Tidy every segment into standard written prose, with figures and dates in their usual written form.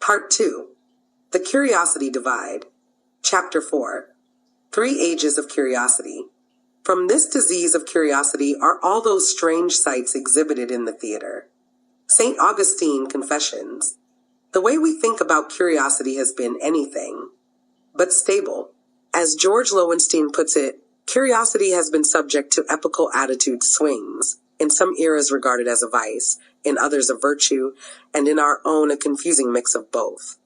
Part 2. The Curiosity Divide. Chapter 4. 3 Ages of Curiosity. From this disease of curiosity are all those strange sights exhibited in the theater. St. Augustine Confessions. The way we think about curiosity has been anything but stable. As George Lowenstein puts it, curiosity has been subject to epochal attitude swings, in some eras regarded as a vice, in others a virtue, and in our own a confusing mix of both.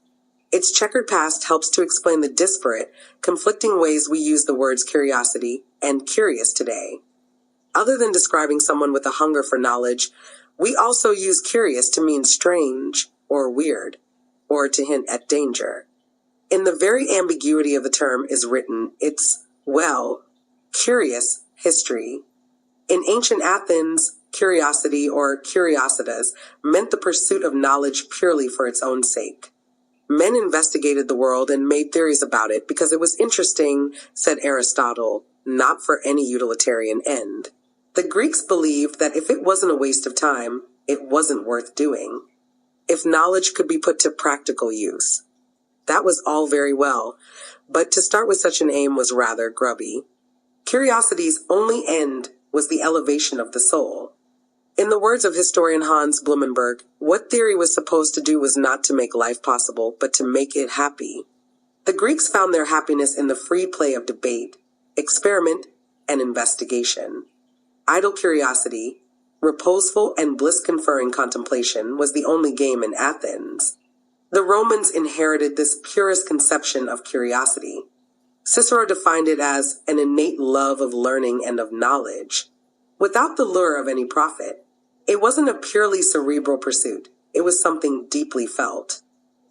Its checkered past helps to explain the disparate, conflicting ways we use the words curiosity and curious today. Other than describing someone with a hunger for knowledge, we also use curious to mean strange or weird, or to hint at danger. In the very ambiguity of the term is written its, curious history. In ancient Athens, curiosity or curiositas meant the pursuit of knowledge purely for its own sake. Men investigated the world and made theories about it because it was interesting, said Aristotle, not for any utilitarian end. The Greeks believed that if it wasn't a waste of time, it wasn't worth doing. If knowledge could be put to practical use. That was all very well, but to start with such an aim was rather grubby. Curiosity's only end was the elevation of the soul. In the words of historian Hans Blumenberg, what theory was supposed to do was not to make life possible, but to make it happy. The Greeks found their happiness in the free play of debate, experiment, and investigation. Idle curiosity, reposeful and bliss-conferring contemplation was the only game in Athens. The Romans inherited this purest conception of curiosity. Cicero defined it as an innate love of learning and of knowledge, without the lure of any profit. It wasn't a purely cerebral pursuit. It was something deeply felt.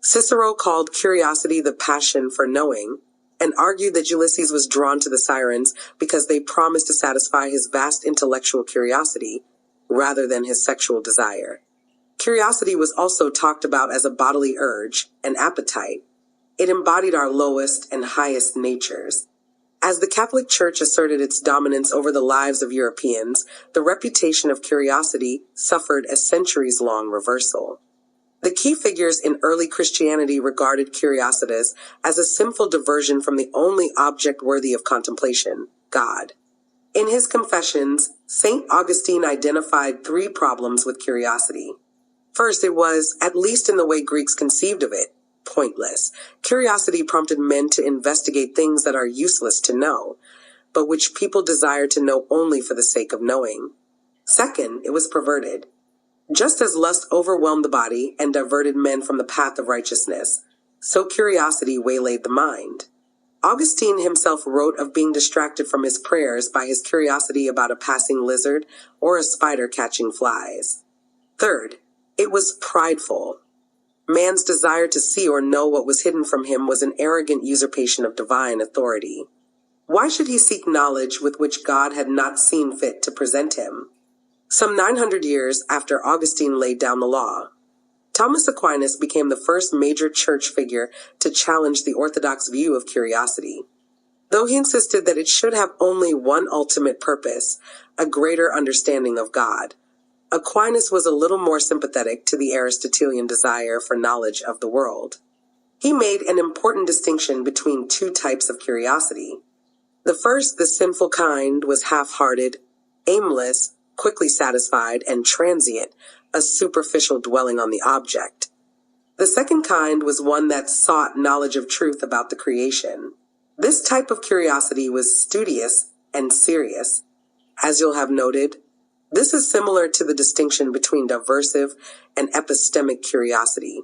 Cicero called curiosity the passion for knowing, and argued that Ulysses was drawn to the sirens because they promised to satisfy his vast intellectual curiosity rather than his sexual desire. Curiosity was also talked about as a bodily urge, an appetite. It embodied our lowest and highest natures. As the Catholic Church asserted its dominance over the lives of Europeans, the reputation of curiosity suffered a centuries-long reversal. The key figures in early Christianity regarded curiositas as a sinful diversion from the only object worthy of contemplation, God. In his Confessions, St. Augustine identified 3 problems with curiosity. First, it was, at least in the way Greeks conceived of it, pointless. Curiosity prompted men to investigate things that are useless to know, but which people desire to know only for the sake of knowing. Second, it was perverted. Just as lust overwhelmed the body and diverted men from the path of righteousness, so curiosity waylaid the mind. Augustine himself wrote of being distracted from his prayers by his curiosity about a passing lizard or a spider catching flies. Third, it was prideful. Man's desire to see or know what was hidden from him was an arrogant usurpation of divine authority. Why should he seek knowledge with which God had not seen fit to present him? Some 900 years after Augustine laid down the law, Thomas Aquinas became the first major church figure to challenge the orthodox view of curiosity. Though he insisted that it should have only one ultimate purpose, a greater understanding of God, Aquinas was a little more sympathetic to the Aristotelian desire for knowledge of the world. He made an important distinction between 2 types of curiosity. The first, the sinful kind, was half-hearted, aimless, quickly satisfied, and transient, a superficial dwelling on the object. The second kind was one that sought knowledge of truth about the creation. This type of curiosity was studious and serious. As you'll have noted, this is similar to the distinction between diversive and epistemic curiosity.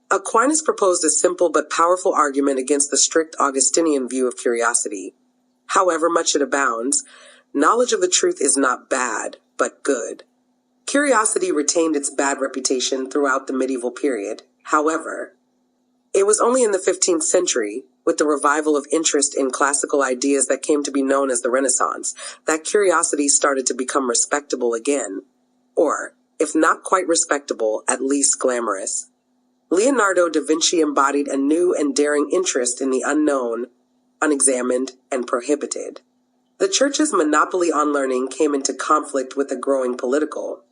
Aquinas proposed a simple but powerful argument against the strict Augustinian view of curiosity. However much it abounds, knowledge of the truth is not bad, but good. Curiosity retained its bad reputation throughout the medieval period. However, it was only in the 15th century, with the revival of interest in classical ideas that came to be known as the Renaissance, that curiosity started to become respectable again. Or, if not quite respectable, at least glamorous. Leonardo da Vinci embodied a new and daring interest in the unknown, unexamined, and prohibited. The Church's monopoly on learning came into conflict with a growing political,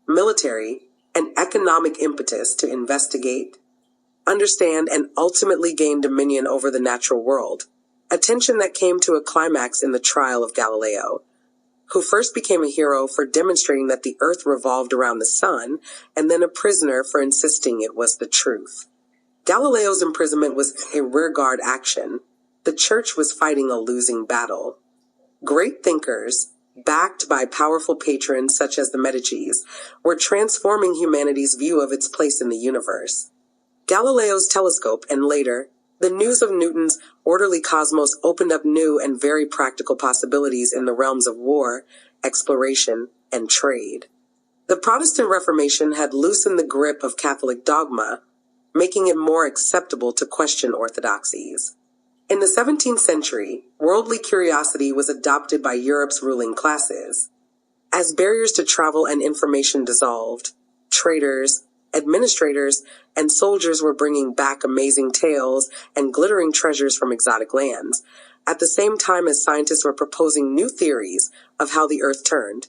military, and economic impetus to investigate, understand, and ultimately gain dominion over the natural world, a tension that came to a climax in the trial of Galileo, who first became a hero for demonstrating that the earth revolved around the sun, and then a prisoner for insisting it was the truth. Galileo's imprisonment was a rearguard action. The church was fighting a losing battle. Great thinkers, backed by powerful patrons such as the Medicis, were transforming humanity's view of its place in the universe. Galileo's telescope, and later, the news of Newton's orderly cosmos, opened up new and very practical possibilities in the realms of war, exploration, and trade. The Protestant Reformation had loosened the grip of Catholic dogma, making it more acceptable to question orthodoxies. In the 17th century, worldly curiosity was adopted by Europe's ruling classes. As barriers to travel and information dissolved, traders, administrators, and soldiers were bringing back amazing tales and glittering treasures from exotic lands, at the same time as scientists were proposing new theories of how the earth turned.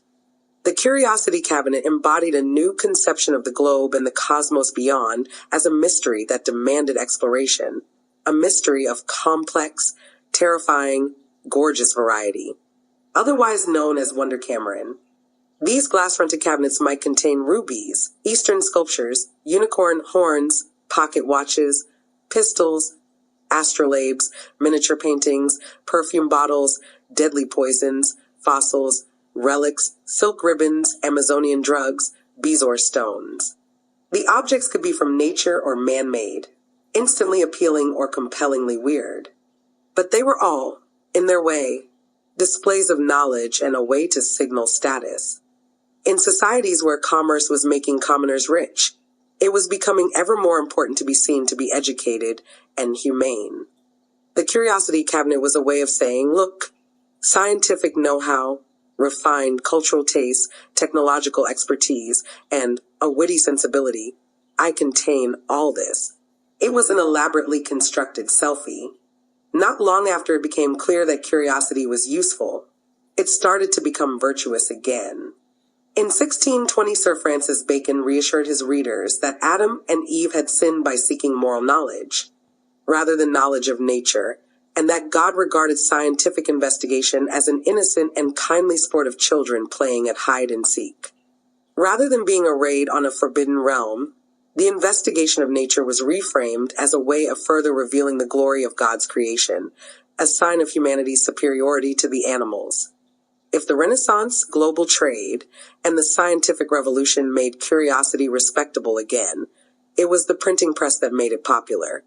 The Curiosity Cabinet embodied a new conception of the globe and the cosmos beyond as a mystery that demanded exploration, a mystery of complex, terrifying, gorgeous variety, otherwise known as Wonder Cameron. These glass-fronted cabinets might contain rubies, Eastern sculptures, unicorn horns, pocket watches, pistols, astrolabes, miniature paintings, perfume bottles, deadly poisons, fossils, relics, silk ribbons, Amazonian drugs, bezoar stones. The objects could be from nature or man-made, instantly appealing or compellingly weird. But they were all, in their way, displays of knowledge and a way to signal status. In societies where commerce was making commoners rich, it was becoming ever more important to be seen to be educated and humane. The Curiosity Cabinet was a way of saying, look, scientific know-how, refined cultural tastes, technological expertise, and a witty sensibility, I contain all this. It was an elaborately constructed selfie. Not long after it became clear that curiosity was useful, it started to become virtuous again. In 1620, Sir Francis Bacon reassured his readers that Adam and Eve had sinned by seeking moral knowledge, rather than knowledge of nature, and that God regarded scientific investigation as an innocent and kindly sport of children playing at hide and seek. Rather than being a raid on a forbidden realm, the investigation of nature was reframed as a way of further revealing the glory of God's creation, a sign of humanity's superiority to the animals. If the Renaissance, global trade, and the scientific revolution made curiosity respectable again, it was the printing press that made it popular.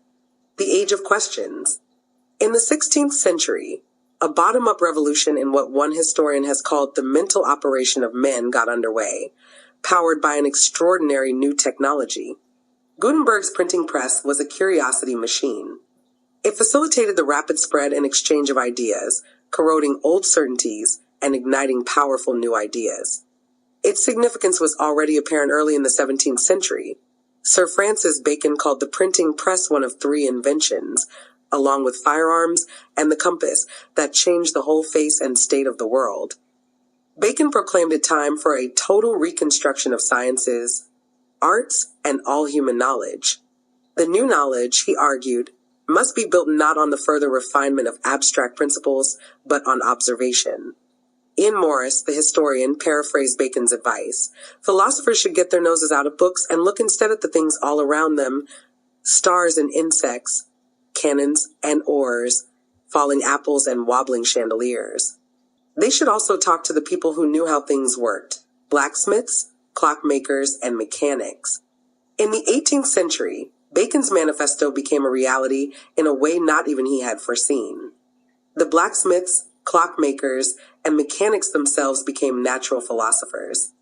The age of questions. In the 16th century, a bottom-up revolution in what one historian has called the mental operation of men got underway, powered by an extraordinary new technology. Gutenberg's printing press was a curiosity machine. It facilitated the rapid spread and exchange of ideas, corroding old certainties and igniting powerful new ideas. Its significance was already apparent early in the 17th century. Sir Francis Bacon called the printing press one of three inventions, along with firearms and the compass, that changed the whole face and state of the world. Bacon proclaimed it time for a total reconstruction of sciences, arts, and all human knowledge. The new knowledge, he argued, must be built not on the further refinement of abstract principles, but on observation. Ian Morris, the historian, paraphrased Bacon's advice. Philosophers should get their noses out of books and look instead at the things all around them, stars and insects, cannons and oars, falling apples and wobbling chandeliers. They should also talk to the people who knew how things worked, blacksmiths, clockmakers, and mechanics. In the 18th century, Bacon's manifesto became a reality in a way not even he had foreseen. The blacksmiths, clockmakers, and mechanics themselves became natural philosophers.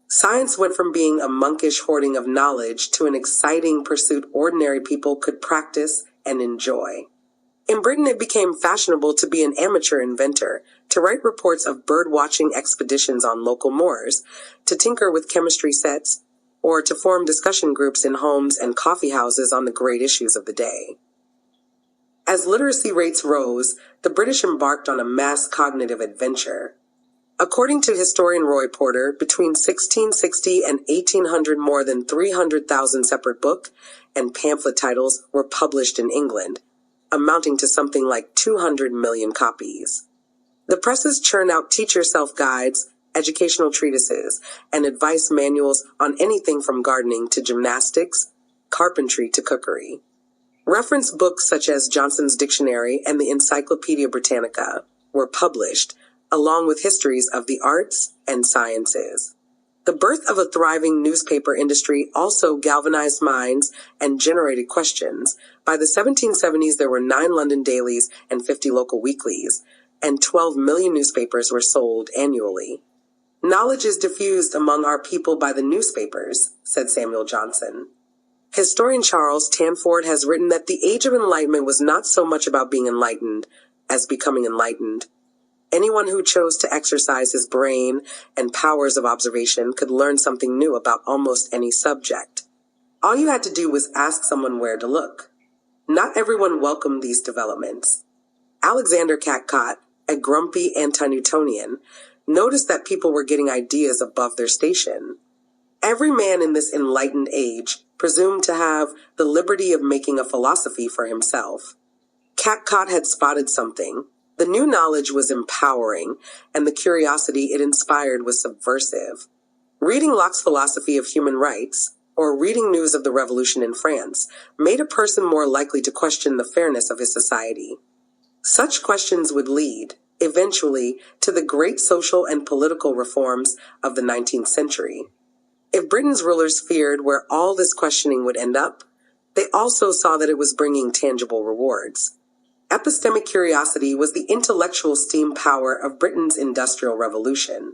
Science went from being a monkish hoarding of knowledge to an exciting pursuit ordinary people could practice and enjoy. In Britain, it became fashionable to be an amateur inventor, to write reports of bird-watching expeditions on local moors, to tinker with chemistry sets, or to form discussion groups in homes and coffee houses on the great issues of the day. As literacy rates rose, the British embarked on a mass cognitive adventure. According to historian Roy Porter, between 1660 and 1800 more than 300,000 separate book and pamphlet titles were published in England, amounting to something like 200 million copies. The presses churn out teacher self-guides, educational treatises, and advice manuals on anything from gardening to gymnastics, carpentry to cookery. Reference books such as Johnson's Dictionary and the Encyclopedia Britannica were published, along with histories of the arts and sciences. The birth of a thriving newspaper industry also galvanized minds and generated questions. By the 1770s, there were 9 London dailies and 50 local weeklies, and 12 million newspapers were sold annually. "Knowledge is diffused among our people by the newspapers," said Samuel Johnson. Historian Charles Tanford has written that the Age of Enlightenment was not so much about being enlightened as becoming enlightened. Anyone who chose to exercise his brain and powers of observation could learn something new about almost any subject. All you had to do was ask someone where to look. Not everyone welcomed these developments. Alexander Cattcott, a grumpy anti-Newtonian, noticed that people were getting ideas above their station. Every man in this enlightened age presumed to have the liberty of making a philosophy for himself. Cattcott had spotted something. The new knowledge was empowering, and the curiosity it inspired was subversive. Reading Locke's philosophy of human rights, or reading news of the revolution in France, made a person more likely to question the fairness of his society. Such questions would lead, eventually, to the great social and political reforms of the 19th century. If Britain's rulers feared where all this questioning would end up, they also saw that it was bringing tangible rewards. Epistemic curiosity was the intellectual steam power of Britain's Industrial Revolution.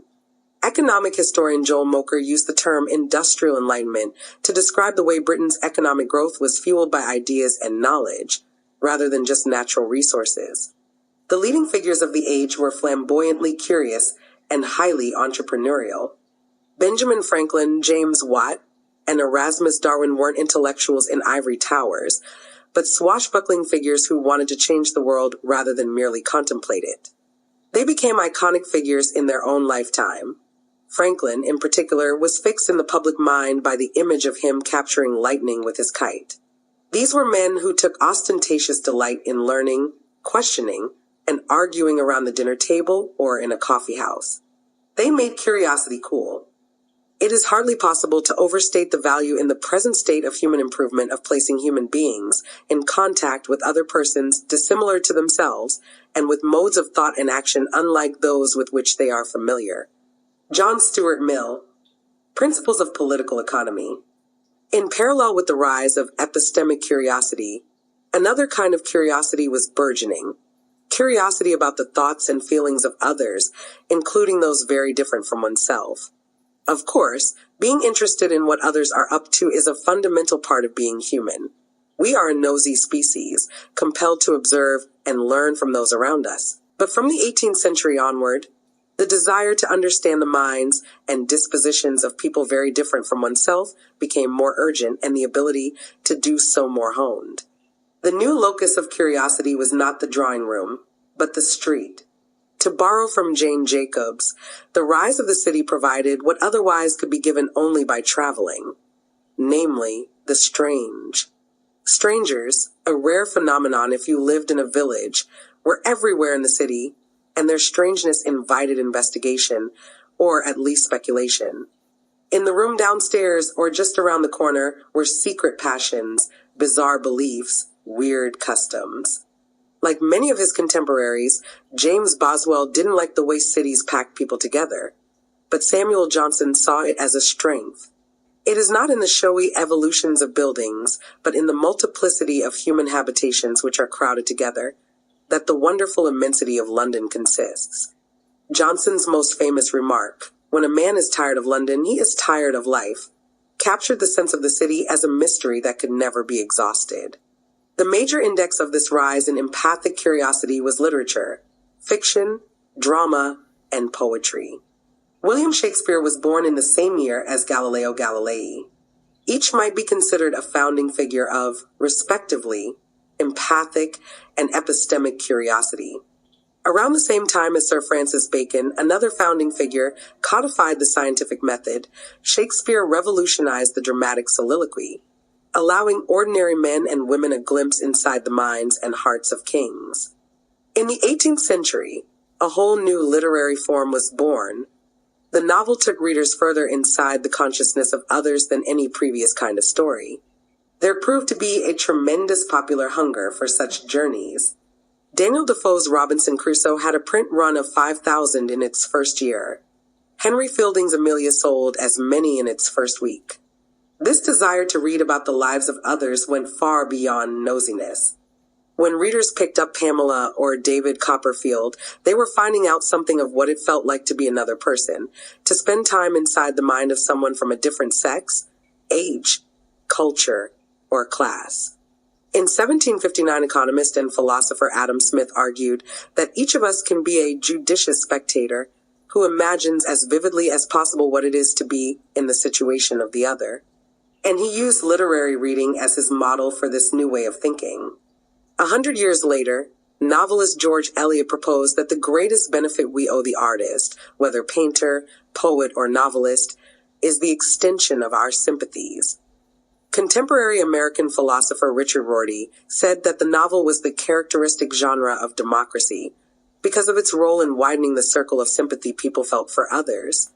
Economic historian Joel Moker used the term industrial enlightenment to describe the way Britain's economic growth was fueled by ideas and knowledge, rather than just natural resources. The leading figures of the age were flamboyantly curious and highly entrepreneurial. Benjamin Franklin, James Watt, and Erasmus Darwin weren't intellectuals in ivory towers, but swashbuckling figures who wanted to change the world rather than merely contemplate it. They became iconic figures in their own lifetime. Franklin, in particular, was fixed in the public mind by the image of him capturing lightning with his kite. These were men who took ostentatious delight in learning, questioning, and arguing around the dinner table or in a coffee house. They made curiosity cool. It is hardly possible to overstate the value in the present state of human improvement of placing human beings in contact with other persons dissimilar to themselves and with modes of thought and action unlike those with which they are familiar. John Stuart Mill, Principles of Political Economy. In parallel with the rise of epistemic curiosity, another kind of curiosity was burgeoning. Curiosity about the thoughts and feelings of others, including those very different from oneself. Of course, being interested in what others are up to is a fundamental part of being human. We are a nosy species, compelled to observe and learn from those around us. But from the 18th century onward, the desire to understand the minds and dispositions of people very different from oneself became more urgent and the ability to do so more honed. The new locus of curiosity was not the drawing room, but the street. To borrow from Jane Jacobs, the rise of the city provided what otherwise could be given only by traveling, namely, the strange. Strangers, a rare phenomenon if you lived in a village, were everywhere in the city, and their strangeness invited investigation, or at least speculation. In the room downstairs or just around the corner were secret passions, bizarre beliefs, weird customs. Like many of his contemporaries, James Boswell didn't like the way cities packed people together, but Samuel Johnson saw it as a strength. It is not in the showy evolutions of buildings, but in the multiplicity of human habitations which are crowded together, that the wonderful immensity of London consists. Johnson's most famous remark, "When a man is tired of London, he is tired of life," captured the sense of the city as a mystery that could never be exhausted. The major index of this rise in empathic curiosity was literature, fiction, drama, and poetry. William Shakespeare was born in the same year as Galileo Galilei. Each might be considered a founding figure of, respectively, empathic and epistemic curiosity. Around the same time as Sir Francis Bacon, another founding figure, codified the scientific method, Shakespeare revolutionized the dramatic soliloquy, allowing ordinary men and women a glimpse inside the minds and hearts of kings. In the 18th century, a whole new literary form was born. The novel took readers further inside the consciousness of others than any previous kind of story. There proved to be a tremendous popular hunger for such journeys. Daniel Defoe's Robinson Crusoe had a print run of 5,000 in its first year. Henry Fielding's Amelia sold as many in its first week. This desire to read about the lives of others went far beyond nosiness. When readers picked up Pamela or David Copperfield, they were finding out something of what it felt like to be another person, to spend time inside the mind of someone from a different sex, age, culture, or class. In 1759, economist and philosopher Adam Smith argued that each of us can be a judicious spectator who imagines as vividly as possible what it is to be in the situation of the other. And he used literary reading as his model for this new way of thinking. 100 years later, novelist George Eliot proposed that the greatest benefit we owe the artist, whether painter, poet, or novelist, is the extension of our sympathies. Contemporary American philosopher Richard Rorty said that the novel was the characteristic genre of democracy because of its role in widening the circle of sympathy people felt for others.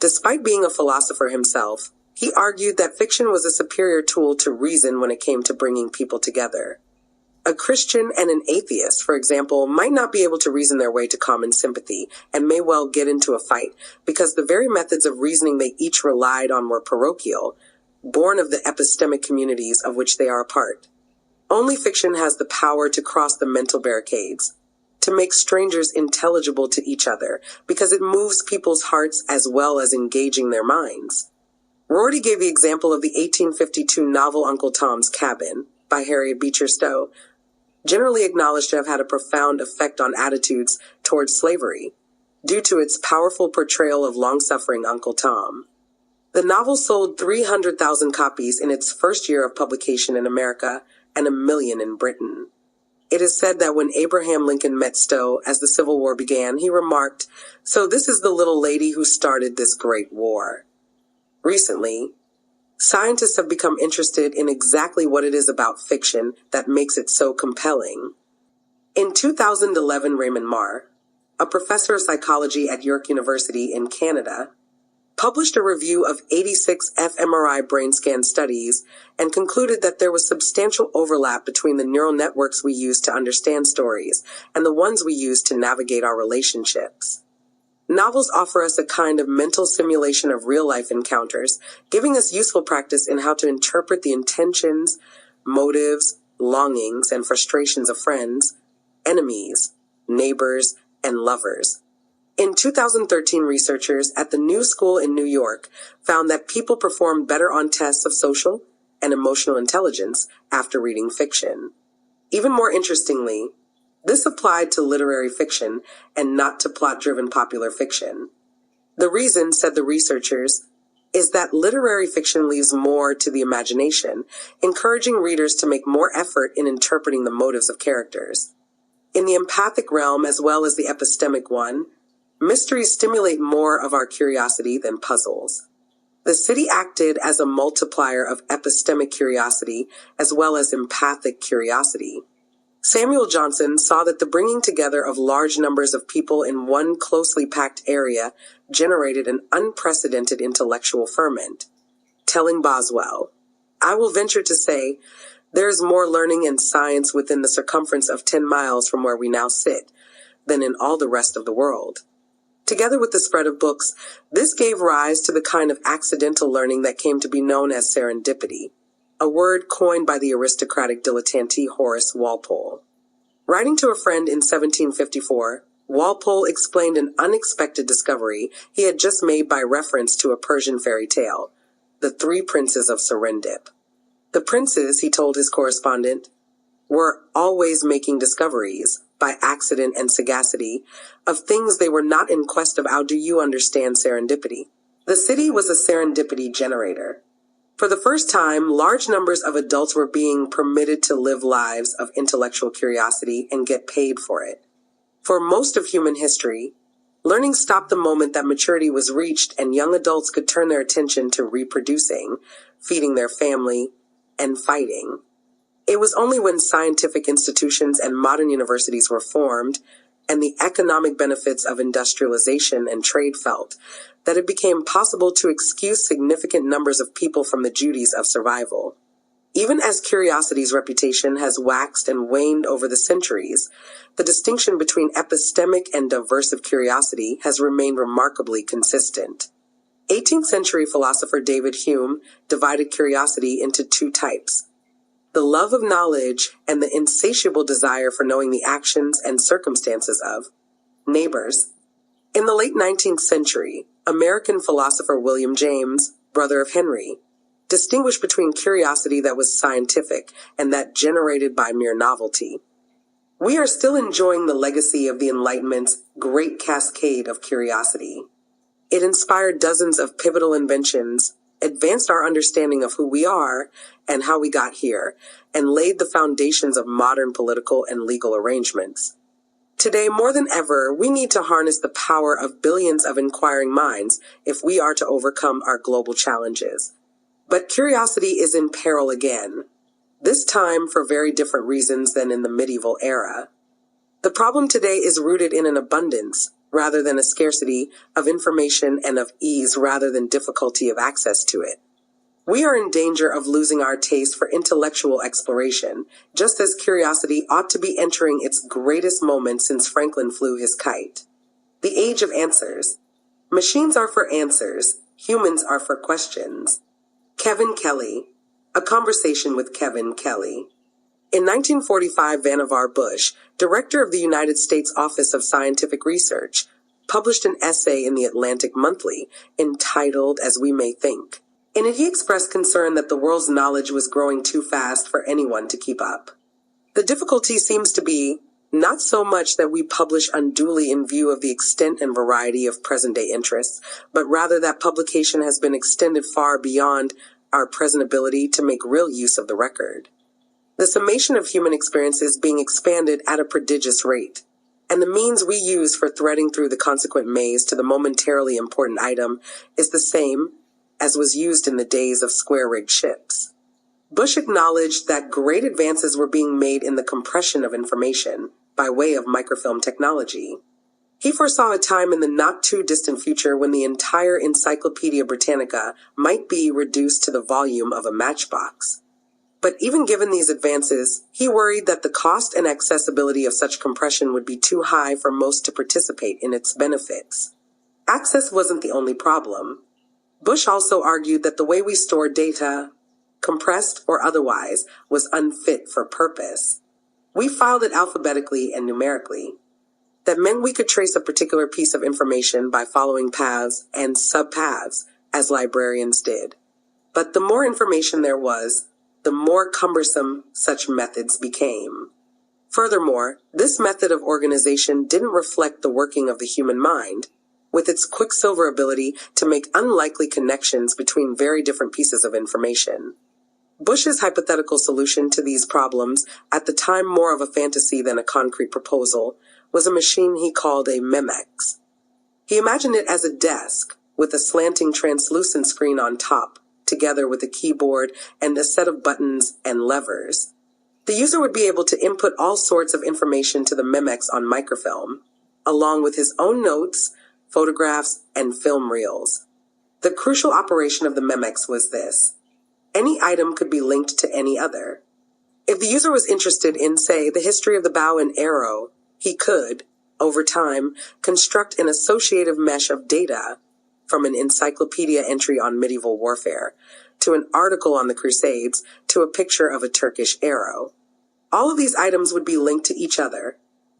Despite being a philosopher himself, he argued that fiction was a superior tool to reason when it came to bringing people together. A Christian and an atheist, for example, might not be able to reason their way to common sympathy and may well get into a fight because the very methods of reasoning they each relied on were parochial, born of the epistemic communities of which they are a part. Only fiction has the power to cross the mental barricades, to make strangers intelligible to each other, because it moves people's hearts as well as engaging their minds. Rorty gave the example of the 1852 novel Uncle Tom's Cabin by Harriet Beecher Stowe, generally acknowledged to have had a profound effect on attitudes towards slavery, due to its powerful portrayal of long-suffering Uncle Tom. The novel sold 300,000 copies in its first year of publication in America and 1 million in Britain. It is said that when Abraham Lincoln met Stowe as the Civil War began, he remarked, "So this is the little lady who started this great war." Recently, scientists have become interested in exactly what it is about fiction that makes it so compelling. In 2011, Raymond Marr, a professor of psychology at York University in Canada, published a review of 86 fMRI brain scan studies and concluded that there was substantial overlap between the neural networks we use to understand stories and the ones we use to navigate our relationships. Novels offer us a kind of mental simulation of real-life encounters, giving us useful practice in how to interpret the intentions, motives, longings, and frustrations of friends, enemies, neighbors, and lovers. In 2013, researchers at the New School in New York found that people performed better on tests of social and emotional intelligence after reading fiction. Even more interestingly, this applied to literary fiction and not to plot-driven popular fiction. The reason, said the researchers, is that literary fiction leaves more to the imagination, encouraging readers to make more effort in interpreting the motives of characters. In the empathic realm as well as the epistemic one, mysteries stimulate more of our curiosity than puzzles. The city acted as a multiplier of epistemic curiosity as well as empathic curiosity. Samuel Johnson saw that the bringing together of large numbers of people in one closely packed area generated an unprecedented intellectual ferment. Telling Boswell, "I will venture to say, there is more learning and science within the circumference of 10 miles from where we now sit than in all the rest of the world." Together with the spread of books, this gave rise to the kind of accidental learning that came to be known as serendipity, a word coined by the aristocratic dilettante Horace Walpole. Writing to a friend in 1754, Walpole explained an unexpected discovery he had just made by reference to a Persian fairy tale, The Three Princes of Serendip. The princes, he told his correspondent, were always making discoveries, by accident and sagacity, of things they were not in quest of. How do you understand serendipity? The city was a serendipity generator. For the first time, large numbers of adults were being permitted to live lives of intellectual curiosity and get paid for it. For most of human history, learning stopped the moment that maturity was reached and young adults could turn their attention to reproducing, feeding their family, and fighting. It was only when scientific institutions and modern universities were formed, and the economic benefits of industrialization and trade felt, that it became possible to excuse significant numbers of people from the duties of survival. Even as curiosity's reputation has waxed and waned over the centuries, the distinction between epistemic and diversive curiosity has remained remarkably consistent. 18th century philosopher David Hume divided curiosity into two types: the love of knowledge and the insatiable desire for knowing the actions and circumstances of neighbors. In the late 19th century, American philosopher William James, brother of Henry, distinguished between curiosity that was scientific and that generated by mere novelty. We are still enjoying the legacy of the Enlightenment's great cascade of curiosity. It inspired dozens of pivotal inventions, advanced our understanding of who we are and how we got here, and laid the foundations of modern political and legal arrangements. Today, more than ever, we need to harness the power of billions of inquiring minds if we are to overcome our global challenges. But curiosity is in peril again, this time for very different reasons than in the medieval era. The problem today is rooted in an abundance, rather than a scarcity, of information and of ease rather than difficulty of access to it. We are in danger of losing our taste for intellectual exploration, just as curiosity ought to be entering its greatest moment since Franklin flew his kite. The age of answers. Machines are for answers, humans are for questions. Kevin Kelly. A Conversation with Kevin Kelly. In 1945, Vannevar Bush, director of the United States Office of Scientific Research, published an essay in the Atlantic Monthly entitled As We May Think. In it, he expressed concern that the world's knowledge was growing too fast for anyone to keep up. The difficulty seems to be not so much that we publish unduly in view of the extent and variety of present-day interests, but rather that publication has been extended far beyond our present ability to make real use of the record. The summation of human experience is being expanded at a prodigious rate, and the means we use for threading through the consequent maze to the momentarily important item is the same as was used in the days of square-rigged ships. Bush acknowledged that great advances were being made in the compression of information by way of microfilm technology. He foresaw a time in the not-too-distant future when the entire Encyclopedia Britannica might be reduced to the volume of a matchbox. But even given these advances, he worried that the cost and accessibility of such compression would be too high for most to participate in its benefits. Access wasn't the only problem. Bush also argued that the way we store data, compressed or otherwise, was unfit for purpose. We filed it alphabetically and numerically. That meant we could trace a particular piece of information by following paths and subpaths, as librarians did. But the more information there was, the more cumbersome such methods became. Furthermore, this method of organization didn't reflect the working of the human mind, with its quicksilver ability to make unlikely connections between very different pieces of information. Bush's hypothetical solution to these problems, at the time more of a fantasy than a concrete proposal, was a machine he called a Memex. He imagined it as a desk, with a slanting translucent screen on top, together with a keyboard and a set of buttons and levers. The user would be able to input all sorts of information to the Memex on microfilm, along with his own notes, photographs, and film reels. The crucial operation of the Memex was this: any item could be linked to any other. If the user was interested in, say, the history of the bow and arrow, he could, over time, construct an associative mesh of data, from an encyclopedia entry on medieval warfare, to an article on the Crusades, to a picture of a Turkish arrow. All of these items would be linked to each other,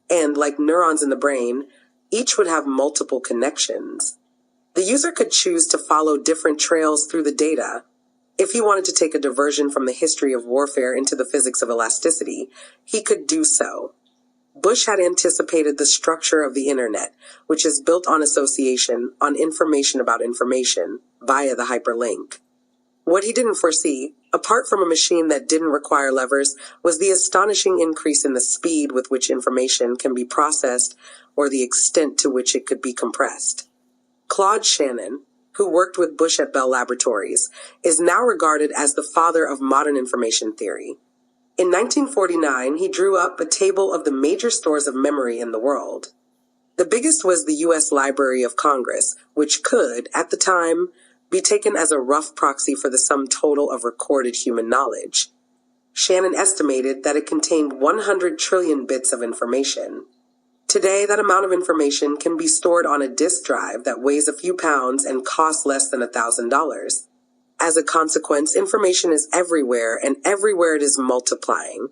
and, like neurons in the brain, each would have multiple connections. The user could choose to follow different trails through the data. If he wanted to take a diversion from the history of warfare into the physics of elasticity, he could do so. Bush had anticipated the structure of the internet, which is built on association, on information about information, via the hyperlink. What he didn't foresee, apart from a machine that didn't require levers, was the astonishing increase in the speed with which information can be processed or the extent to which it could be compressed. Claude Shannon, who worked with Bush at Bell Laboratories, is now regarded as the father of modern information theory. In 1949, he drew up a table of the major stores of memory in the world. The biggest was the U.S. Library of Congress, which could, at the time, be taken as a rough proxy for the sum total of recorded human knowledge. Shannon estimated that it contained 100 trillion bits of information. Today, that amount of information can be stored on a disk drive that weighs a few pounds and costs less than $1,000. As a consequence, information is everywhere, and everywhere it is multiplying.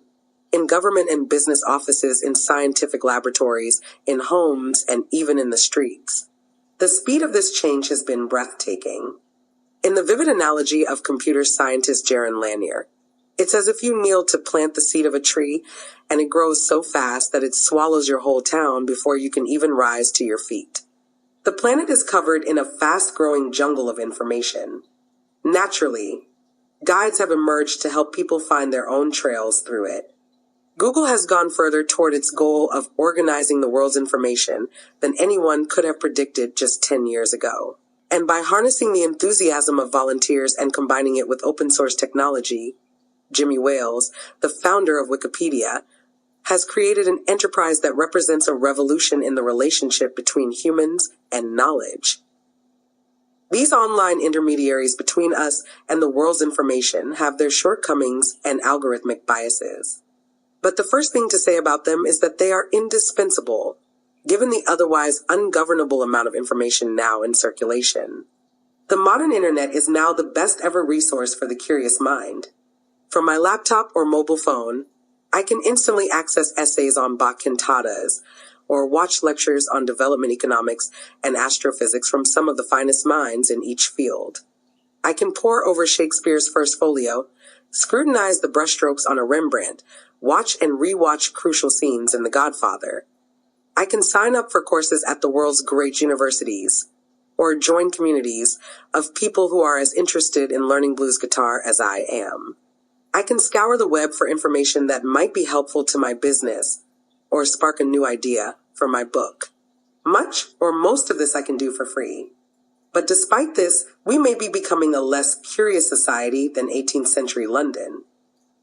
In government and business offices, in scientific laboratories, in homes, and even in the streets. The speed of this change has been breathtaking. In the vivid analogy of computer scientist Jaron Lanier, it's as if you kneel to plant the seed of a tree, and it grows so fast that it swallows your whole town before you can even rise to your feet. The planet is covered in a fast-growing jungle of information. Naturally, guides have emerged to help people find their own trails through it. Google has gone further toward its goal of organizing the world's information than anyone could have predicted just 10 years ago. And by harnessing the enthusiasm of volunteers and combining it with open source technology, Jimmy Wales, the founder of Wikipedia, has created an enterprise that represents a revolution in the relationship between humans and knowledge. These online intermediaries between us and the world's information have their shortcomings and algorithmic biases. But the first thing to say about them is that they are indispensable, given the otherwise ungovernable amount of information now in circulation. The modern internet is now the best ever resource for the curious mind. From my laptop or mobile phone, I can instantly access essays on Bach cantatas, or watch lectures on development economics and astrophysics from some of the finest minds in each field. I can pore over Shakespeare's First Folio, scrutinize the brushstrokes on a Rembrandt, watch and rewatch crucial scenes in The Godfather. I can sign up for courses at the world's great universities, or join communities of people who are as interested in learning blues guitar as I am. I can scour the web for information that might be helpful to my business, or spark a new idea for my book. Much or most of this I can do for free. But despite this, we may be becoming a less curious society than 18th century London.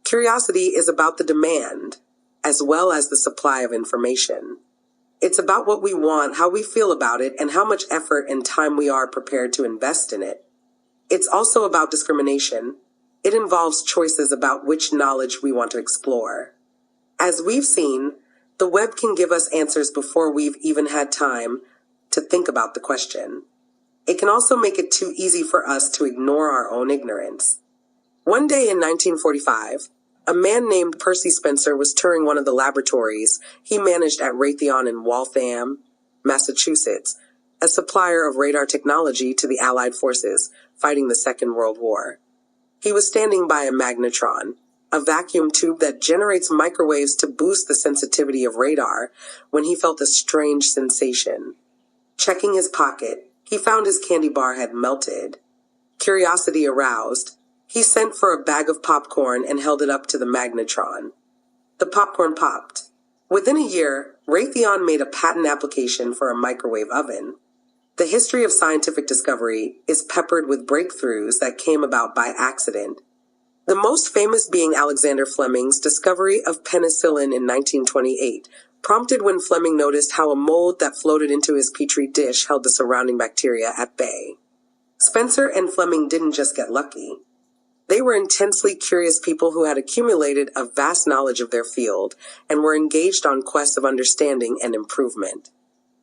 Curiosity is about the demand, as well as the supply of information. It's about what we want, how we feel about it, and how much effort and time we are prepared to invest in it. It's also about discrimination. It involves choices about which knowledge we want to explore. As we've seen, the web can give us answers before we've even had time to think about the question. It can also make it too easy for us to ignore our own ignorance. One day in 1945, a man named Percy Spencer was touring one of the laboratories he managed at Raytheon in Waltham, Massachusetts, a supplier of radar technology to the Allied forces fighting the Second World War. He was standing by a magnetron, a vacuum tube that generates microwaves to boost the sensitivity of radar, when he felt a strange sensation. Checking his pocket, he found his candy bar had melted. Curiosity aroused, he sent for a bag of popcorn and held it up to the magnetron. The popcorn popped. Within a year, Raytheon made a patent application for a microwave oven. The history of scientific discovery is peppered with breakthroughs that came about by accident. The most famous being Alexander Fleming's discovery of penicillin in 1928, prompted when Fleming noticed how a mold that floated into his petri dish held the surrounding bacteria at bay. Spencer and Fleming didn't just get lucky. They were intensely curious people who had accumulated a vast knowledge of their field and were engaged on quests of understanding and improvement.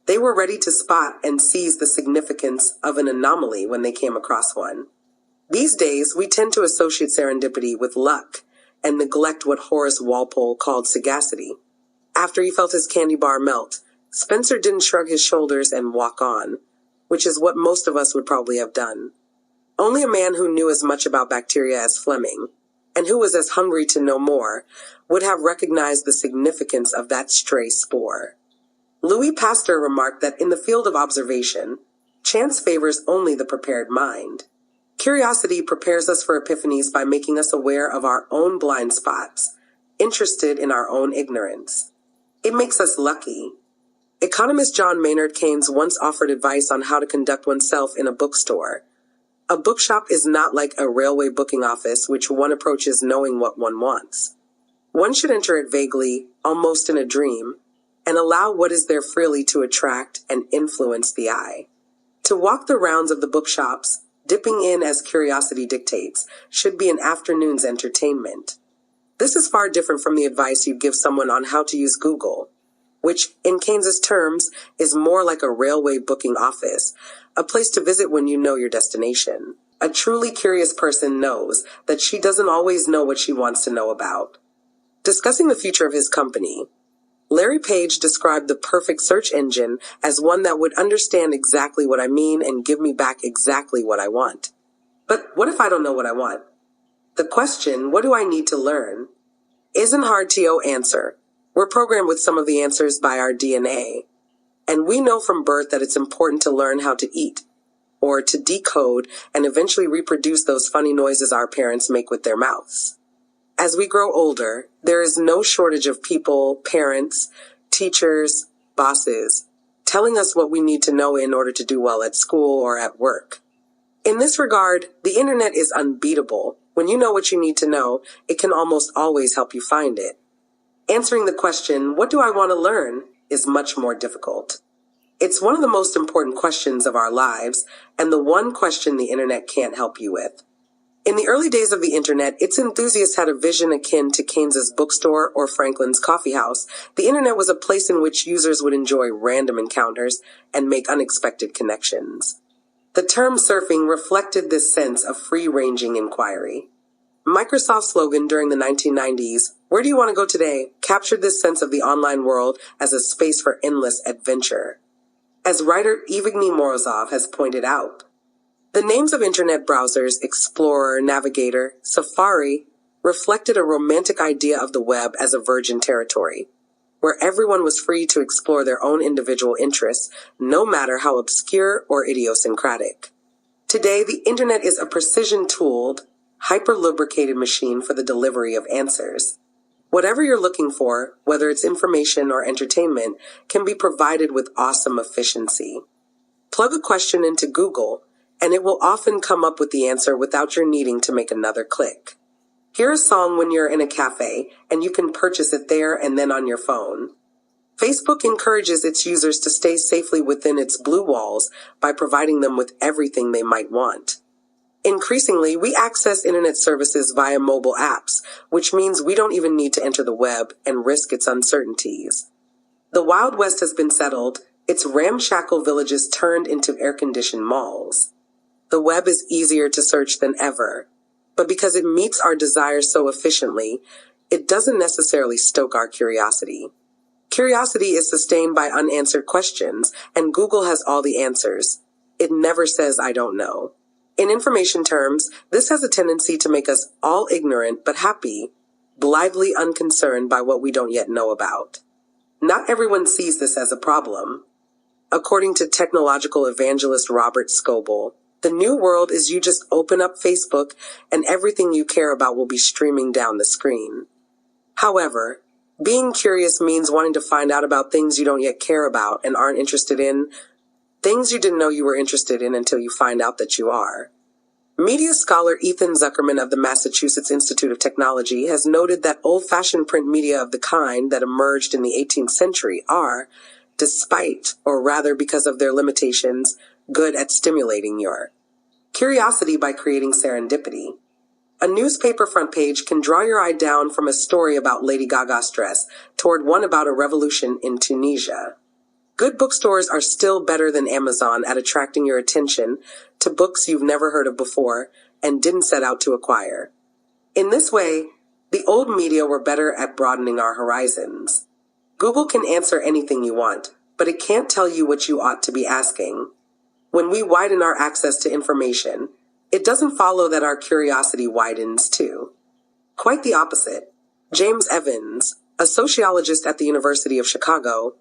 They were ready to spot and seize the significance of an anomaly when they came across one. These days, we tend to associate serendipity with luck and neglect what Horace Walpole called sagacity. After he felt his candy bar melt, Spencer didn't shrug his shoulders and walk on, which is what most of us would probably have done. Only a man who knew as much about bacteria as Fleming, and who was as hungry to know more, would have recognized the significance of that stray spore. Louis Pasteur remarked that in the field of observation, chance favors only the prepared mind. Curiosity prepares us for epiphanies by making us aware of our own blind spots, interested in our own ignorance. It makes us lucky. Economist John Maynard Keynes once offered advice on how to conduct oneself in a bookstore. A bookshop is not like a railway booking office, which one approaches knowing what one wants. One should enter it vaguely, almost in a dream, and allow what is there freely to attract and influence the eye. To walk the rounds of the bookshops, dipping in as curiosity dictates, should be an afternoon's entertainment. This is far different from the advice you'd give someone on how to use Google, which, in Keynes's terms, is more like a railway booking office, a place to visit when you know your destination. A truly curious person knows that she doesn't always know what she wants to know about. Discussing the future of his company, Larry Page described the perfect search engine as one that would understand exactly what I mean and give me back exactly what I want. But what if I don't know what I want? The question, what do I need to learn, isn't hard to answer. We're programmed with some of the answers by our DNA. And we know from birth that it's important to learn how to eat, or to decode and eventually reproduce those funny noises our parents make with their mouths. As we grow older, there is no shortage of people, parents, teachers, bosses, telling us what we need to know in order to do well at school or at work. In this regard, the internet is unbeatable. When you know what you need to know, it can almost always help you find it. Answering the question, what do I want to learn, is much more difficult. It's one of the most important questions of our lives, and the one question the internet can't help you with. In the early days of the internet, its enthusiasts had a vision akin to Keynes's bookstore or Franklin's coffee house. The internet was a place in which users would enjoy random encounters and make unexpected connections. The term surfing reflected this sense of free-ranging inquiry. Microsoft's slogan during the 1990s, "Where do you want to go today?" captured this sense of the online world as a space for endless adventure. As writer Evgeny Morozov has pointed out, the names of internet browsers, Explorer, Navigator, Safari, reflected a romantic idea of the web as a virgin territory, where everyone was free to explore their own individual interests, no matter how obscure or idiosyncratic. Today, the internet is a precision-tooled, hyper-lubricated machine for the delivery of answers. Whatever you're looking for, whether it's information or entertainment, can be provided with awesome efficiency. Plug a question into Google, and it will often come up with the answer without your needing to make another click. Hear a song when you're in a cafe, and you can purchase it there and then on your phone. Facebook encourages its users to stay safely within its blue walls by providing them with everything they might want. Increasingly, we access internet services via mobile apps, which means we don't even need to enter the web and risk its uncertainties. The Wild West has been settled, its ramshackle villages turned into air-conditioned malls. The web is easier to search than ever, but because it meets our desires so efficiently, it doesn't necessarily stoke our curiosity. Curiosity is sustained by unanswered questions, and Google has all the answers. It never says, "I don't know." In information terms, this has a tendency to make us all ignorant but happy, blithely unconcerned by what we don't yet know about. Not everyone sees this as a problem. According to technological evangelist Robert Scoble, the new world is you just open up Facebook and everything you care about will be streaming down the screen. However, being curious means wanting to find out about things you don't yet care about and aren't interested in, things you didn't know you were interested in until you find out that you are. Media scholar Ethan Zuckerman of the Massachusetts Institute of Technology has noted that old-fashioned print media of the kind that emerged in the 18th century are, despite, or rather because of their limitations, good at stimulating your curiosity by creating serendipity. A newspaper front page can draw your eye down from a story about Lady Gaga's dress toward one about a revolution in Tunisia. Good bookstores are still better than Amazon at attracting your attention to books you've never heard of before and didn't set out to acquire. In this way, the old media were better at broadening our horizons. Google can answer anything you want, but it can't tell you what you ought to be asking. When we widen our access to information, it doesn't follow that our curiosity widens too. Quite the opposite. James Evans, a sociologist at the University of Chicago,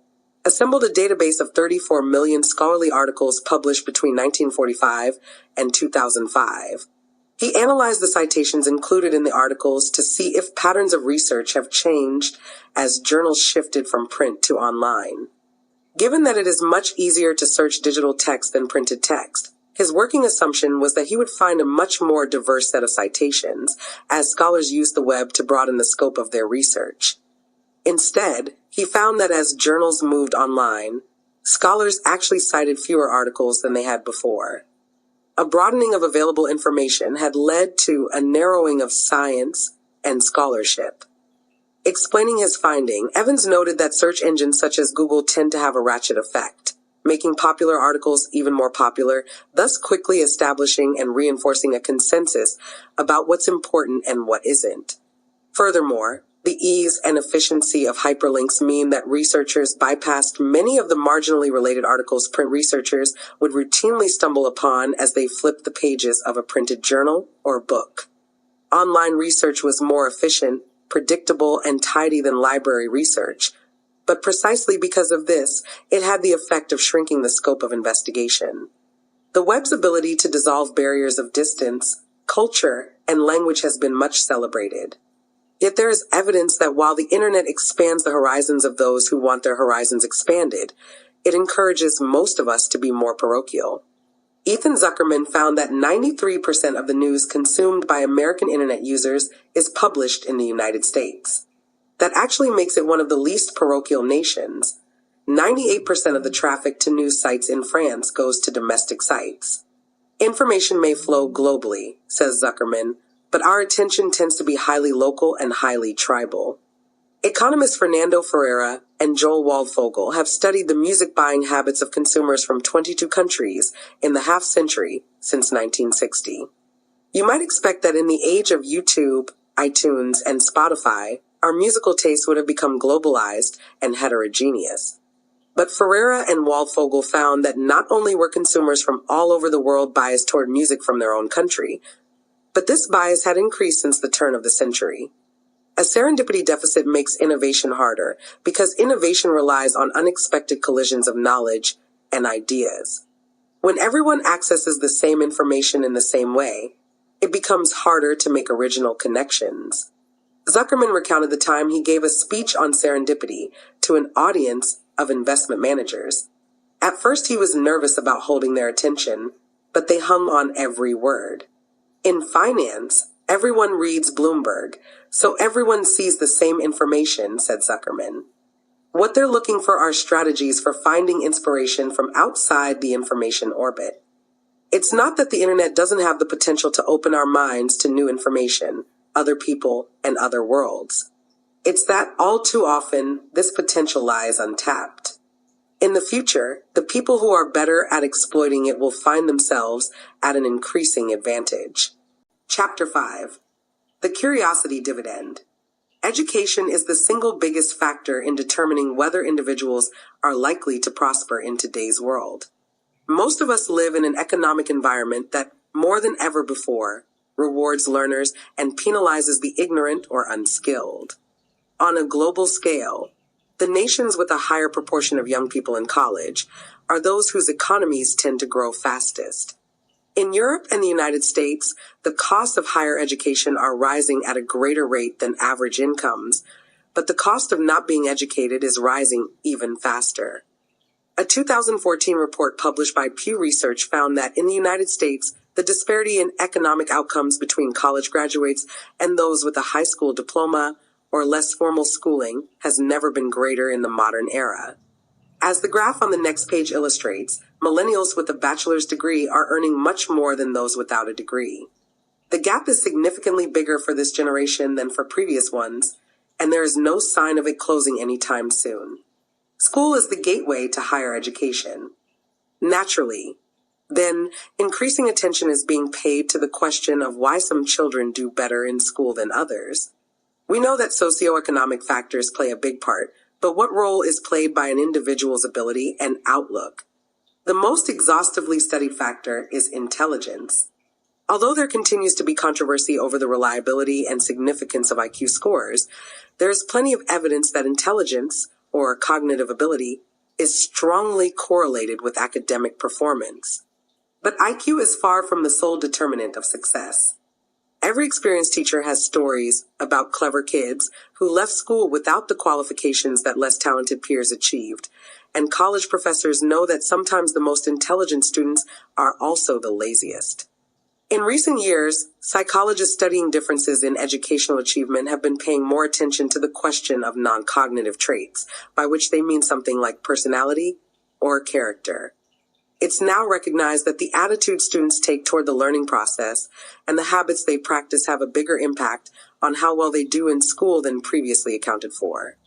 assembled a database of 34 million scholarly articles published between 1945 and 2005. He analyzed the citations included in the articles to see if patterns of research have changed as journals shifted from print to online. Given that it is much easier to search digital text than printed text, his working assumption was that he would find a much more diverse set of citations, as scholars used the web to broaden the scope of their research. Instead, he found that as journals moved online, scholars actually cited fewer articles than they had before. A broadening of available information had led to a narrowing of science and scholarship. Explaining his finding, Evans noted that search engines such as Google tend to have a ratchet effect, making popular articles even more popular, thus quickly establishing and reinforcing a consensus about what's important and what isn't. Furthermore, the ease and efficiency of hyperlinks mean that researchers bypassed many of the marginally related articles print researchers would routinely stumble upon as they flipped the pages of a printed journal or book. Online research was more efficient, predictable, and tidy than library research, but precisely because of this, it had the effect of shrinking the scope of investigation. The web's ability to dissolve barriers of distance, culture, and language has been much celebrated. Yet there is evidence that while the internet expands the horizons of those who want their horizons expanded, it encourages most of us to be more parochial. Ethan Zuckerman found that 93% of the news consumed by American internet users is published in the United States. That actually makes it one of the least parochial nations. 98% of the traffic to news sites in France goes to domestic sites. Information may flow globally, says Zuckerman, but our attention tends to be highly local and highly tribal. Economists Fernando Ferreira and Joel Waldfogel have studied the music buying habits of consumers from 22 countries in the half-century since 1960. You might expect that in the age of YouTube, iTunes, and Spotify, our musical tastes would have become globalized and heterogeneous. But Ferreira and Waldfogel found that not only were consumers from all over the world biased toward music from their own country, but this bias had increased since the turn of the century. A serendipity deficit makes innovation harder because innovation relies on unexpected collisions of knowledge and ideas. When everyone accesses the same information in the same way, it becomes harder to make original connections. Zuckerman recounted the time he gave a speech on serendipity to an audience of investment managers. At first he was nervous about holding their attention, but they hung on every word. In finance, everyone reads Bloomberg, so everyone sees the same information, said Zuckerman. What they're looking for are strategies for finding inspiration from outside the information orbit. It's not that the internet doesn't have the potential to open our minds to new information, other people, and other worlds. It's that all too often, this potential lies untapped. In the future, the people who are better at exploiting it will find themselves at an increasing advantage. Chapter 5. The Curiosity Dividend. Education is the single biggest factor in determining whether individuals are likely to prosper in today's world. Most of us live in an economic environment that, more than ever before, rewards learners and penalizes the ignorant or unskilled. On a global scale, the nations with a higher proportion of young people in college are those whose economies tend to grow fastest. In Europe and the United States, the costs of higher education are rising at a greater rate than average incomes, but the cost of not being educated is rising even faster. A 2014 report published by Pew Research found that in the United States, the disparity in economic outcomes between college graduates and those with a high school diploma or less formal schooling has never been greater in the modern era. As the graph on the next page illustrates, millennials with a bachelor's degree are earning much more than those without a degree. The gap is significantly bigger for this generation than for previous ones, and there is no sign of it closing anytime soon. School is the gateway to higher education. Naturally, then, increasing attention is being paid to the question of why some children do better in school than others. We know that socioeconomic factors play a big part, but what role is played by an individual's ability and outlook? The most exhaustively studied factor is intelligence. Although there continues to be controversy over the reliability and significance of IQ scores, there is plenty of evidence that intelligence, or cognitive ability, is strongly correlated with academic performance. But IQ is far from the sole determinant of success. Every experienced teacher has stories about clever kids who left school without the qualifications that less talented peers achieved, and college professors know that sometimes the most intelligent students are also the laziest. In recent years, psychologists studying differences in educational achievement have been paying more attention to the question of non-cognitive traits, by which they mean something like personality or character. It's now recognized that the attitude students take toward the learning process and the habits they practice have a bigger impact on how well they do in school than previously accounted for.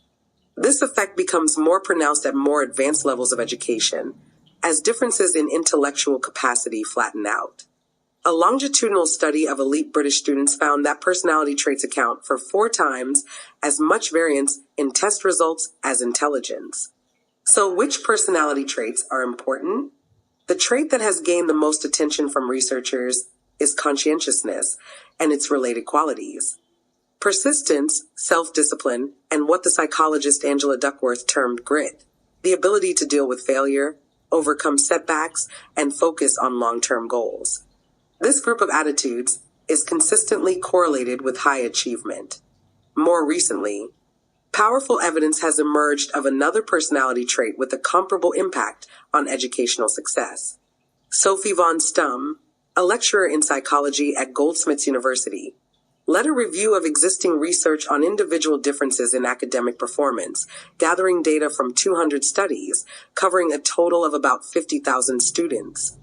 This effect becomes more pronounced at more advanced levels of education, as differences in intellectual capacity flatten out. A longitudinal study of elite British students found that personality traits account for 4 times as much variance in test results as intelligence. So which personality traits are important? The trait that has gained the most attention from researchers is conscientiousness and its related qualities. Persistence, self-discipline, and what the psychologist Angela Duckworth termed grit, the ability to deal with failure, overcome setbacks, and focus on long-term goals. This group of attitudes is consistently correlated with high achievement. More recently, powerful evidence has emerged of another personality trait with a comparable impact on educational success. Sophie von Stum, a lecturer in psychology at Goldsmiths University, led a review of existing research on individual differences in academic performance, gathering data from 200 studies, covering a total of about 50,000 students.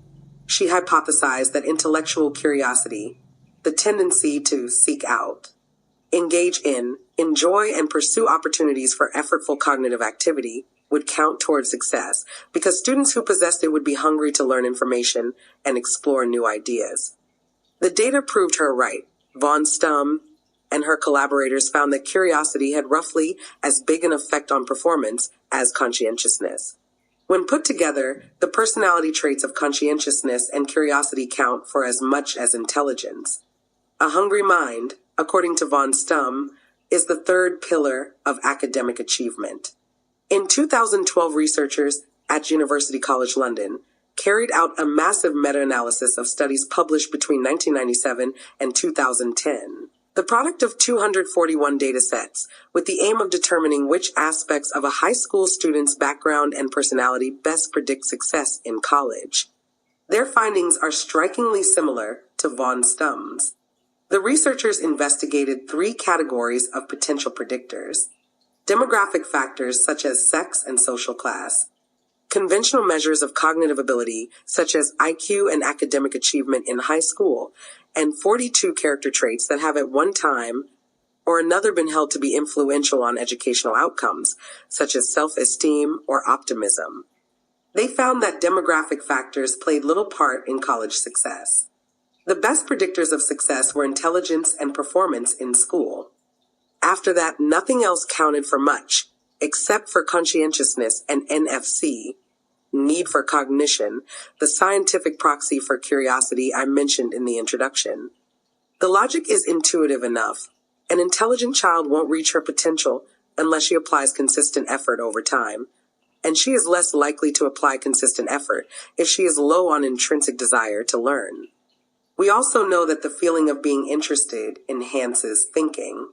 She hypothesized that intellectual curiosity, the tendency to seek out, engage in, enjoy, and pursue opportunities for effortful cognitive activity would count toward success because students who possessed it would be hungry to learn information and explore new ideas. The data proved her right. Von Stum and her collaborators found that curiosity had roughly as big an effect on performance as conscientiousness. When put together, the personality traits of conscientiousness and curiosity count for as much as intelligence. A hungry mind, according to von Stum, is the third pillar of academic achievement. In 2012, researchers at University College London carried out a massive meta-analysis of studies published between 1997 and 2010. The product of 241 data sets, with the aim of determining which aspects of a high school student's background and personality best predict success in college. Their findings are strikingly similar to von Stum's. The researchers investigated 3 categories of potential predictors: demographic factors such as sex and social class, conventional measures of cognitive ability such as IQ and academic achievement in high school, and 42 character traits that have at one time or another been held to be influential on educational outcomes, such as self-esteem or optimism. They found that demographic factors played little part in college success. The best predictors of success were intelligence and performance in school. After that, nothing else counted for much, except for conscientiousness and NFC, need for cognition, the scientific proxy for curiosity I mentioned in the introduction. The logic is intuitive enough. An intelligent child won't reach her potential unless she applies consistent effort over time, and she is less likely to apply consistent effort if she is low on intrinsic desire to learn. We also know that the feeling of being interested enhances thinking.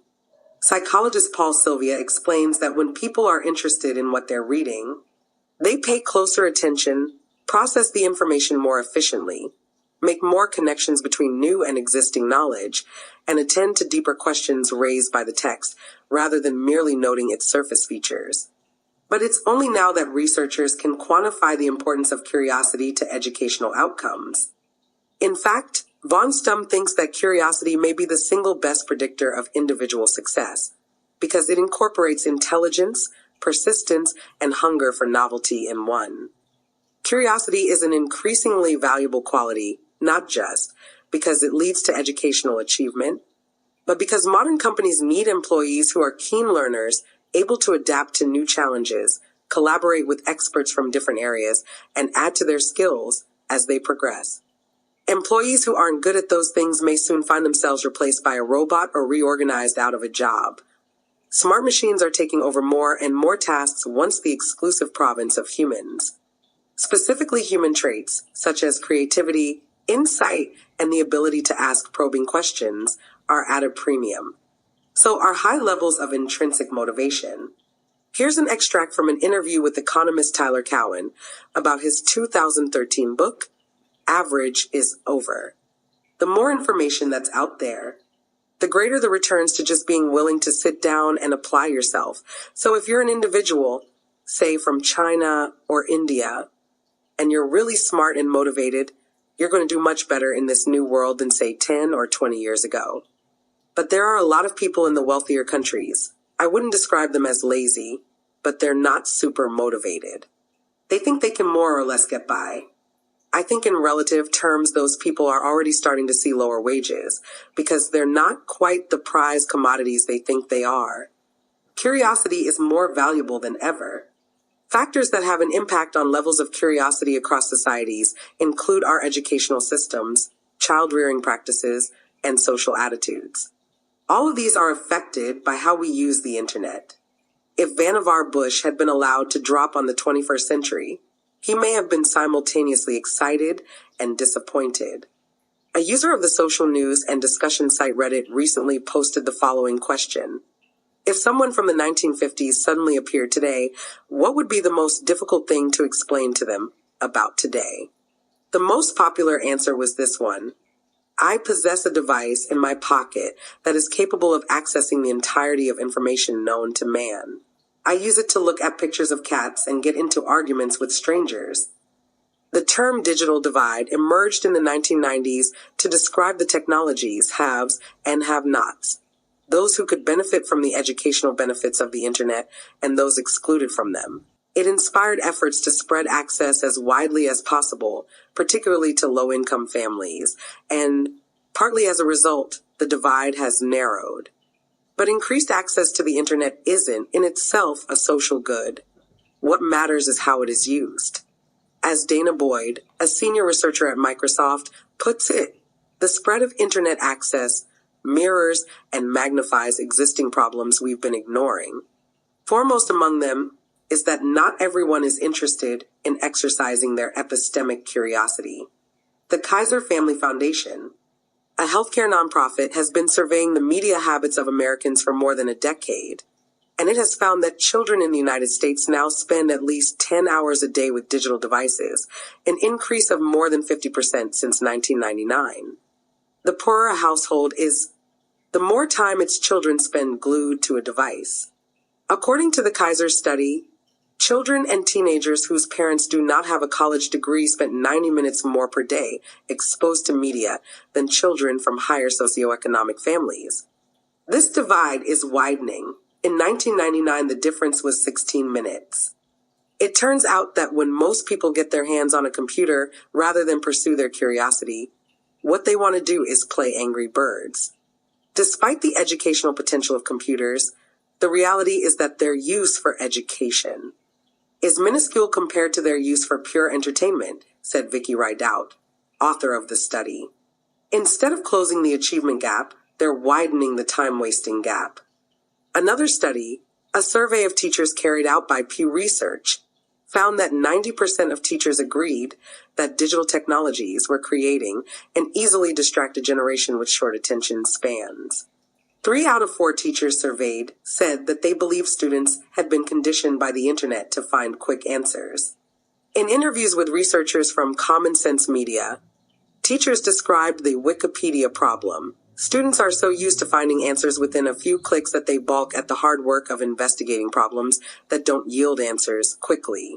Psychologist Paul Sylvia explains that when people are interested in what they're reading, they pay closer attention, process the information more efficiently, make more connections between new and existing knowledge, and attend to deeper questions raised by the text rather than merely noting its surface features. But it's only now that researchers can quantify the importance of curiosity to educational outcomes. In fact, von Stum thinks that curiosity may be the single best predictor of individual success, because it incorporates intelligence, persistence, and hunger for novelty in one. Curiosity is an increasingly valuable quality, not just because it leads to educational achievement, but because modern companies need employees who are keen learners, able to adapt to new challenges, collaborate with experts from different areas, and add to their skills as they progress. Employees who aren't good at those things may soon find themselves replaced by a robot or reorganized out of a job. Smart machines are taking over more and more tasks once the exclusive province of humans. Specifically, human traits, such as creativity, insight, and the ability to ask probing questions, are at a premium. So are high levels of intrinsic motivation. Here's an extract from an interview with economist Tyler Cowen about his 2013 book, Average is Over. The more information that's out there, the greater the returns to just being willing to sit down and apply yourself. So if you're an individual, say from China or India, and you're really smart and motivated, you're going to do much better in this new world than, say, 10 or 20 years ago. But there are a lot of people in the wealthier countries. I wouldn't describe them as lazy, but they're not super motivated. They think they can more or less get by. I think in relative terms, those people are already starting to see lower wages because they're not quite the prized commodities they think they are. Curiosity is more valuable than ever. Factors that have an impact on levels of curiosity across societies include our educational systems, child-rearing practices, and social attitudes. All of these are affected by how we use the internet. If Vannevar Bush had been allowed to drop on the 21st century, he may have been simultaneously excited and disappointed. A user of the social news and discussion site Reddit recently posted the following question. If someone from the 1950s suddenly appeared today, what would be the most difficult thing to explain to them about today? The most popular answer was this one. I possess a device in my pocket that is capable of accessing the entirety of information known to man. I use it to look at pictures of cats and get into arguments with strangers. The term digital divide emerged in the 1990s to describe the technologies, haves and have-nots, those who could benefit from the educational benefits of the internet and those excluded from them. It inspired efforts to spread access as widely as possible, particularly to low-income families, and partly as a result, the divide has narrowed. But increased access to the internet isn't, in itself, a social good. What matters is how it is used. As Dana Boyd, a senior researcher at Microsoft, puts it, the spread of internet access mirrors and magnifies existing problems we've been ignoring. Foremost among them is that not everyone is interested in exercising their epistemic curiosity. The Kaiser Family Foundation, a healthcare nonprofit, has been surveying the media habits of Americans for more than a decade, and it has found that children in the United States now spend at least 10 hours a day with digital devices, an increase of more than 50% since 1999. The poorer a household is, the more time its children spend glued to a device. According to the Kaiser study, children and teenagers whose parents do not have a college degree spent 90 minutes more per day exposed to media than children from higher socioeconomic families. This divide is widening. In 1999, the difference was 16 minutes. It turns out that when most people get their hands on a computer rather than pursue their curiosity, what they want to do is play Angry Birds. Despite the educational potential of computers, the reality is that their use for education is minuscule compared to their use for pure entertainment, said Vicky Rideout, author of the study. Instead of closing the achievement gap, they're widening the time-wasting gap. Another study, a survey of teachers carried out by Pew Research, found that 90% of teachers agreed that digital technologies were creating an easily distracted generation with short attention spans. 3 out of 4 teachers surveyed said that they believed students had been conditioned by the internet to find quick answers. In interviews with researchers from Common Sense Media, teachers described the Wikipedia problem. Students are so used to finding answers within a few clicks that they balk at the hard work of investigating problems that don't yield answers quickly.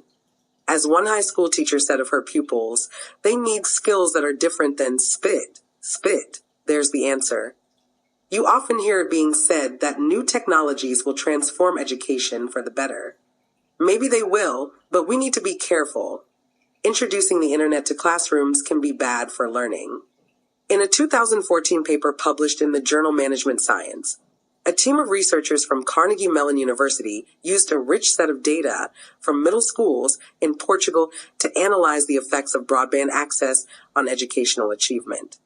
As one high school teacher said of her pupils, they need skills that are different than spit, there's the answer. You often hear it being said that new technologies will transform education for the better. Maybe they will, but we need to be careful. Introducing the internet to classrooms can be bad for learning. In a 2014 paper published in the journal Management Science, a team of researchers from Carnegie Mellon University used a rich set of data from middle schools in Portugal to analyze the effects of broadband access on educational achievement.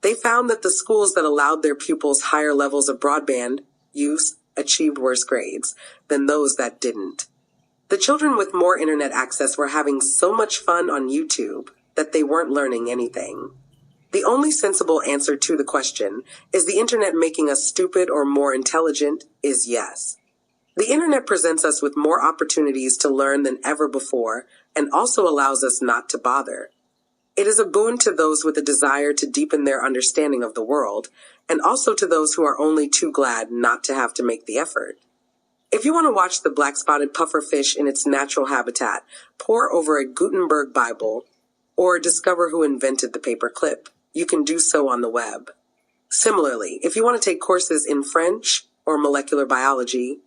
They found that the schools that allowed their pupils higher levels of broadband use achieved worse grades than those that didn't. The children with more internet access were having so much fun on YouTube that they weren't learning anything. The only sensible answer to the question, is the internet making us stupid or more intelligent, is yes. The internet presents us with more opportunities to learn than ever before and also allows us not to bother. It is a boon to those with a desire to deepen their understanding of the world, and also to those who are only too glad not to have to make the effort. If you want to watch the black-spotted pufferfish in its natural habitat pore over a Gutenberg Bible, or discover who invented the paper clip, you can do so on the web. Similarly, if you want to take courses in French or molecular biology,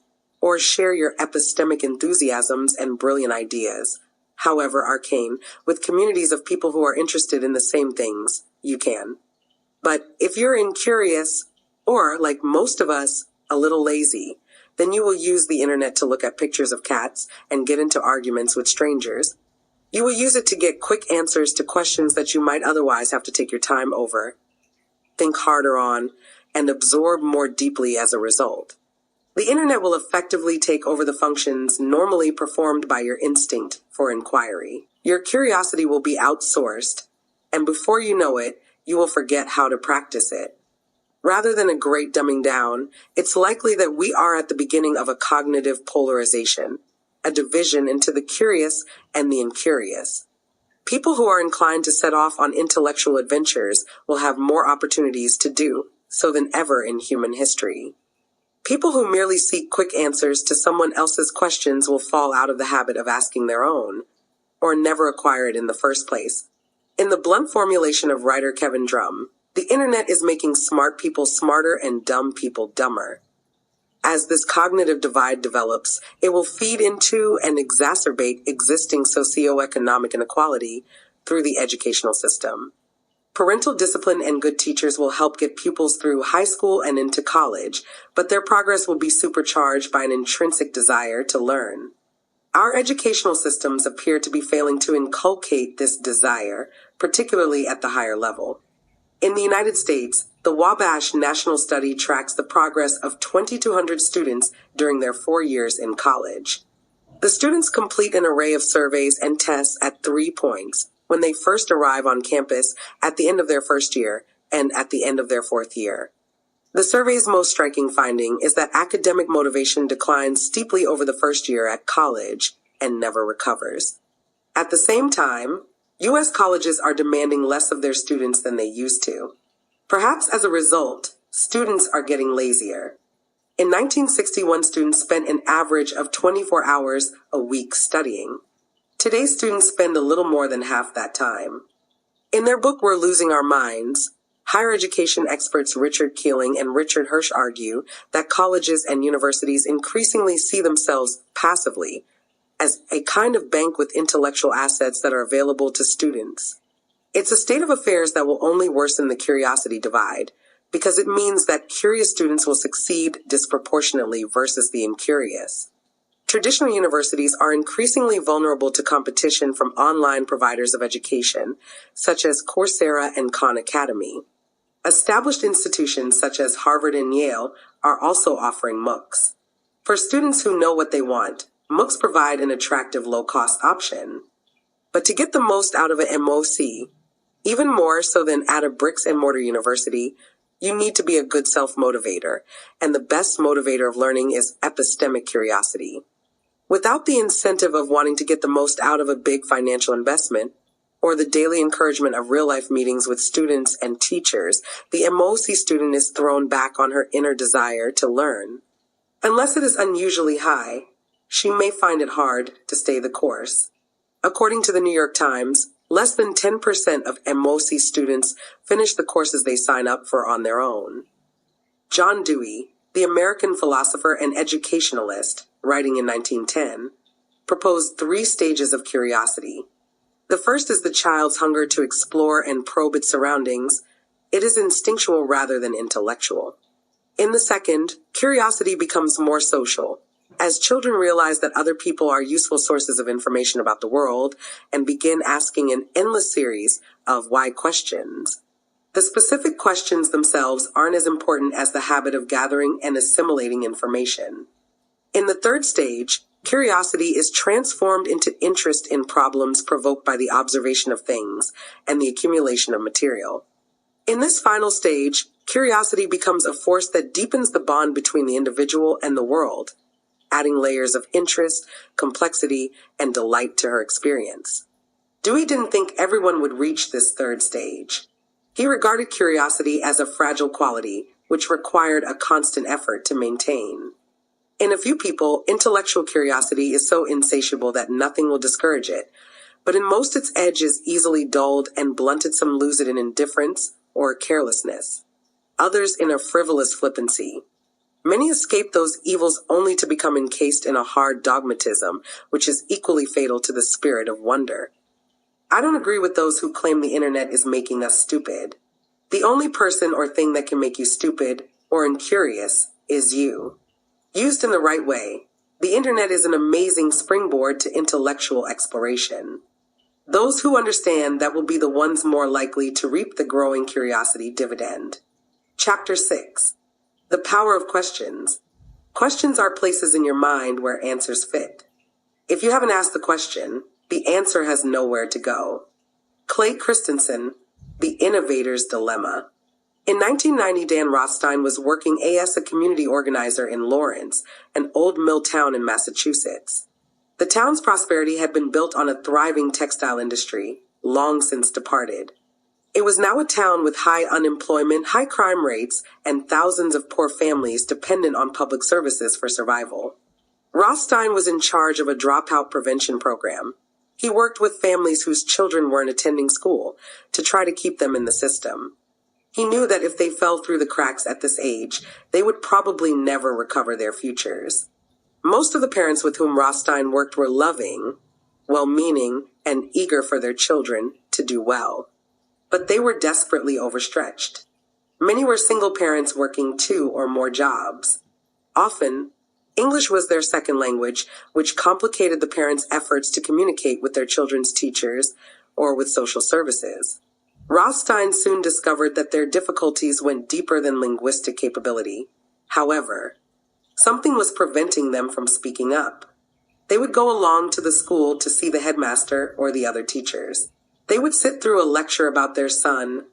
or share your epistemic enthusiasms and brilliant ideas, however arcane, with communities of people who are interested in the same things, you can. But if you're incurious, or, like most of us, a little lazy, then you will use the internet to look at pictures of cats and get into arguments with strangers. You will use it to get quick answers to questions that you might otherwise have to take your time over, think harder on, and absorb more deeply as a result. The internet will effectively take over the functions normally performed by your instinct for inquiry. Your curiosity will be outsourced, and before you know it, you will forget how to practice it. Rather than a great dumbing down, it's likely that we are at the beginning of a cognitive polarization, a division into the curious and the incurious. People who are inclined to set off on intellectual adventures will have more opportunities to do so than ever in human history. People who merely seek quick answers to someone else's questions will fall out of the habit of asking their own, or never acquire it in the first place. In the blunt formulation of writer Kevin Drum, the internet is making smart people smarter and dumb people dumber. As this cognitive divide develops, it will feed into and exacerbate existing socioeconomic inequality through the educational system. Parental discipline and good teachers will help get pupils through high school and into college, but their progress will be supercharged by an intrinsic desire to learn. Our educational systems appear to be failing to inculcate this desire, particularly at the higher level. In the United States, the Wabash National Study tracks the progress of 2,200 students during their 4 years in college. The students complete an array of surveys and tests at 3 points: when they first arrive on campus, at the end of their first year, and at the end of their 4th year. The survey's most striking finding is that academic motivation declines steeply over the first year at college and never recovers. At the same time, U.S. colleges are demanding less of their students than they used to. Perhaps as a result, students are getting lazier. In 1961, students spent an average of 24 hours a week studying. Today's students spend a little more than half that time. In their book, We're Losing Our Minds, higher education experts Richard Keeling and Richard Hirsch argue that colleges and universities increasingly see themselves passively as a kind of bank with intellectual assets that are available to students. It's a state of affairs that will only worsen the curiosity divide, because it means that curious students will succeed disproportionately versus the incurious. Traditional universities are increasingly vulnerable to competition from online providers of education, such as Coursera and Khan Academy. Established institutions such as Harvard and Yale are also offering MOOCs. For students who know what they want, MOOCs provide an attractive low-cost option. But to get the most out of an MOOC, even more so than at a bricks-and-mortar university, you need to be a good self-motivator, and the best motivator of learning is epistemic curiosity. Without the incentive of wanting to get the most out of a big financial investment, or the daily encouragement of real-life meetings with students and teachers, the MOOC student is thrown back on her inner desire to learn. Unless it is unusually high, she may find it hard to stay the course. According to the New York Times, less than 10% of MOOC students finish the courses they sign up for on their own. John Dewey, the American philosopher and educationalist, writing in 1910, proposed 3 stages of curiosity. The first is the child's hunger to explore and probe its surroundings. It is instinctual rather than intellectual. In the second, curiosity becomes more social, as children realize that other people are useful sources of information about the world and begin asking an endless series of why questions. The specific questions themselves aren't as important as the habit of gathering and assimilating information. In the third stage, curiosity is transformed into interest in problems provoked by the observation of things and the accumulation of material. In this final stage, curiosity becomes a force that deepens the bond between the individual and the world, adding layers of interest, complexity, and delight to her experience. Dewey didn't think everyone would reach this third stage. He regarded curiosity as a fragile quality, which required a constant effort to maintain. In a few people, intellectual curiosity is so insatiable that nothing will discourage it, but in most its edge is easily dulled and blunted. Some lose it in indifference or carelessness, others in a frivolous flippancy. Many escape those evils only to become encased in a hard dogmatism, which is equally fatal to the spirit of wonder. I don't agree with those who claim the internet is making us stupid. The only person or thing that can make you stupid or incurious is you. Used in the right way, the internet is an amazing springboard to intellectual exploration. Those who understand that will be the ones more likely to reap the growing curiosity dividend. Chapter 6. The Power of Questions. Questions are places in your mind where answers fit. If you haven't asked the question, the answer has nowhere to go. Clay Christensen, The Innovator's Dilemma. In 1990, Dan Rothstein was working as a community organizer in Lawrence, an old mill town in Massachusetts. The town's prosperity had been built on a thriving textile industry, long since departed. It was now a town with high unemployment, high crime rates, and thousands of poor families dependent on public services for survival. Rothstein was in charge of a dropout prevention program. He worked with families whose children weren't attending school to try to keep them in the system. He knew that if they fell through the cracks at this age, they would probably never recover their futures. Most of the parents with whom Rothstein worked were loving, well-meaning, and eager for their children to do well. But they were desperately overstretched. Many were single parents working 2 or more jobs. Often, English was their second language, which complicated the parents' efforts to communicate with their children's teachers or with social services. Rothstein soon discovered that their difficulties went deeper than linguistic capability. However, something was preventing them from speaking up. They would go along to the school to see the headmaster or the other teachers. They would sit through a lecture about their son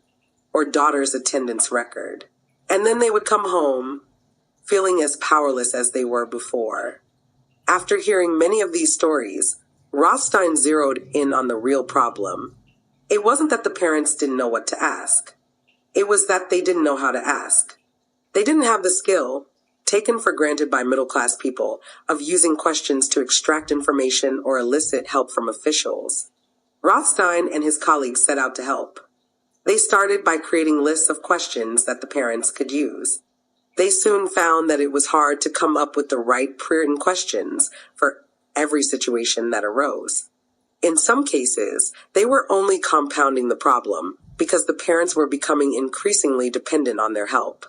or daughter's attendance record. And then they would come home, feeling as powerless as they were before. After hearing many of these stories, Rothstein zeroed in on the real problem. It wasn't that the parents didn't know what to ask. It was that they didn't know how to ask. They didn't have the skill, taken for granted by middle-class people, of using questions to extract information or elicit help from officials. Rothstein and his colleagues set out to help. They started by creating lists of questions that the parents could use. They soon found that it was hard to come up with the right pre-written questions for every situation that arose. In some cases, they were only compounding the problem because the parents were becoming increasingly dependent on their help.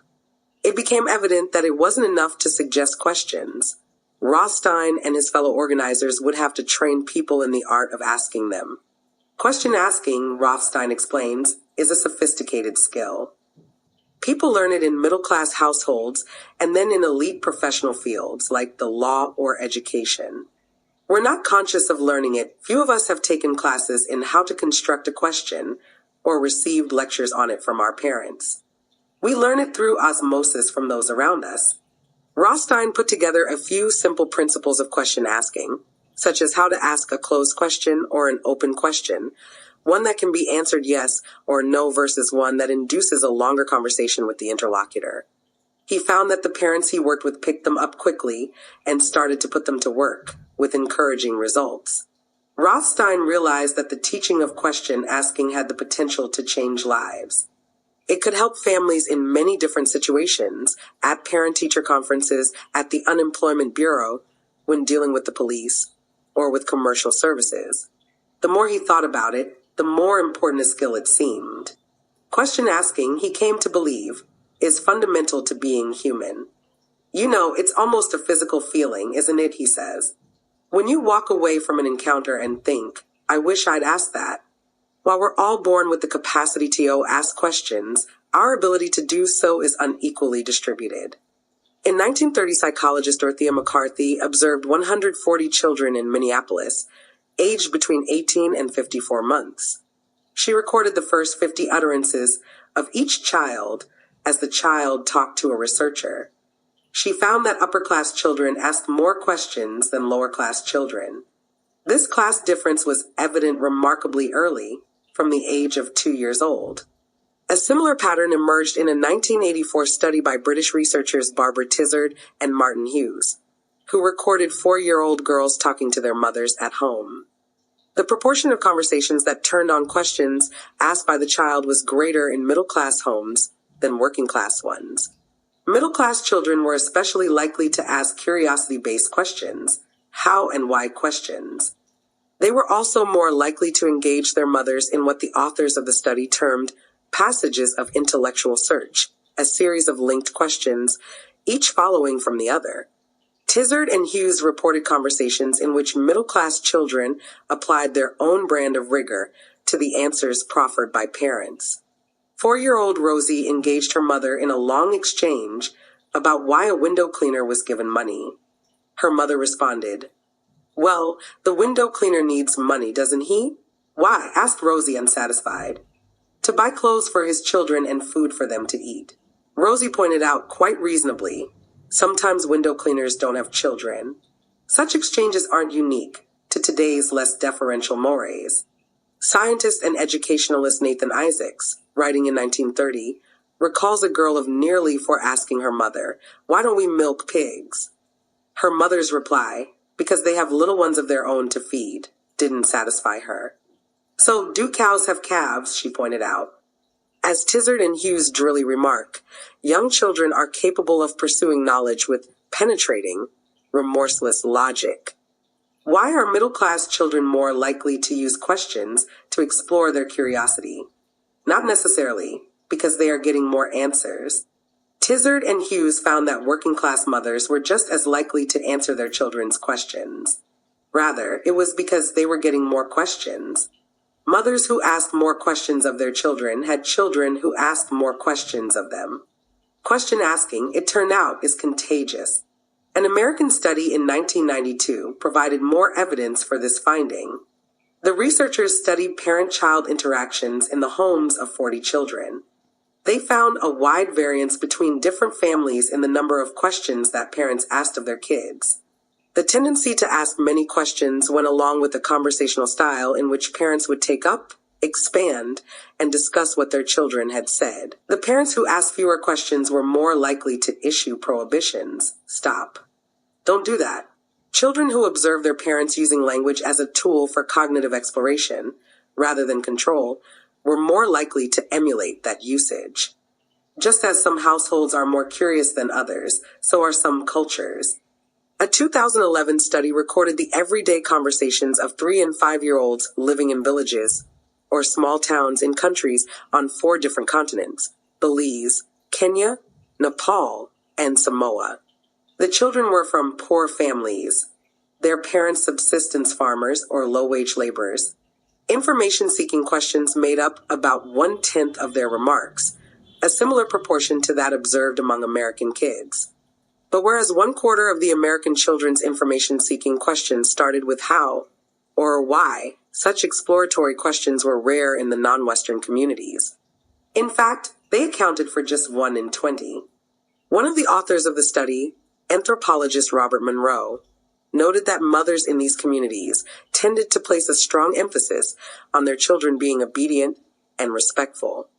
It became evident that it wasn't enough to suggest questions. Rothstein and his fellow organizers would have to train people in the art of asking them. Question asking, Rothstein explains, is a sophisticated skill. People learn it in middle-class households and then in elite professional fields like the law or education. We're not conscious of learning it. Few of us have taken classes in how to construct a question or received lectures on it from our parents. We learn it through osmosis from those around us. Rothstein put together a few simple principles of question asking, such as how to ask a closed question or an open question, one that can be answered yes or no versus one that induces a longer conversation with the interlocutor. He found that the parents he worked with picked them up quickly and started to put them to work, with encouraging results. Rothstein realized that the teaching of question asking had the potential to change lives. It could help families in many different situations, at parent-teacher conferences, at the unemployment bureau, when dealing with the police, or with commercial services. The more he thought about it, the more important a skill it seemed. Question asking, he came to believe, is fundamental to being human. You know, it's almost a physical feeling, isn't it, he says. When you walk away from an encounter and think, I wish I'd asked that, While we're all born with the capacity to ask questions, our ability to do so is unequally distributed. In 1930, psychologist Dorothea McCarthy observed 140 children in Minneapolis, aged between 18 and 54 months. She recorded the first 50 utterances of each child as the child talked to a researcher. She found that upper-class children asked more questions than lower-class children. This class difference was evident remarkably early, from the age of 2 years old. A similar pattern emerged in a 1984 study by British researchers Barbara Tizard and Martin Hughes, who recorded 4-year-old girls talking to their mothers at home. The proportion of conversations that turned on questions asked by the child was greater in middle-class homes than working-class ones. Middle-class children were especially likely to ask curiosity-based questions, how and why questions. They were also more likely to engage their mothers in what the authors of the study termed passages of intellectual search, a series of linked questions, each following from the other. Tizard and Hughes reported conversations in which middle-class children applied their own brand of rigor to the answers proffered by parents. 4-year-old Rosie engaged her mother in a long exchange about why a window cleaner was given money. Her mother responded, "Well, the window cleaner needs money, doesn't he?" "Why?" asked Rosie, unsatisfied. "To buy clothes for his children and food for them to eat." Rosie pointed out quite reasonably, sometimes window cleaners don't have children. Such exchanges aren't unique to today's less deferential mores. Scientist and educationalist Nathan Isaacs, writing in 1930, recalls a girl of nearly 4 asking her mother, "Why don't we milk pigs?" Her mother's reply, "Because they have little ones of their own to feed," didn't satisfy her. "So, do cows have calves?" she pointed out. As Tizard and Hughes drily remark, young children are capable of pursuing knowledge with penetrating, remorseless logic. Why are middle-class children more likely to use questions to explore their curiosity? Not necessarily because they are getting more answers. Tizard and Hughes found that working-class mothers were just as likely to answer their children's questions. Rather, it was because they were getting more questions. Mothers who asked more questions of their children had children who asked more questions of them. Question asking, it turned out, is contagious. An American study in 1992 provided more evidence for this finding. The researchers studied parent-child interactions in the homes of 40 children. They found a wide variance between different families in the number of questions that parents asked of their kids. The tendency to ask many questions went along with a conversational style in which parents would take up, expand, and discuss what their children had said. The parents who asked fewer questions were more likely to issue prohibitions. Stop. Don't do that. Children who observe their parents using language as a tool for cognitive exploration, rather than control, were more likely to emulate that usage. Just as some households are more curious than others, so are some cultures. A 2011 study recorded the everyday conversations of 3- and 5-year-olds living in villages or small towns in countries on 4 different continents: Belize, Kenya, Nepal, and Samoa. The children were from poor families, their parents subsistence farmers or low-wage laborers. Information-seeking questions made up about 1/10 of their remarks, a similar proportion to that observed among American kids. But whereas 1/4 of the American children's information-seeking questions started with how or why, such exploratory questions were rare in the non-Western communities. In fact, they accounted for just 1 in 20. One of the authors of the study, anthropologist Robert Monroe, noted that mothers in these communities tended to place a strong emphasis on their children being obedient and respectful.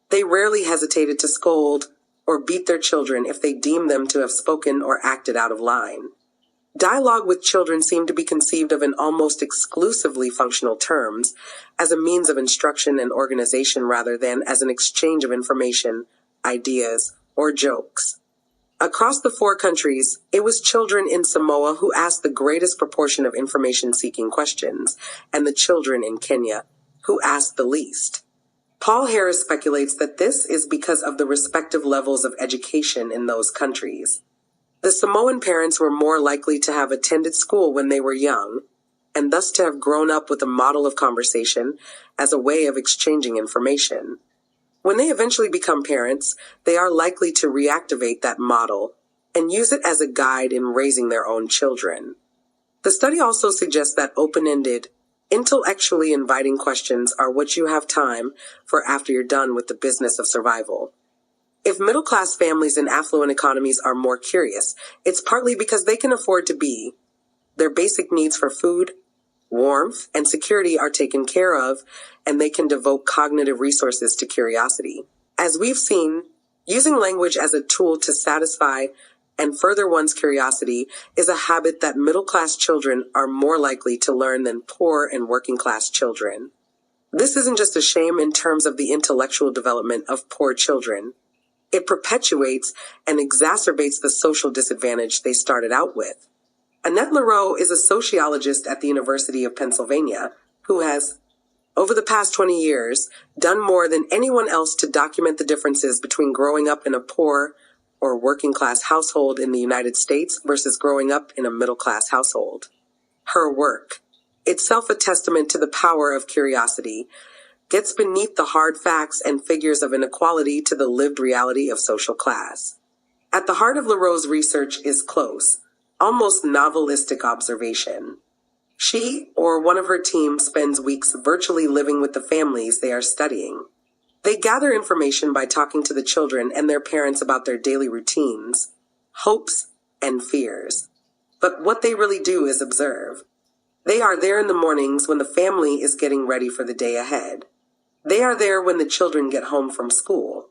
They rarely hesitated to scold or beat their children if they deemed them to have spoken or acted out of line. Dialogue with children seemed to be conceived of in almost exclusively functional terms, as a means of instruction and organization rather than as an exchange of information, ideas, or jokes. Across the 4 countries, it was children in Samoa who asked the greatest proportion of information-seeking questions, and the children in Kenya who asked the least. Paul Harris speculates that this is because of the respective levels of education in those countries. The Samoan parents were more likely to have attended school when they were young, and thus to have grown up with a model of conversation as a way of exchanging information. When they eventually become parents, they are likely to reactivate that model and use it as a guide in raising their own children. The study also suggests that open-ended, intellectually inviting questions are what you have time for after you're done with the business of survival. If middle-class families in affluent economies are more curious, it's partly because they can afford to be. Their basic needs for food, warmth, and security are taken care of, and they can devote cognitive resources to curiosity. As we've seen, using language as a tool to satisfy and further one's curiosity is a habit that middle-class children are more likely to learn than poor and working-class children. This isn't just a shame in terms of the intellectual development of poor children. It perpetuates and exacerbates the social disadvantage they started out with. Annette Leroux is a sociologist at the University of Pennsylvania who has, over the past 20 years, done more than anyone else to document the differences between growing up in a poor or working-class household in the United States versus growing up in a middle-class household. Her work, itself a testament to the power of curiosity, gets beneath the hard facts and figures of inequality to the lived reality of social class. At the heart of Leroux's research is close, almost novelistic observation. She or one of her team spends weeks virtually living with the families they are studying. They gather information by talking to the children and their parents about their daily routines, hopes, and fears. But what they really do is observe. They are there in the mornings when the family is getting ready for the day ahead. They are there when the children get home from school.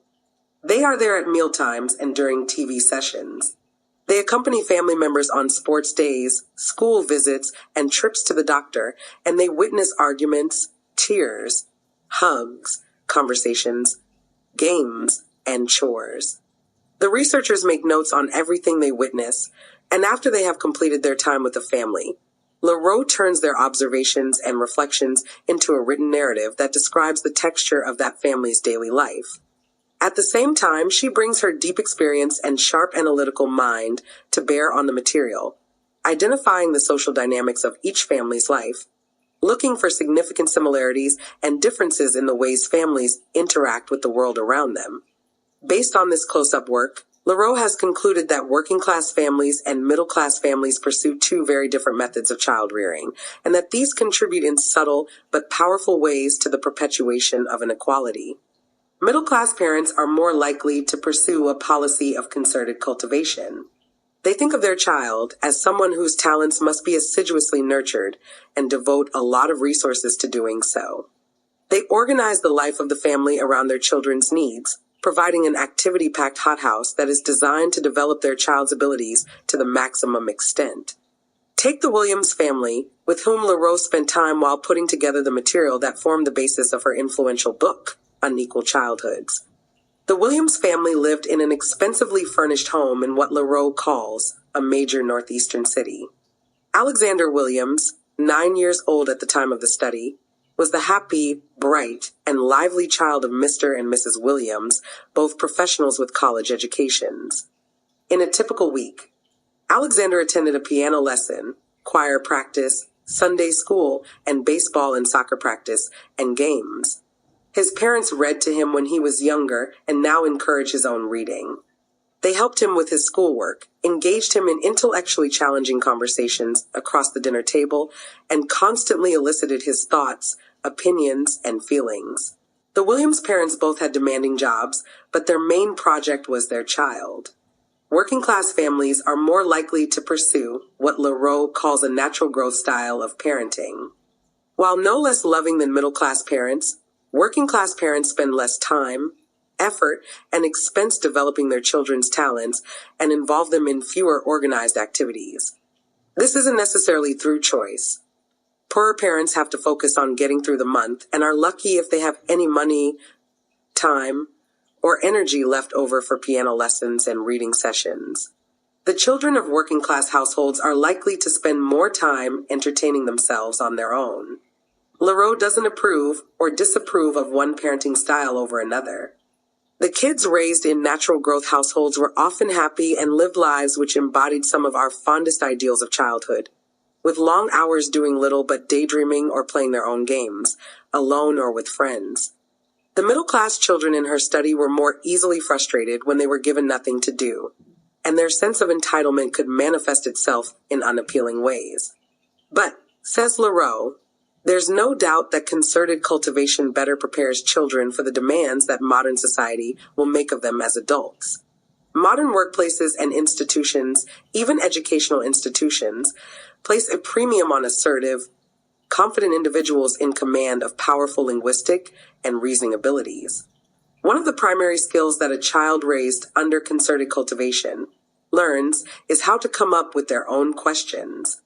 They are there at mealtimes and during TV sessions. They accompany family members on sports days, school visits, and trips to the doctor, and they witness arguments, tears, hugs, conversations, games, and chores. The researchers make notes on everything they witness, and after they have completed their time with the family, Leroux turns their observations and reflections into a written narrative that describes the texture of that family's daily life. At the same time, she brings her deep experience and sharp analytical mind to bear on the material, identifying the social dynamics of each family's life, looking for significant similarities and differences in the ways families interact with the world around them. Based on this close-up work, Leroux has concluded that working-class families and middle-class families pursue two very different methods of child rearing, and that these contribute in subtle but powerful ways to the perpetuation of inequality. Middle-class parents are more likely to pursue a policy of concerted cultivation. They think of their child as someone whose talents must be assiduously nurtured and devote a lot of resources to doing so. They organize the life of the family around their children's needs, providing an activity-packed hothouse that is designed to develop their child's abilities to the maximum extent. Take the Williams family, with whom Leroux spent time while putting together the material that formed the basis of her influential book, Unequal Childhoods. The Williams family lived in an expensively furnished home in what Leroux calls a major northeastern city. Alexander Williams, 9 years old at the time of the study, was the happy, bright, and lively child of Mr. and Mrs. Williams, both professionals with college educations. In a typical week, Alexander attended a piano lesson, choir practice, Sunday school, and baseball and soccer practice, and games. His parents read to him when he was younger and now encourage his own reading. They helped him with his schoolwork, engaged him in intellectually challenging conversations across the dinner table, and constantly elicited his thoughts, opinions, and feelings. The Williams parents both had demanding jobs, but their main project was their child. Working-class families are more likely to pursue what Leroux calls a natural growth style of parenting. While no less loving than middle-class parents, working-class parents spend less time, effort, and expense developing their children's talents and involve them in fewer organized activities. This isn't necessarily through choice. Poorer parents have to focus on getting through the month and are lucky if they have any money, time, or energy left over for piano lessons and reading sessions. The children of working-class households are likely to spend more time entertaining themselves on their own. Leroux doesn't approve or disapprove of one parenting style over another. The kids raised in natural growth households were often happy and lived lives which embodied some of our fondest ideals of childhood. with long hours doing little but daydreaming or playing their own games, alone or with friends. The middle-class children in her study were more easily frustrated when they were given nothing to do, and their sense of entitlement could manifest itself in unappealing ways. But, says Leroux, there's no doubt that concerted cultivation better prepares children for the demands that modern society will make of them as adults. Modern workplaces and institutions, even educational institutions, place a premium on assertive, confident individuals in command of powerful linguistic and reasoning abilities. One of the primary skills that a child raised under concerted cultivation learns is how to come up with their own questions.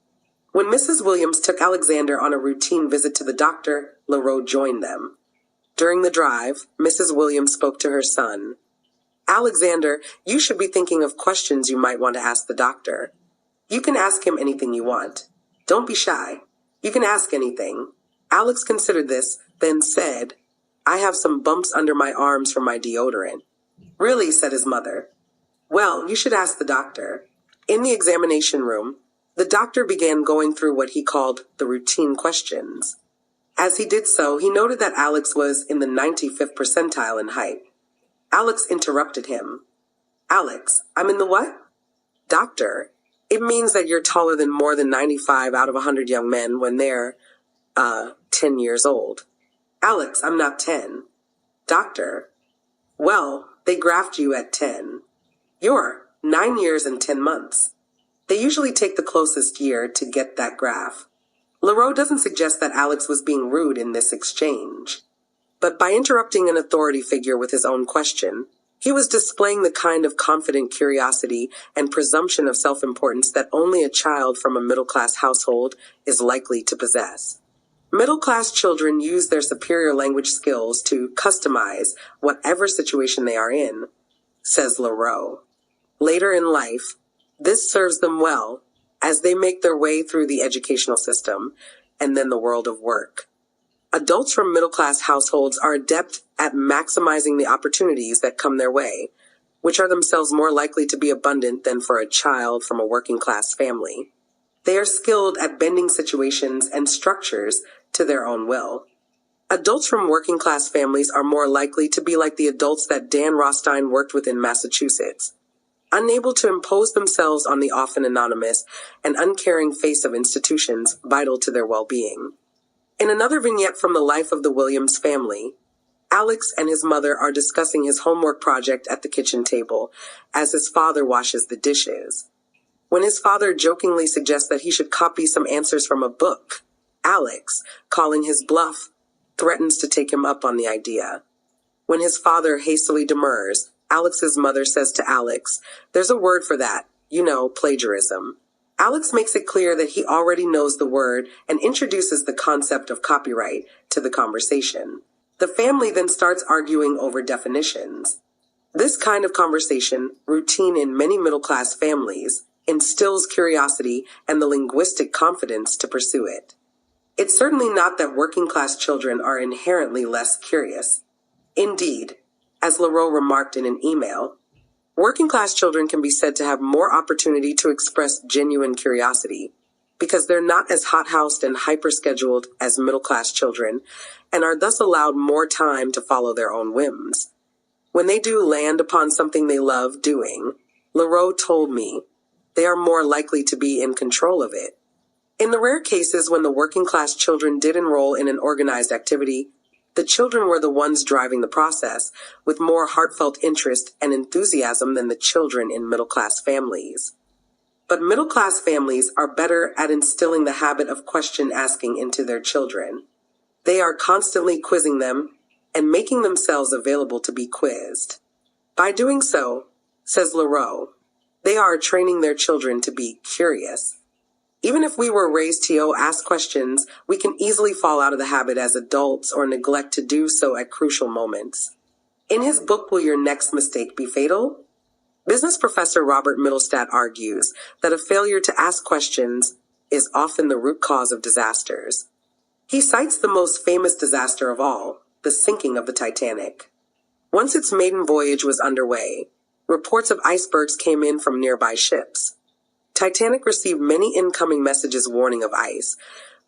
When Mrs. Williams took Alexander on a routine visit to the doctor, Leroux joined them. During the drive, Mrs. Williams spoke to her son. Alexander, you should be thinking of questions you might want to ask the doctor. You can ask him anything you want. Don't be shy. You can ask anything. Alex considered this, then said, I have some bumps under my arms from my deodorant. Really, said his mother. Well, you should ask the doctor. In the examination room, the doctor began going through what he called the routine questions. As he did so, he noted that Alex was in the 95th percentile in height. Alex interrupted him. Alex, I'm in the what? Doctor, it means that you're taller than more than 95 out of 100 young men when they're, 10 years old. Alex, I'm not 10. Doctor, well, they graphed you at 10. You're 9 years and 10 months. They usually take the closest year to get that graph. Leroux doesn't suggest that Alex was being rude in this exchange. But by interrupting an authority figure with his own question, he was displaying the kind of confident curiosity and presumption of self-importance that only a child from a middle-class household is likely to possess. Middle-class children use their superior language skills to customize whatever situation they are in, says Leroux. Later in life, this serves them well as they make their way through the educational system and then the world of work. Adults from middle-class households are adept at maximizing the opportunities that come their way, which are themselves more likely to be abundant than for a child from a working-class family. They are skilled at bending situations and structures to their own will. Adults from working-class families are more likely to be like the adults that Dan Rothstein worked with in Massachusetts, unable to impose themselves on the often anonymous and uncaring face of institutions vital to their well-being. In another vignette from the life of the Williams family, Alex and his mother are discussing his homework project at the kitchen table as his father washes the dishes. When his father jokingly suggests that he should copy some answers from a book, Alex, calling his bluff, threatens to take him up on the idea. When his father hastily demurs, Alex's mother says to Alex, "There's a word for that, plagiarism." Alex makes it clear that he already knows the word and introduces the concept of copyright to the conversation. The family then starts arguing over definitions. This kind of conversation, routine in many middle-class families, instills curiosity and the linguistic confidence to pursue it. It's certainly not that working-class children are inherently less curious. Indeed, as Leroux remarked in an email, working-class children can be said to have more opportunity to express genuine curiosity because they're not as hothoused and hyper-scheduled as middle-class children and are thus allowed more time to follow their own whims. When they do land upon something they love doing, Leroux told me, they are more likely to be in control of it. In the rare cases when the working-class children did enroll in an organized activity, the children were the ones driving the process, with more heartfelt interest and enthusiasm than the children in middle-class families. But middle-class families are better at instilling the habit of question-asking into their children. They are constantly quizzing them and making themselves available to be quizzed. By doing so, says Leroux, they are training their children to be curious. Even if we were raised to ask questions, we can easily fall out of the habit as adults or neglect to do so at crucial moments. In his book, Will Your Next Mistake Be Fatal?, business professor Robert Mittelstadt argues that a failure to ask questions is often the root cause of disasters. He cites the most famous disaster of all, the sinking of the Titanic. Once its maiden voyage was underway, reports of icebergs came in from nearby ships. Titanic received many incoming messages warning of ice,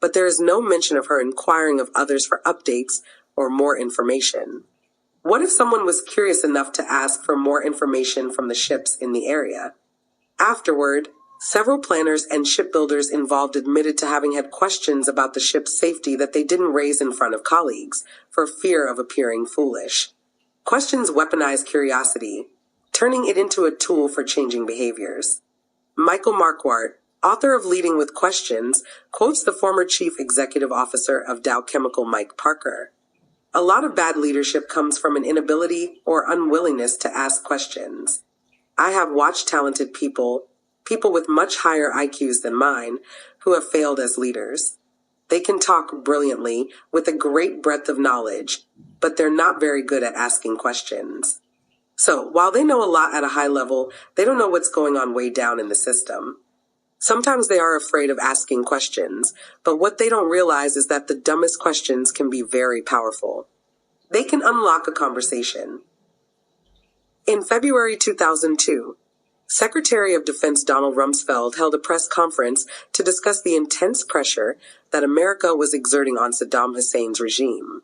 but there is no mention of her inquiring of others for updates or more information. What if someone was curious enough to ask for more information from the ships in the area? Afterward, several planners and shipbuilders involved admitted to having had questions about the ship's safety that they didn't raise in front of colleagues, for fear of appearing foolish. Questions weaponize curiosity, turning it into a tool for changing behaviors. Michael Marquardt, author of Leading with Questions, quotes the former chief executive officer of Dow Chemical, Mike Parker. "A lot of bad leadership comes from an inability or unwillingness to ask questions. I have watched talented people with much higher IQs than mine, who have failed as leaders. They can talk brilliantly with a great breadth of knowledge, but they're not very good at asking questions. So, while they know a lot at a high level, they don't know what's going on way down in the system. Sometimes they are afraid of asking questions, but what they don't realize is that the dumbest questions can be very powerful. They can unlock a conversation." In February 2002, Secretary of Defense Donald Rumsfeld held a press conference to discuss the intense pressure that America was exerting on Saddam Hussein's regime.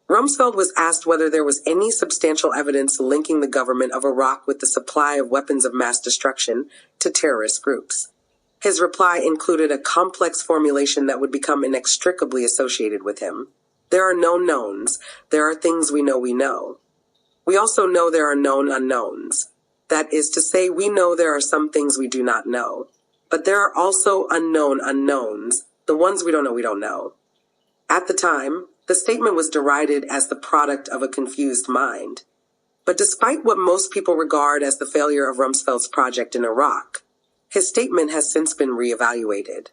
Rumsfeld was asked whether there was any substantial evidence linking the government of Iraq with the supply of weapons of mass destruction to terrorist groups. His reply included a complex formulation that would become inextricably associated with him. "There are known knowns. There are things we know. We also know there are known unknowns. That is to say, we know there are some things we do not know. But there are also unknown unknowns, the ones we don't know." At the time, the statement was derided as the product of a confused mind. But despite what most people regard as the failure of Rumsfeld's project in Iraq, his statement has since been reevaluated.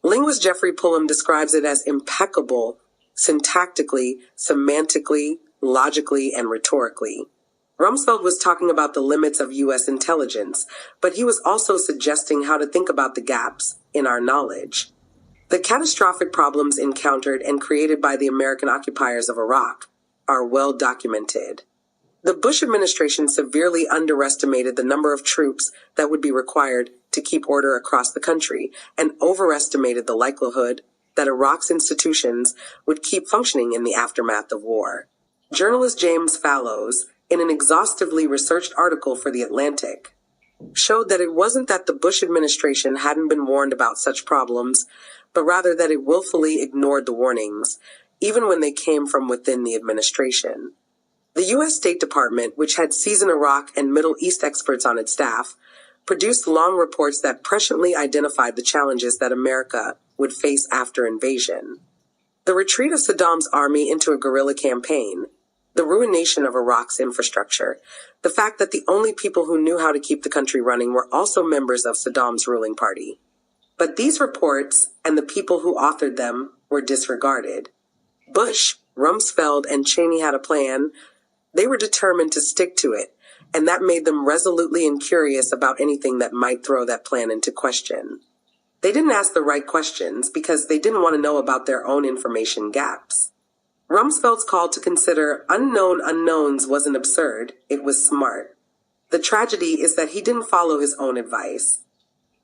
Linguist Jeffrey Pullum describes it as impeccable syntactically, semantically, logically, and rhetorically. Rumsfeld was talking about the limits of U.S. intelligence, but he was also suggesting how to think about the gaps in our knowledge. The catastrophic problems encountered and created by the American occupiers of Iraq are well documented. The Bush administration severely underestimated the number of troops that would be required to keep order across the country and overestimated the likelihood that Iraq's institutions would keep functioning in the aftermath of war. Journalist James Fallows, in an exhaustively researched article for The Atlantic, showed that it wasn't that the Bush administration hadn't been warned about such problems, but rather that it willfully ignored the warnings, even when they came from within the administration. The U.S. State Department, which had seasoned Iraq and Middle East experts on its staff, produced long reports that presciently identified the challenges that America would face after invasion. The retreat of Saddam's army into a guerrilla campaign, the ruination of Iraq's infrastructure, the fact that the only people who knew how to keep the country running were also members of Saddam's ruling party. But these reports and the people who authored them were disregarded. Bush, Rumsfeld, and Cheney had a plan. They were determined to stick to it, and that made them resolutely incurious about anything that might throw that plan into question. They didn't ask the right questions because they didn't want to know about their own information gaps. Rumsfeld's call to consider unknown unknowns wasn't absurd, it was smart. The tragedy is that he didn't follow his own advice.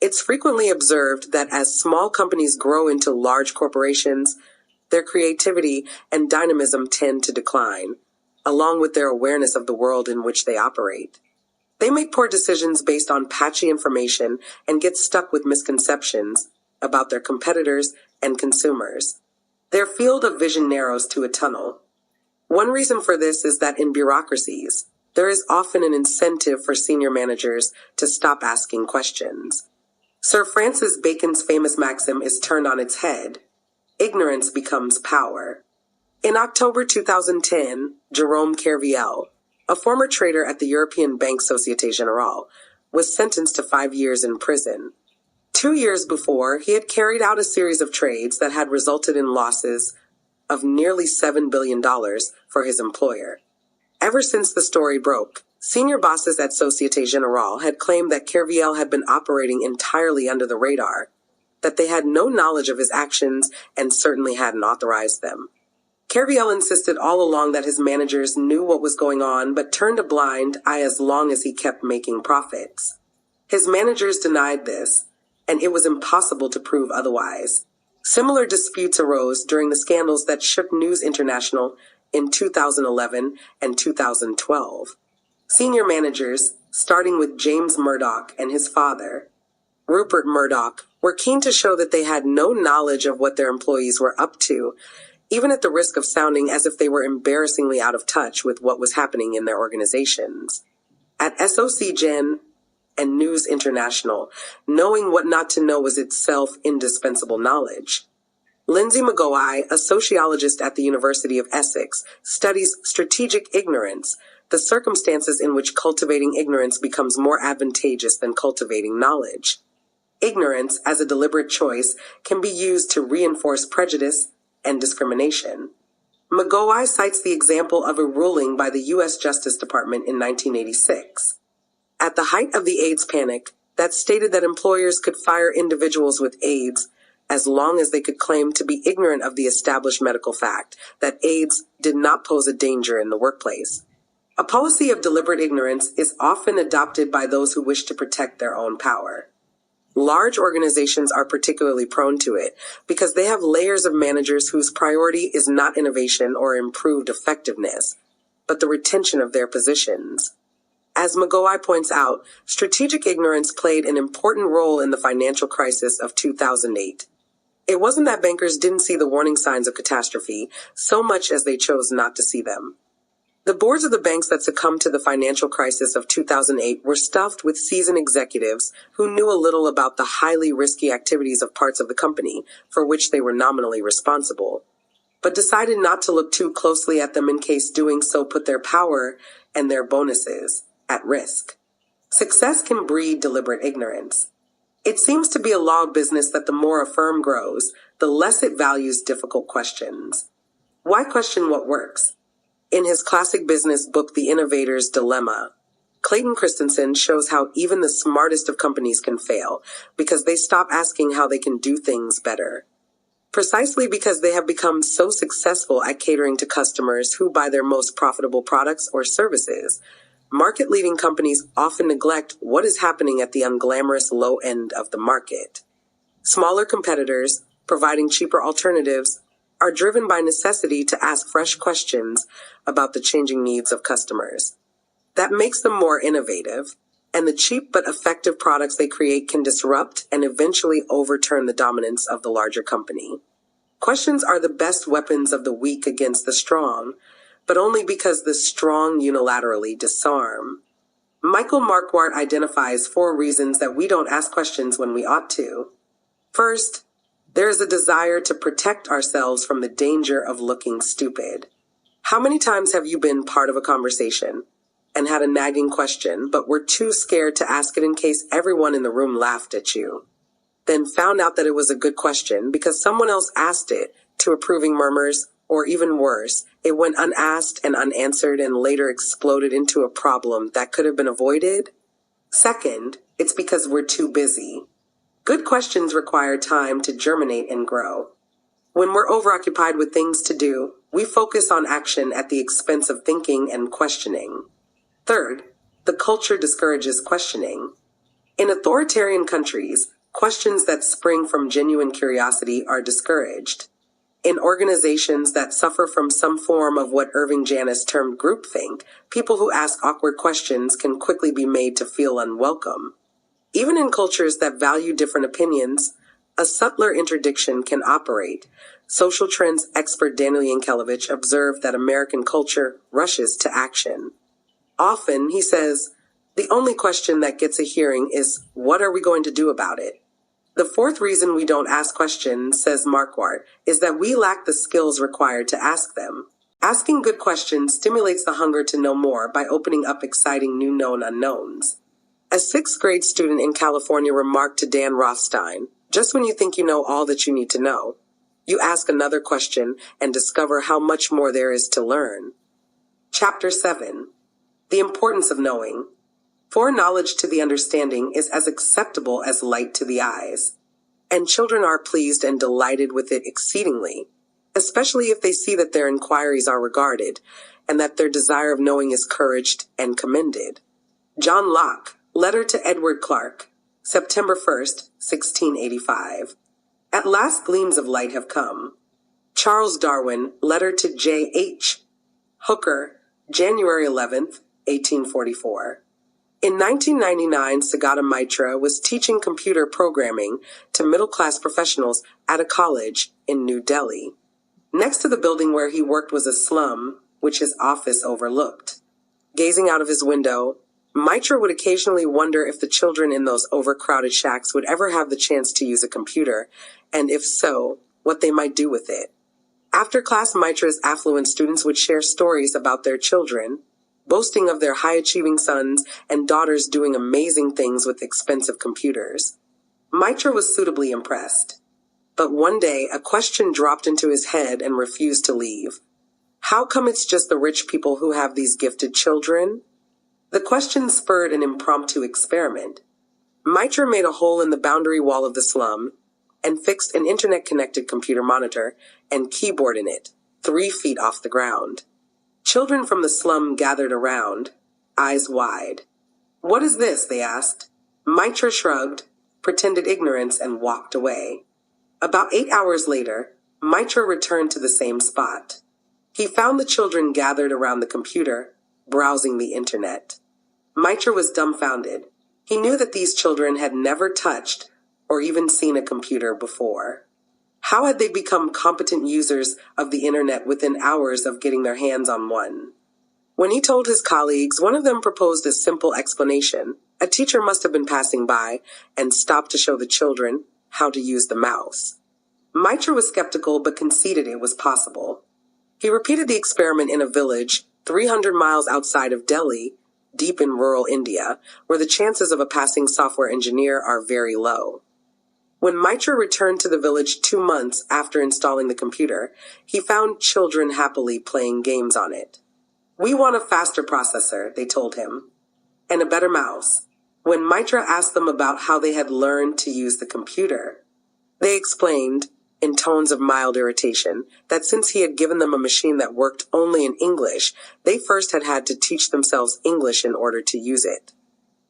It's frequently observed that as small companies grow into large corporations, their creativity and dynamism tend to decline, along with their awareness of the world in which they operate. They make poor decisions based on patchy information and get stuck with misconceptions about their competitors and consumers. Their field of vision narrows to a tunnel. One reason for this is that in bureaucracies, there is often an incentive for senior managers to stop asking questions. Sir Francis Bacon's famous maxim is turned on its head. Ignorance becomes power. In October 2010, Jerome Kerviel, a former trader at the European Bank Societe Generale, was sentenced to 5 years in prison. 2 years before, he had carried out a series of trades that had resulted in losses of nearly $7 billion for his employer. Ever since the story broke, senior bosses at Societe Generale had claimed that Kerviel had been operating entirely under the radar, that they had no knowledge of his actions and certainly hadn't authorized them. Kerviel insisted all along that his managers knew what was going on but turned a blind eye as long as he kept making profits. His managers denied this, and it was impossible to prove otherwise. Similar disputes arose during the scandals that shook News International in 2011 and 2012. Senior managers, starting with James Murdoch and his father, Rupert Murdoch, were keen to show that they had no knowledge of what their employees were up to, even at the risk of sounding as if they were embarrassingly out of touch with what was happening in their organizations. At SOCGen and News International, knowing what not to know was itself indispensable knowledge. Lindsay McGoey, a sociologist at the University of Essex, studies strategic ignorance, the circumstances in which cultivating ignorance becomes more advantageous than cultivating knowledge. Ignorance, as a deliberate choice, can be used to reinforce prejudice and discrimination. McGoey cites the example of a ruling by the U.S. Justice Department in 1986. At the height of the AIDS panic, that stated that employers could fire individuals with AIDS as long as they could claim to be ignorant of the established medical fact that AIDS did not pose a danger in the workplace. A policy of deliberate ignorance is often adopted by those who wish to protect their own power. Large organizations are particularly prone to it because they have layers of managers whose priority is not innovation or improved effectiveness, but the retention of their positions. As McGoey points out, strategic ignorance played an important role in the financial crisis of 2008. It wasn't that bankers didn't see the warning signs of catastrophe so much as they chose not to see them. The boards of the banks that succumbed to the financial crisis of 2008 were stuffed with seasoned executives who knew a little about the highly risky activities of parts of the company for which they were nominally responsible, but decided not to look too closely at them in case doing so put their power and their bonuses at risk. Success can breed deliberate ignorance. It seems to be a law of business that the more a firm grows, the less it values difficult questions. Why question what works? In his classic business book, The Innovator's Dilemma, Clayton Christensen shows how even the smartest of companies can fail because they stop asking how they can do things better. Precisely because they have become so successful at catering to customers who buy their most profitable products or services, market-leading companies often neglect what is happening at the unglamorous low end of the market. Smaller competitors, providing cheaper alternatives, are driven by necessity to ask fresh questions about the changing needs of customers. That makes them more innovative, and the cheap but effective products they create can disrupt and eventually overturn the dominance of the larger company. Questions are the best weapons of the weak against the strong, but only because the strong unilaterally disarm. Michael Marquardt identifies 4 reasons that we don't ask questions when we ought to. First, there is a desire to protect ourselves from the danger of looking stupid. How many times have you been part of a conversation and had a nagging question, but were too scared to ask it in case everyone in the room laughed at you? Then found out that it was a good question because someone else asked it to approving murmurs, or even worse, it went unasked and unanswered and later exploded into a problem that could have been avoided? Second, it's because we're too busy. Good questions require time to germinate and grow. When we're overoccupied with things to do, we focus on action at the expense of thinking and questioning. Third, the culture discourages questioning. In authoritarian countries, questions that spring from genuine curiosity are discouraged. In organizations that suffer from some form of what Irving Janis termed groupthink, people who ask awkward questions can quickly be made to feel unwelcome. Even in cultures that value different opinions, a subtler interdiction can operate. Social trends expert Daniel Yankelevich observed that American culture rushes to action. Often, he says, the only question that gets a hearing is, what are we going to do about it? The 4th reason we don't ask questions, says Marquardt, is that we lack the skills required to ask them. Asking good questions stimulates the hunger to know more by opening up exciting new known unknowns. A 6th grade student in California remarked to Dan Rothstein, just when you think you know all that you need to know, you ask another question and discover how much more there is to learn. Chapter 7. The Importance of Knowing. Foreknowledge to the understanding is as acceptable as light to the eyes, and children are pleased and delighted with it exceedingly, especially if they see that their inquiries are regarded, and that their desire of knowing is encouraged and commended. John Locke, Letter to Edward Clarke, September 1st, 1685. At last gleams of light have come. Charles Darwin, letter to J.H. Hooker, January 11th, 1844. In 1999, Sagata Mitra was teaching computer programming to middle-class professionals at a college in New Delhi. Next to the building where he worked was a slum, which his office overlooked. Gazing out of his window, Mitra would occasionally wonder if the children in those overcrowded shacks would ever have the chance to use a computer, and if so, what they might do with it. After class, Mitra's affluent students would share stories about their children, boasting of their high-achieving sons and daughters doing amazing things with expensive computers. Mitra was suitably impressed. But one day, a question dropped into his head and refused to leave. How come it's just the rich people who have these gifted children? The question spurred an impromptu experiment. Mitra made a hole in the boundary wall of the slum and fixed an internet-connected computer monitor and keyboard in it, 3 feet off the ground. Children from the slum gathered around, eyes wide. "What is this?" they asked. Mitra shrugged, pretended ignorance, and walked away. About 8 hours later, Mitra returned to the same spot. He found the children gathered around the computer, browsing the internet. Mitra was dumbfounded. He knew that these children had never touched or even seen a computer before. How had they become competent users of the internet within hours of getting their hands on one? When he told his colleagues, one of them proposed a simple explanation. A teacher must have been passing by and stopped to show the children how to use the mouse. Mitra was skeptical but conceded it was possible. He repeated the experiment in a village 300 miles outside of Delhi, deep in rural India, where the chances of a passing software engineer are very low. When Mitra returned to the village 2 months after installing the computer, he found children happily playing games on it. "We want a faster processor," they told him, "and a better mouse." When Mitra asked them about how they had learned to use the computer, they explained, in tones of mild irritation, that since he had given them a machine that worked only in English, they first had to teach themselves English in order to use it.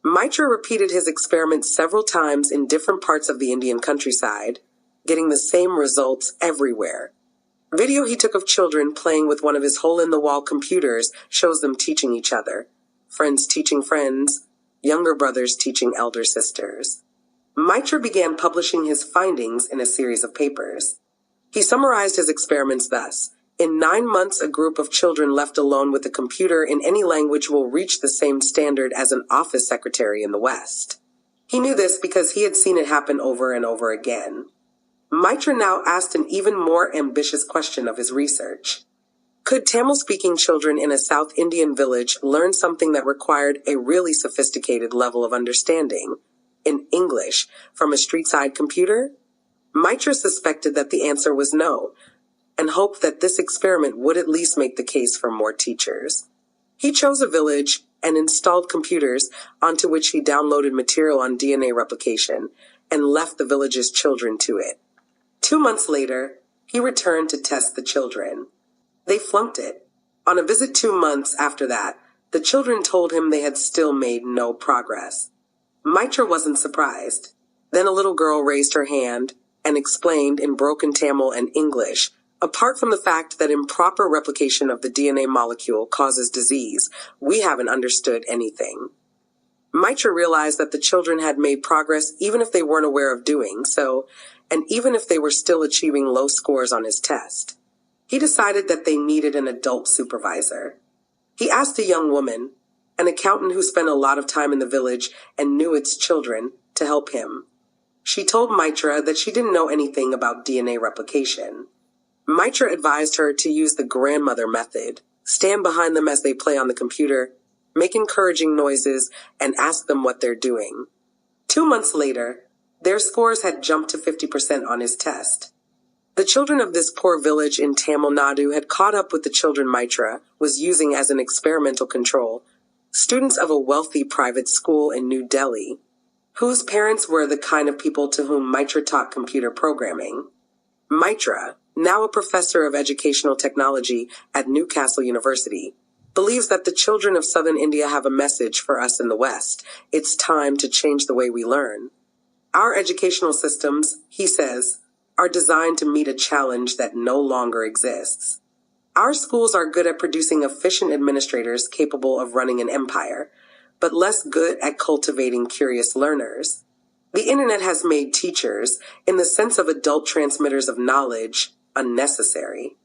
Mitra repeated his experiment several times in different parts of the Indian countryside, getting the same results everywhere. Video he took of children playing with one of his hole-in-the-wall computers shows them teaching each other, friends teaching friends, younger brothers teaching elder sisters. Mitra began publishing his findings in a series of papers. He summarized his experiments thus: "In 9 months, a group of children left alone with a computer in any language will reach the same standard as an office secretary in the West." He knew this because he had seen it happen over and over again. Mitra now asked an even more ambitious question of his research. Could Tamil-speaking children in a South Indian village learn something that required a really sophisticated level of understanding, in English, from a street-side computer? Mitra suspected that the answer was no, and hoped that this experiment would at least make the case for more teachers. He chose a village and installed computers onto which he downloaded material on DNA replication and left the village's children to it. 2 months later, he returned to test the children. They flunked it. On a visit 2 months after that, the children told him they had still made no progress. Mitra wasn't surprised. Then a little girl raised her hand and explained in broken Tamil and English, "Apart from the fact that improper replication of the DNA molecule causes disease, we haven't understood anything." Mitra realized that the children had made progress even if they weren't aware of doing so, and even if they were still achieving low scores on his test. He decided that they needed an adult supervisor. He asked a young woman, an accountant who spent a lot of time in the village and knew its children, to help him. She told Mitra that she didn't know anything about DNA replication. Mitra advised her to use the grandmother method, stand behind them as they play on the computer, make encouraging noises, and ask them what they're doing. 2 months later, their scores had jumped to 50% on his test. The children of this poor village in Tamil Nadu had caught up with the children Mitra was using as an experimental control, students of a wealthy private school in New Delhi, whose parents were the kind of people to whom Mitra taught computer programming. Mitra, now a professor of educational technology at Newcastle University, believes that the children of southern India have a message for us in the West. It's time to change the way we learn. Our educational systems, he says, are designed to meet a challenge that no longer exists. Our schools are good at producing efficient administrators capable of running an empire, but less good at cultivating curious learners. The internet has made teachers, in the sense of adult transmitters of knowledge, unnecessary.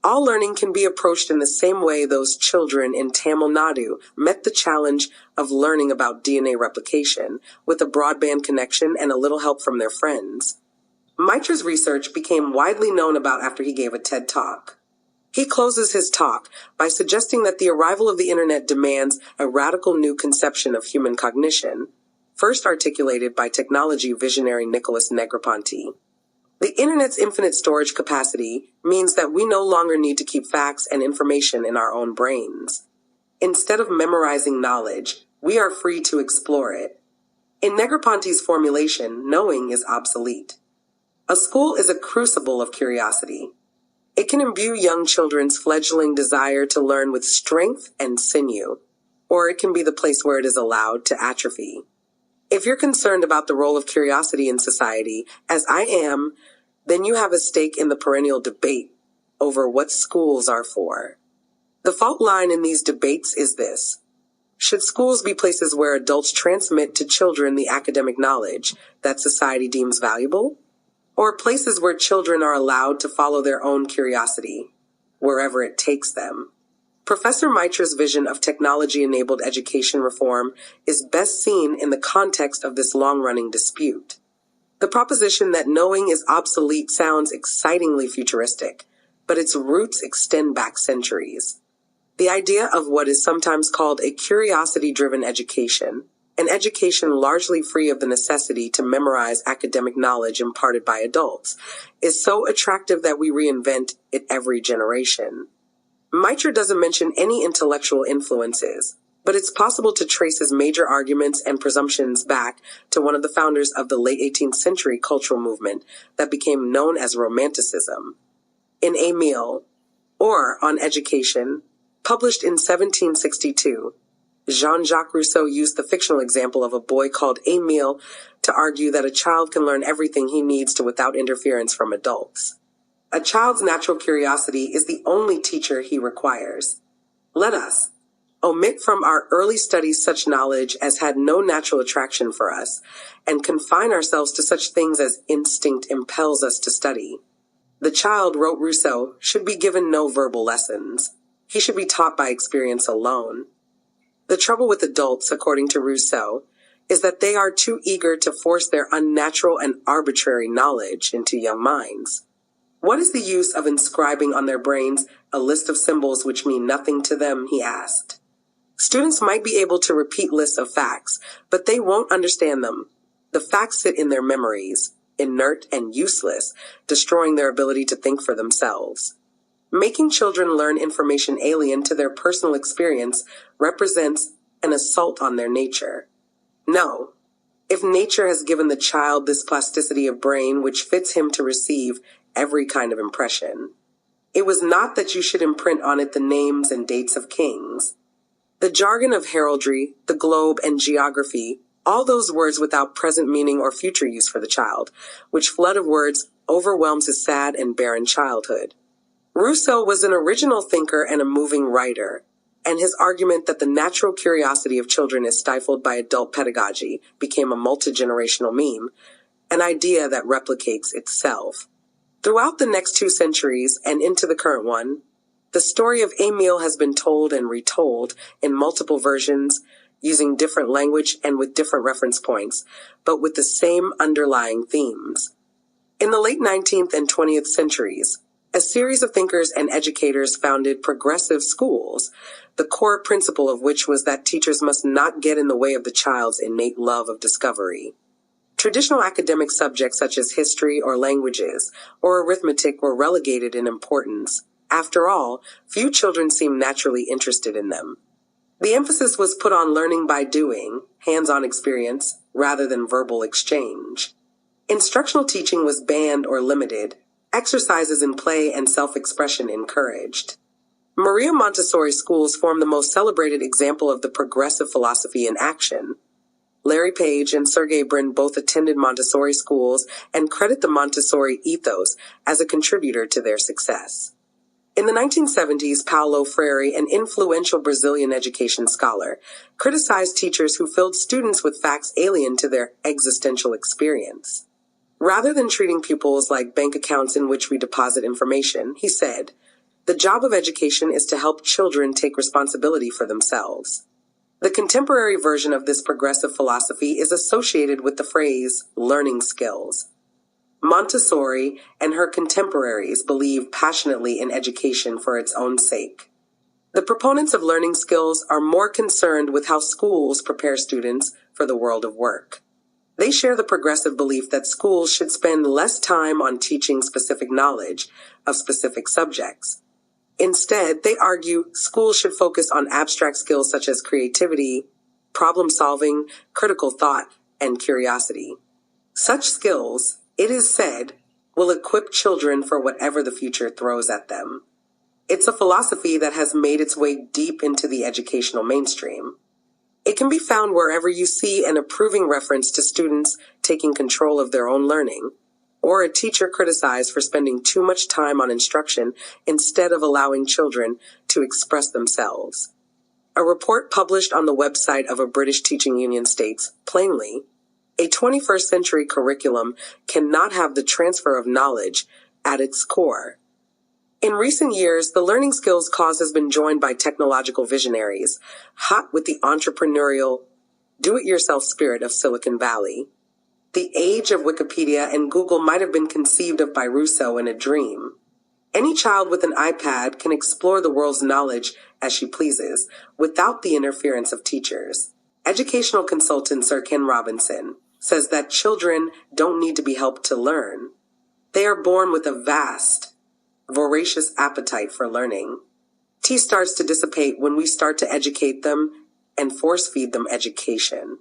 All learning can be approached in the same way those children in Tamil Nadu met the challenge of learning about DNA replication, with a broadband connection and a little help from their friends. Mitra's research became widely known about after he gave a TED Talk. He closes his talk by suggesting that the arrival of the internet demands a radical new conception of human cognition, first articulated by technology visionary Nicholas Negroponte. The internet's infinite storage capacity means that we no longer need to keep facts and information in our own brains. Instead of memorizing knowledge, we are free to explore it. In Negroponte's formulation, knowing is obsolete. A school is a crucible of curiosity. It can imbue young children's fledgling desire to learn with strength and sinew, or it can be the place where it is allowed to atrophy. If you're concerned about the role of curiosity in society, as I am, then you have a stake in the perennial debate over what schools are for. The fault line in these debates is this: should schools be places where adults transmit to children the academic knowledge that society deems valuable? Or places where children are allowed to follow their own curiosity, wherever it takes them? Professor Mitra's vision of technology-enabled education reform is best seen in the context of this long-running dispute. The proposition that knowing is obsolete sounds excitingly futuristic, but its roots extend back centuries. The idea of what is sometimes called a curiosity-driven education, an education largely free of the necessity to memorize academic knowledge imparted by adults, is so attractive that we reinvent it every generation. Mitra doesn't mention any intellectual influences, but it's possible to trace his major arguments and presumptions back to one of the founders of the late 18th century cultural movement that became known as Romanticism. In Emile, or On Education, published in 1762, Jean-Jacques Rousseau used the fictional example of a boy called Emile to argue that a child can learn everything he needs to without interference from adults. A child's natural curiosity is the only teacher he requires. Let us omit from our early studies such knowledge as had no natural attraction for us, and confine ourselves to such things as instinct impels us to study. The child, wrote Rousseau, should be given no verbal lessons. He should be taught by experience alone. The trouble with adults, according to Rousseau, is that they are too eager to force their unnatural and arbitrary knowledge into young minds. What is the use of inscribing on their brains a list of symbols which mean nothing to them, he asked. Students might be able to repeat lists of facts, but they won't understand them. The facts sit in their memories, inert and useless, destroying their ability to think for themselves. Making children learn information alien to their personal experience represents an assault on their nature. No. If nature has given the child this plasticity of brain which fits him to receive every kind of impression, it was not that you should imprint on it the names and dates of kings. The jargon of heraldry, the globe, and geography, all those words without present meaning or future use for the child, which flood of words overwhelms his sad and barren childhood. Rousseau was an original thinker and a moving writer, and his argument that the natural curiosity of children is stifled by adult pedagogy became a multi-generational meme, an idea that replicates itself. Throughout the next 2 centuries and into the current one, the story of Emile has been told and retold in multiple versions, using different language and with different reference points, but with the same underlying themes. In the late 19th and 20th centuries, a series of thinkers and educators founded progressive schools, the core principle of which was that teachers must not get in the way of the child's innate love of discovery. Traditional academic subjects such as history or languages or arithmetic were relegated in importance. After all, few children seem naturally interested in them. The emphasis was put on learning by doing, hands-on experience, rather than verbal exchange. Instructional teaching was banned or limited, exercises in play and self-expression encouraged. Maria Montessori schools form the most celebrated example of the progressive philosophy in action. Larry Page and Sergey Brin both attended Montessori schools and credit the Montessori ethos as a contributor to their success. In the 1970s, Paulo Freire, an influential Brazilian education scholar, criticized teachers who filled students with facts alien to their existential experience. Rather than treating pupils like bank accounts in which we deposit information, he said, "The job of education is to help children take responsibility for themselves." The contemporary version of this progressive philosophy is associated with the phrase learning skills. Montessori and her contemporaries believe passionately in education for its own sake. The proponents of learning skills are more concerned with how schools prepare students for the world of work. They share the progressive belief that schools should spend less time on teaching specific knowledge of specific subjects. Instead, they argue schools should focus on abstract skills such as creativity, problem solving, critical thought, and curiosity. Such skills, it is said, will equip children for whatever the future throws at them. It's a philosophy that has made its way deep into the educational mainstream. It can be found wherever you see an approving reference to students taking control of their own learning, or a teacher criticized for spending too much time on instruction instead of allowing children to express themselves. A report published on the website of a British teaching union states, plainly, a 21st century curriculum cannot have the transfer of knowledge at its core. In recent years, the learning skills cause has been joined by technological visionaries, hot with the entrepreneurial, do-it-yourself spirit of Silicon Valley. The age of Wikipedia and Google might have been conceived of by Rousseau in a dream. Any child with an iPad can explore the world's knowledge as she pleases, without the interference of teachers. Educational consultant Sir Ken Robinson says that children don't need to be helped to learn. They are born with a vast, voracious appetite for learning. Tea starts to dissipate when we start to educate them and force-feed them education.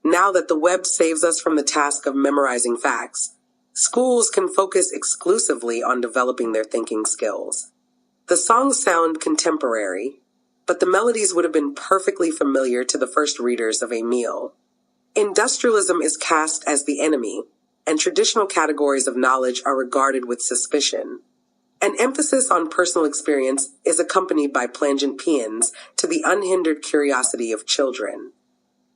Now that the web saves us from the task of memorizing facts, schools can focus exclusively on developing their thinking skills. The songs sound contemporary, but the melodies would have been perfectly familiar to the first readers of a meal. Industrialism is cast as the enemy, and traditional categories of knowledge are regarded with suspicion. An emphasis on personal experience is accompanied by plangent paeans to the unhindered curiosity of children.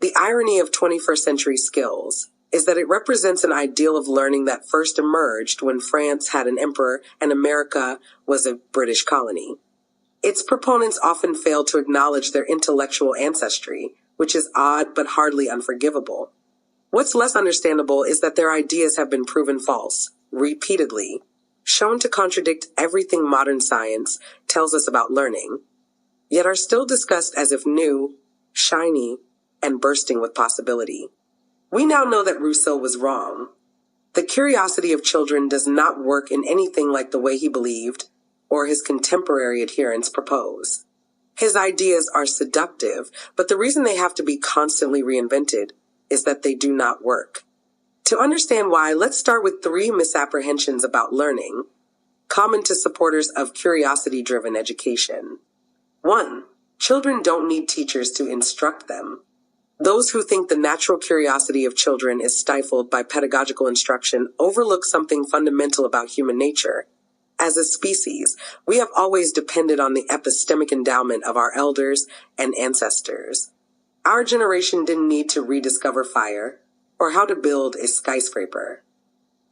The irony of 21st century skills is that it represents an ideal of learning that first emerged when France had an emperor and America was a British colony. Its proponents often fail to acknowledge their intellectual ancestry, which is odd but hardly unforgivable. What's less understandable is that their ideas have been proven false, repeatedly, shown to contradict everything modern science tells us about learning, yet are still discussed as if new, shiny, and bursting with possibility. We now know that Rousseau was wrong. The curiosity of children does not work in anything like the way he believed or his contemporary adherents propose. His ideas are seductive, but the reason they have to be constantly reinvented is that they do not work. To understand why, let's start with 3 misapprehensions about learning, common to supporters of curiosity-driven education. 1. Children don't need teachers to instruct them. Those who think the natural curiosity of children is stifled by pedagogical instruction overlook something fundamental about human nature. As a species, we have always depended on the epistemic endowment of our elders and ancestors. Our generation didn't need to rediscover fire or how to build a skyscraper.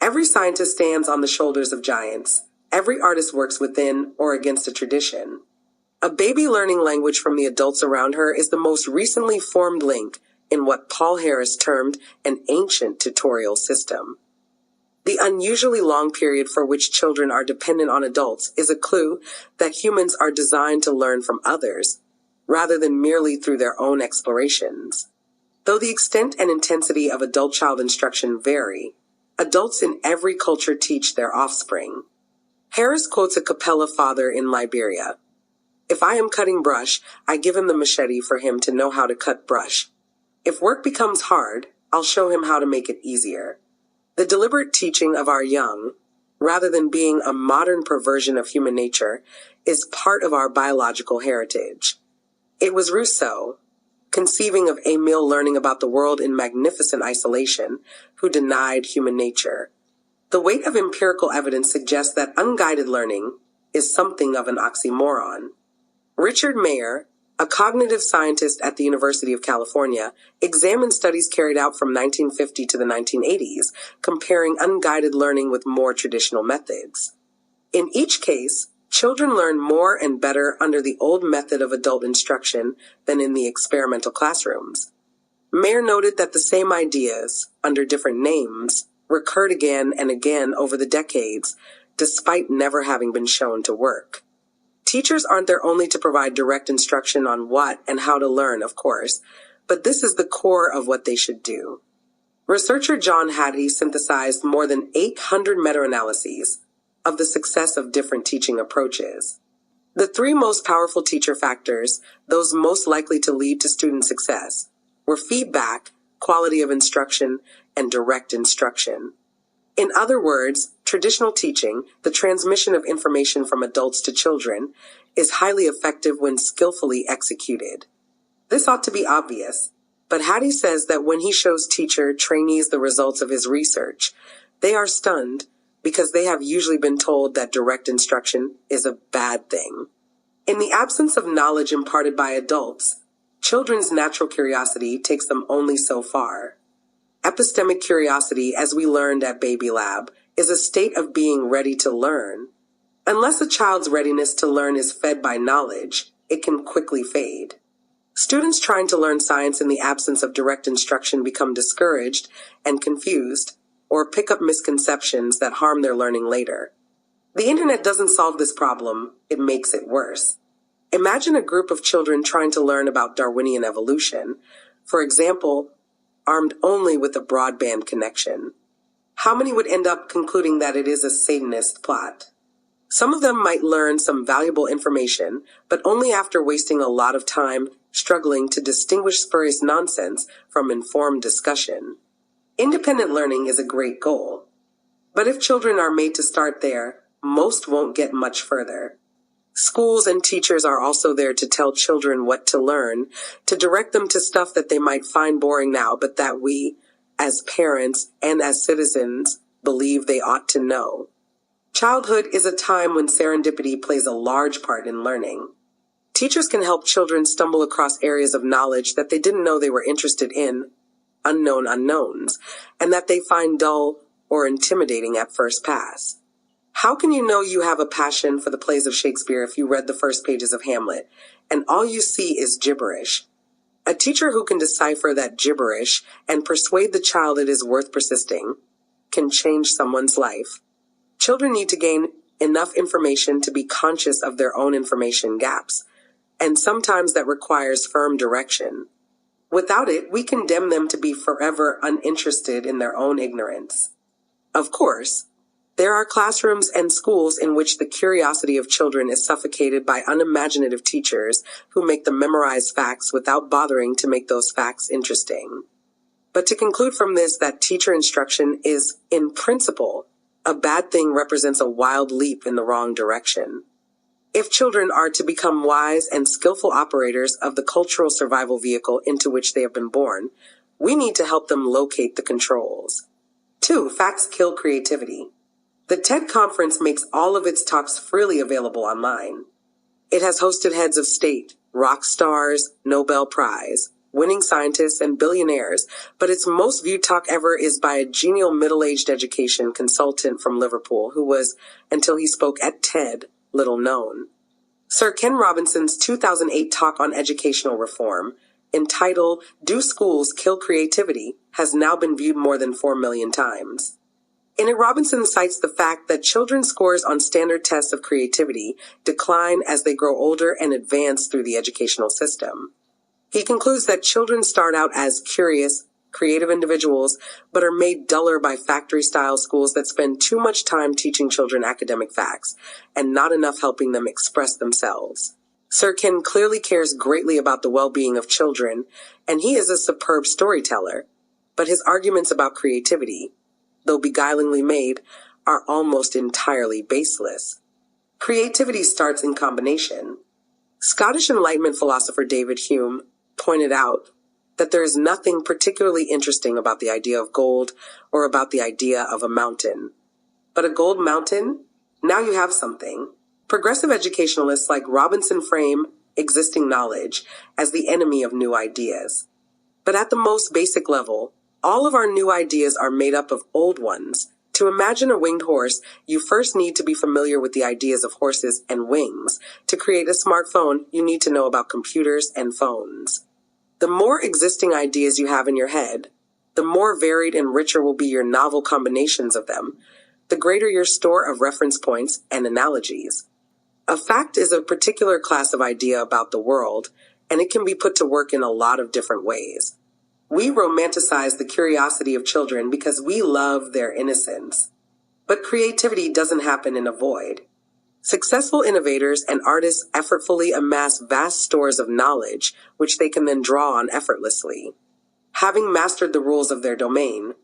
Every scientist stands on the shoulders of giants. Every artist works within or against a tradition. A baby learning language from the adults around her is the most recently formed link in what Paul Harris termed an ancient tutorial system. The unusually long period for which children are dependent on adults is a clue that humans are designed to learn from others, rather than merely through their own explorations. Though the extent and intensity of adult-child instruction vary, adults in every culture teach their offspring. Harris quotes a Capella father in Liberia. "If I am cutting brush, I give him the machete for him to know how to cut brush. If work becomes hard, I'll show him how to make it easier." The deliberate teaching of our young, rather than being a modern perversion of human nature, is part of our biological heritage. It was Rousseau, conceiving of Emil learning about the world in magnificent isolation, who denied human nature. The weight of empirical evidence suggests that unguided learning is something of an oxymoron. Richard Mayer, a cognitive scientist at the University of California, examined studies carried out from 1950 to the 1980s, comparing unguided learning with more traditional methods. In each case, children learn more and better under the old method of adult instruction than in the experimental classrooms. Mayer noted that the same ideas, under different names, recurred again and again over the decades, despite never having been shown to work. Teachers aren't there only to provide direct instruction on what and how to learn, of course, but this is the core of what they should do. Researcher John Hattie synthesized more than 800 meta-analyses of the success of different teaching approaches. The three most powerful teacher factors, those most likely to lead to student success, were feedback, quality of instruction, and direct instruction. In other words, traditional teaching, the transmission of information from adults to children, is highly effective when skillfully executed. This ought to be obvious, but Hattie says that when he shows trainees the results of his research, they are stunned because they have usually been told that direct instruction is a bad thing. In the absence of knowledge imparted by adults, children's natural curiosity takes them only so far. Epistemic curiosity, as we learned at Baby Lab, is a state of being ready to learn. Unless a child's readiness to learn is fed by knowledge, it can quickly fade. Students trying to learn science in the absence of direct instruction become discouraged and confused, or pick up misconceptions that harm their learning later. The internet doesn't solve this problem, it makes it worse. Imagine a group of children trying to learn about Darwinian evolution, for example, armed only with a broadband connection. How many would end up concluding that it is a Satanist plot? Some of them might learn some valuable information, but only after wasting a lot of time struggling to distinguish spurious nonsense from informed discussion. Independent learning is a great goal. But if children are made to start there, most won't get much further. Schools and teachers are also there to tell children what to learn, to direct them to stuff that they might find boring now, but that we, as parents and as citizens, believe they ought to know. Childhood is a time when serendipity plays a large part in learning. Teachers can help children stumble across areas of knowledge that they didn't know they were interested in, unknown unknowns, and that they find dull or intimidating at first pass. How can you know you have a passion for the plays of Shakespeare if you read the first pages of Hamlet, and all you see is gibberish? A teacher who can decipher that gibberish and persuade the child it is worth persisting can change someone's life. Children need to gain enough information to be conscious of their own information gaps, and sometimes that requires firm direction. Without it, we condemn them to be forever uninterested in their own ignorance. Of course, there are classrooms and schools in which the curiosity of children is suffocated by unimaginative teachers who make them memorize facts without bothering to make those facts interesting. But to conclude from this that teacher instruction is, in principle, a bad thing represents a wild leap in the wrong direction. If children are to become wise and skillful operators of the cultural survival vehicle into which they have been born, we need to help them locate the controls. 2. Facts kill creativity. The TED Conference makes all of its talks freely available online. It has hosted heads of state, rock stars, Nobel Prize, winning scientists, and billionaires, but its most viewed talk ever is by a genial middle-aged education consultant from Liverpool who was, until he spoke at TED, little known. Sir Ken Robinson's 2008 talk on educational reform, entitled Do Schools Kill Creativity, has now been viewed more than 4 million times. In it, Robinson cites the fact that children's scores on standard tests of creativity decline as they grow older and advance through the educational system. He concludes that children start out as curious, creative individuals, but are made duller by factory-style schools that spend too much time teaching children academic facts and not enough helping them express themselves. Sir Ken clearly cares greatly about the well-being of children, and he is a superb storyteller, but his arguments about creativity, though beguilingly made, are almost entirely baseless. Creativity starts in combination. Scottish Enlightenment philosopher David Hume pointed out that there is nothing particularly interesting about the idea of gold or about the idea of a mountain. But a gold mountain? Now you have something. Progressive educationalists like Robinson frame existing knowledge as the enemy of new ideas. But at the most basic level, all of our new ideas are made up of old ones. To imagine a winged horse, you first need to be familiar with the ideas of horses and wings. To create a smartphone, you need to know about computers and phones. The more existing ideas you have in your head, the more varied and richer will be your novel combinations of them, the greater your store of reference points and analogies. A fact is a particular class of idea about the world, and it can be put to work in a lot of different ways. We romanticize the curiosity of children because we love their innocence. But creativity doesn't happen in a void. Successful innovators and artists effortfully amass vast stores of knowledge, which they can then draw on effortlessly. Having mastered the rules of their domain,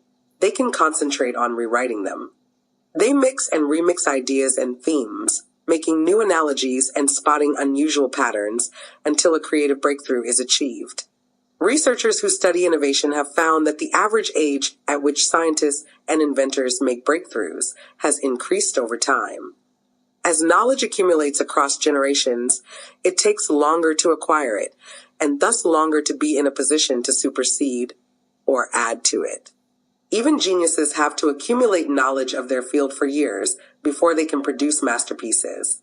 they can concentrate on rewriting them. They mix and remix ideas and themes, making new analogies and spotting unusual patterns until a creative breakthrough is achieved. Researchers who study innovation have found that the average age at which scientists and inventors make breakthroughs has increased over time. As knowledge accumulates across generations, it takes longer to acquire it, and thus longer to be in a position to supersede or add to it. Even geniuses have to accumulate knowledge of their field for years before they can produce masterpieces.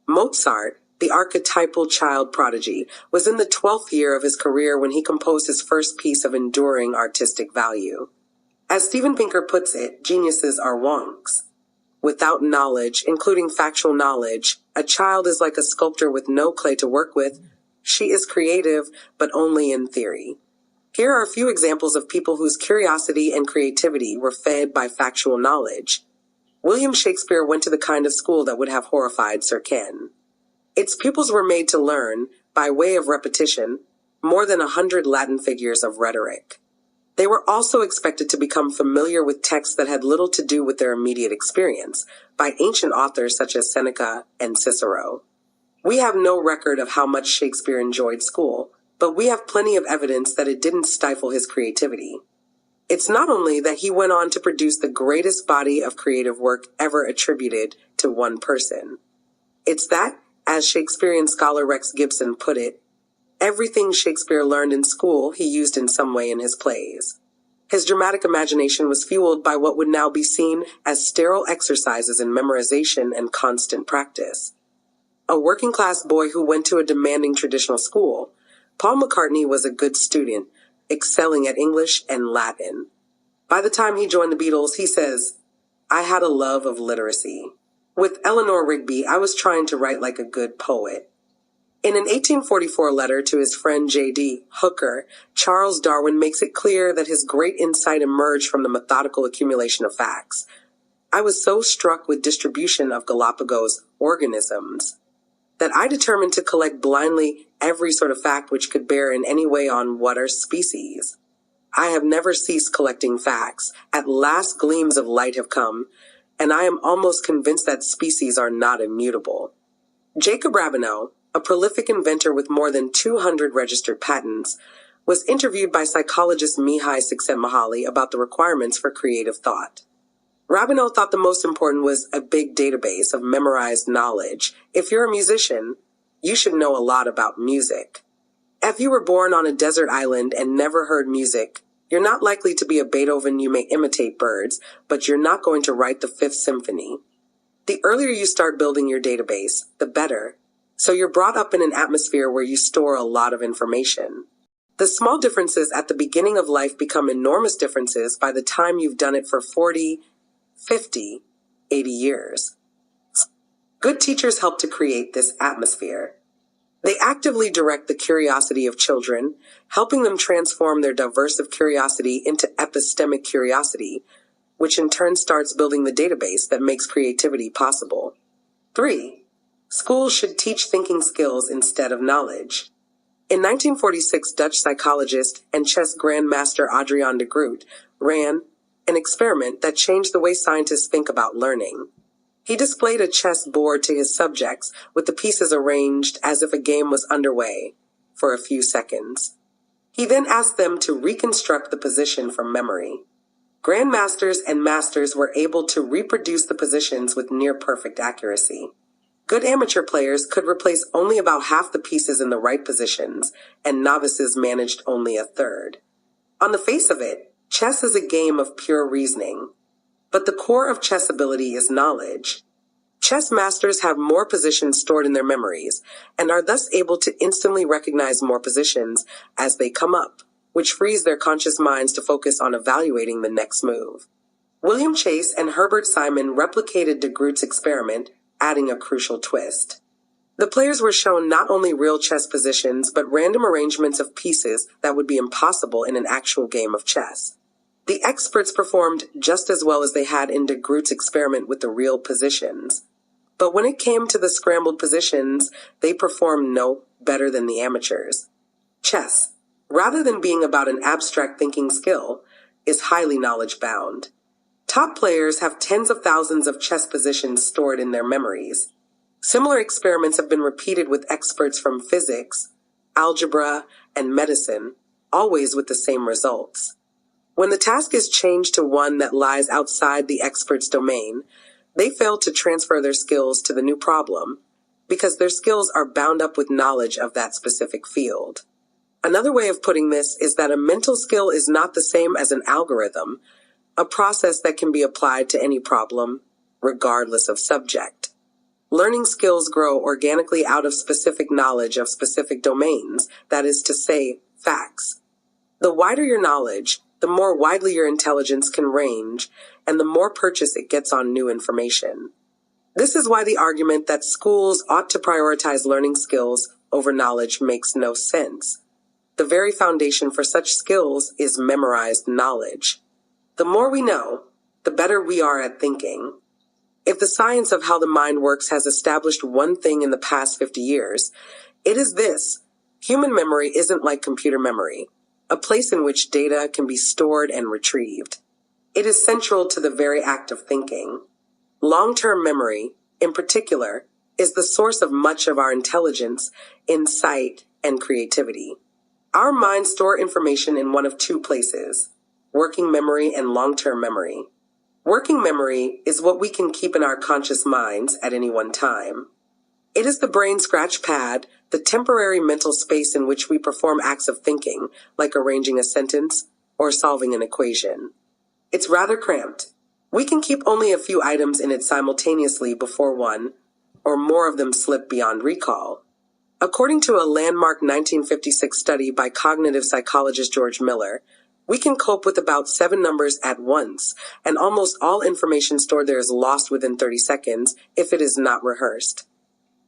Mozart, the archetypal child prodigy, was in the 12th year of his career when he composed his first piece of enduring artistic value. As Steven Pinker puts it, geniuses are wonks. Without knowledge, including factual knowledge, a child is like a sculptor with no clay to work with. She is creative, but only in theory. Here are a few examples of people whose curiosity and creativity were fed by factual knowledge. William Shakespeare went to the kind of school that would have horrified Sir Ken. Its pupils were made to learn, by way of repetition, more than 100 Latin figures of rhetoric. They were also expected to become familiar with texts that had little to do with their immediate experience, by ancient authors such as Seneca and Cicero. We have no record of how much Shakespeare enjoyed school, but we have plenty of evidence that it didn't stifle his creativity. It's not only that he went on to produce the greatest body of creative work ever attributed to one person. It's that, as Shakespearean scholar Rex Gibson put it, everything Shakespeare learned in school he used in some way in his plays. His dramatic imagination was fueled by what would now be seen as sterile exercises in memorization and constant practice. A working-class boy who went to a demanding traditional school, Paul McCartney was a good student, excelling at English and Latin. By the time he joined the Beatles, he says, "I had a love of literacy. With Eleanor Rigby, I was trying to write like a good poet." In an 1844 letter to his friend J.D. Hooker, Charles Darwin makes it clear that his great insight emerged from the methodical accumulation of facts. "I was so struck with distribution of Galapagos organisms that I determined to collect blindly every sort of fact which could bear in any way on what are species. I have never ceased collecting facts. At last gleams of light have come, and I am almost convinced that species are not immutable." Jacob Rabineau, a prolific inventor with more than 200 registered patents, was interviewed by psychologist Mihai Csikszentmihalyi about the requirements for creative thought. Rabineau thought the most important was a big database of memorized knowledge. If you're a musician, you should know a lot about music. If you were born on a desert island and never heard music, you're not likely to be a Beethoven. You may imitate birds, but you're not going to write the Fifth Symphony. The earlier you start building your database, the better. So you're brought up in an atmosphere where you store a lot of information. The small differences at the beginning of life become enormous differences by the time you've done it for 40, 50, 80 years. Good teachers help to create this atmosphere. They actively direct the curiosity of children, helping them transform their diversive curiosity into epistemic curiosity, which in turn starts building the database that makes creativity possible. 3. Schools should teach thinking skills instead of knowledge. In 1946, Dutch psychologist and chess grandmaster Adriaan de Groot ran an experiment that changed the way scientists think about learning. He displayed a chess board to his subjects with the pieces arranged as if a game was underway for a few seconds. He then asked them to reconstruct the position from memory. Grandmasters and masters were able to reproduce the positions with near-perfect accuracy. Good amateur players could replace only about half the pieces in the right positions, and novices managed only a third. On the face of it, chess is a game of pure reasoning. But the core of chess ability is knowledge. Chess masters have more positions stored in their memories, and are thus able to instantly recognize more positions as they come up, which frees their conscious minds to focus on evaluating the next move. William Chase and Herbert Simon replicated de Groot's experiment, adding a crucial twist. The players were shown not only real chess positions, but random arrangements of pieces that would be impossible in an actual game of chess. The experts performed just as well as they had in de Groot's experiment with the real positions. But when it came to the scrambled positions, they performed no better than the amateurs. Chess, rather than being about an abstract thinking skill, is highly knowledge-bound. Top players have tens of thousands of chess positions stored in their memories. Similar experiments have been repeated with experts from physics, algebra, and medicine, always with the same results. When the task is changed to one that lies outside the expert's domain, they fail to transfer their skills to the new problem, because their skills are bound up with knowledge of that specific field. Another way of putting this is that a mental skill is not the same as an algorithm, a process that can be applied to any problem, regardless of subject. Learning skills grow organically out of specific knowledge of specific domains, that is to say, facts. The wider your knowledge, the more widely your intelligence can range, and the more purchase it gets on new information. This is why the argument that schools ought to prioritize learning skills over knowledge makes no sense. The very foundation for such skills is memorized knowledge. The more we know, the better we are at thinking. If the science of how the mind works has established one thing in the past 50 years, it is this: human memory isn't like computer memory, a place in which data can be stored and retrieved. It is central to the very act of thinking. Long-term memory, in particular, is the source of much of our intelligence, insight, and creativity. Our minds store information in one of two places: working memory and long-term memory. Working memory is what we can keep in our conscious minds at any one time. It is the brain scratch pad, the temporary mental space in which we perform acts of thinking, like arranging a sentence or solving an equation. It's rather cramped. We can keep only a few items in it simultaneously before one or more of them slip beyond recall. According to a landmark 1956 study by cognitive psychologist George Miller, we can cope with about 7 numbers at once, and almost all information stored there is lost within 30 seconds if it is not rehearsed.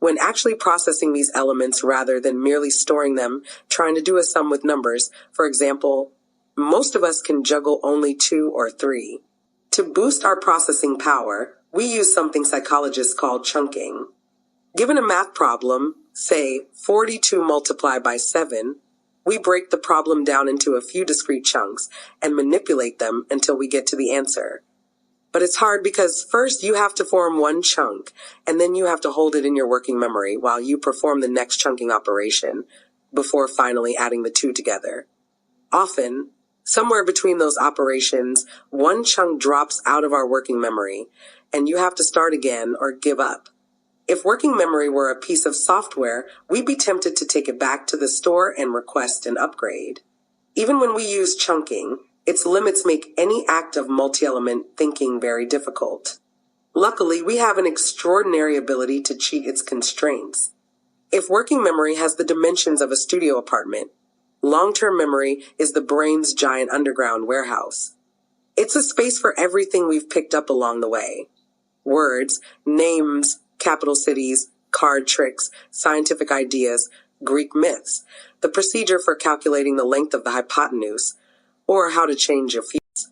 When actually processing these elements rather than merely storing them, trying to do a sum with numbers, for example, most of us can juggle only 2 or 3. To boost our processing power, we use something psychologists call chunking. Given a math problem, say 42 multiplied by 7, we break the problem down into a few discrete chunks and manipulate them until we get to the answer. But it's hard because first you have to form one chunk, and then you have to hold it in your working memory while you perform the next chunking operation, before finally adding the two together. Often, somewhere between those operations, one chunk drops out of our working memory, and you have to start again or give up. If working memory were a piece of software, we'd be tempted to take it back to the store and request an upgrade. Even when we use chunking, its limits make any act of multi-element thinking very difficult. Luckily, we have an extraordinary ability to cheat its constraints. If working memory has the dimensions of a studio apartment, long-term memory is the brain's giant underground warehouse. It's a space for everything we've picked up along the way. Words, names, capital cities, card tricks, scientific ideas, Greek myths, the procedure for calculating the length of the hypotenuse, or how to change a fuse.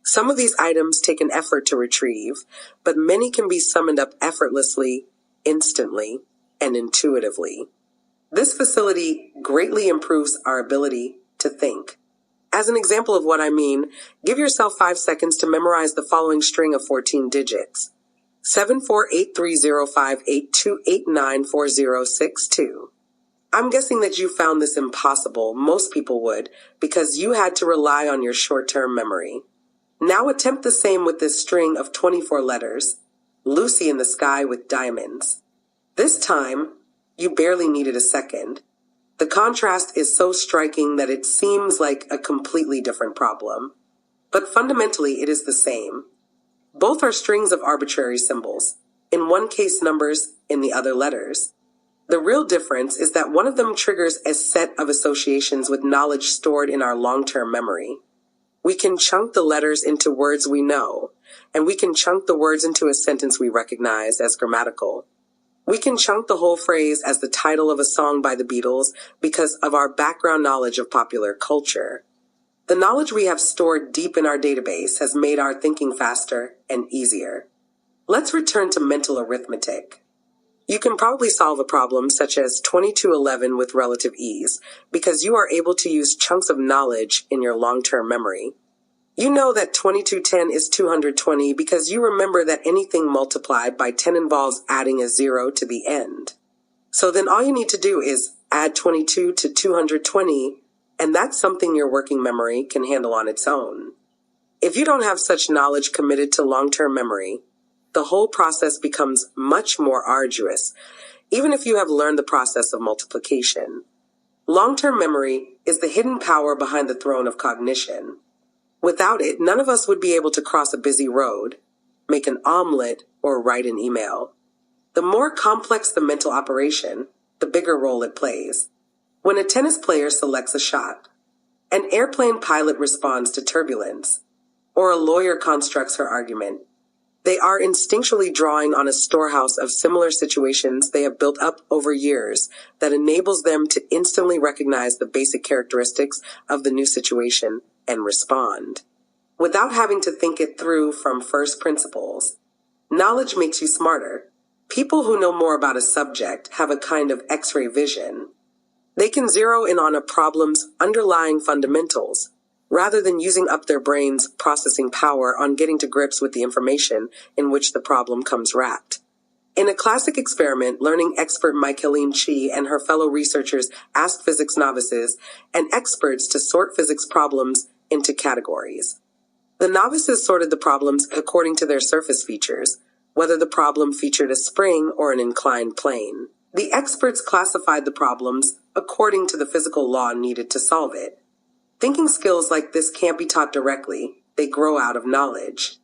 Some of these items take an effort to retrieve, but many can be summoned up effortlessly, instantly, and intuitively. This facility greatly improves our ability to think. As an example of what I mean, give yourself 5 seconds to memorize the following string of 14 digits: 7483058289406. I'm guessing that you found this impossible. Most people would, because you had to rely on your short-term memory. Now attempt the same with this string of 24 letters. Lucy in the sky with diamonds. This time, you barely needed a second. The contrast is so striking that it seems like a completely different problem. But fundamentally, it is the same. Both are strings of arbitrary symbols. In one case, numbers, in the other, letters. The real difference is that one of them triggers a set of associations with knowledge stored in our long-term memory. We can chunk the letters into words we know, and we can chunk the words into a sentence we recognize as grammatical. We can chunk the whole phrase as the title of a song by the Beatles because of our background knowledge of popular culture. The knowledge we have stored deep in our database has made our thinking faster and easier. Let's return to mental arithmetic. You can probably solve a problem such as 2211 with relative ease because you are able to use chunks of knowledge in your long-term memory. You know that 2210 is 220 because you remember that anything multiplied by 10 involves adding a 0 to the end. So then all you need to do is add 22 to 220, and that's something your working memory can handle on its own. If you don't have such knowledge committed to long-term memory, the whole process becomes much more arduous, even if you have learned the process of multiplication. Long-term memory is the hidden power behind the throne of cognition. Without it, none of us would be able to cross a busy road, make an omelet, or write an email. The more complex the mental operation, the bigger role it plays. When a tennis player selects a shot, an airplane pilot responds to turbulence, or a lawyer constructs her argument, they are instinctually drawing on a storehouse of similar situations they have built up over years that enables them to instantly recognize the basic characteristics of the new situation and respond. Without having to think it through from first principles. Knowledge makes you smarter. People who know more about a subject have a kind of X-ray vision. They can zero in on a problem's underlying fundamentals, rather than using up their brain's processing power on getting to grips with the information in which the problem comes wrapped. In a classic experiment, learning expert Michaeline Chi and her fellow researchers asked physics novices and experts to sort physics problems into categories. The novices sorted the problems according to their surface features, whether the problem featured a spring or an inclined plane. The experts classified the problems according to the physical law needed to solve it. Thinking skills like this can't be taught directly. They grow out of knowledge.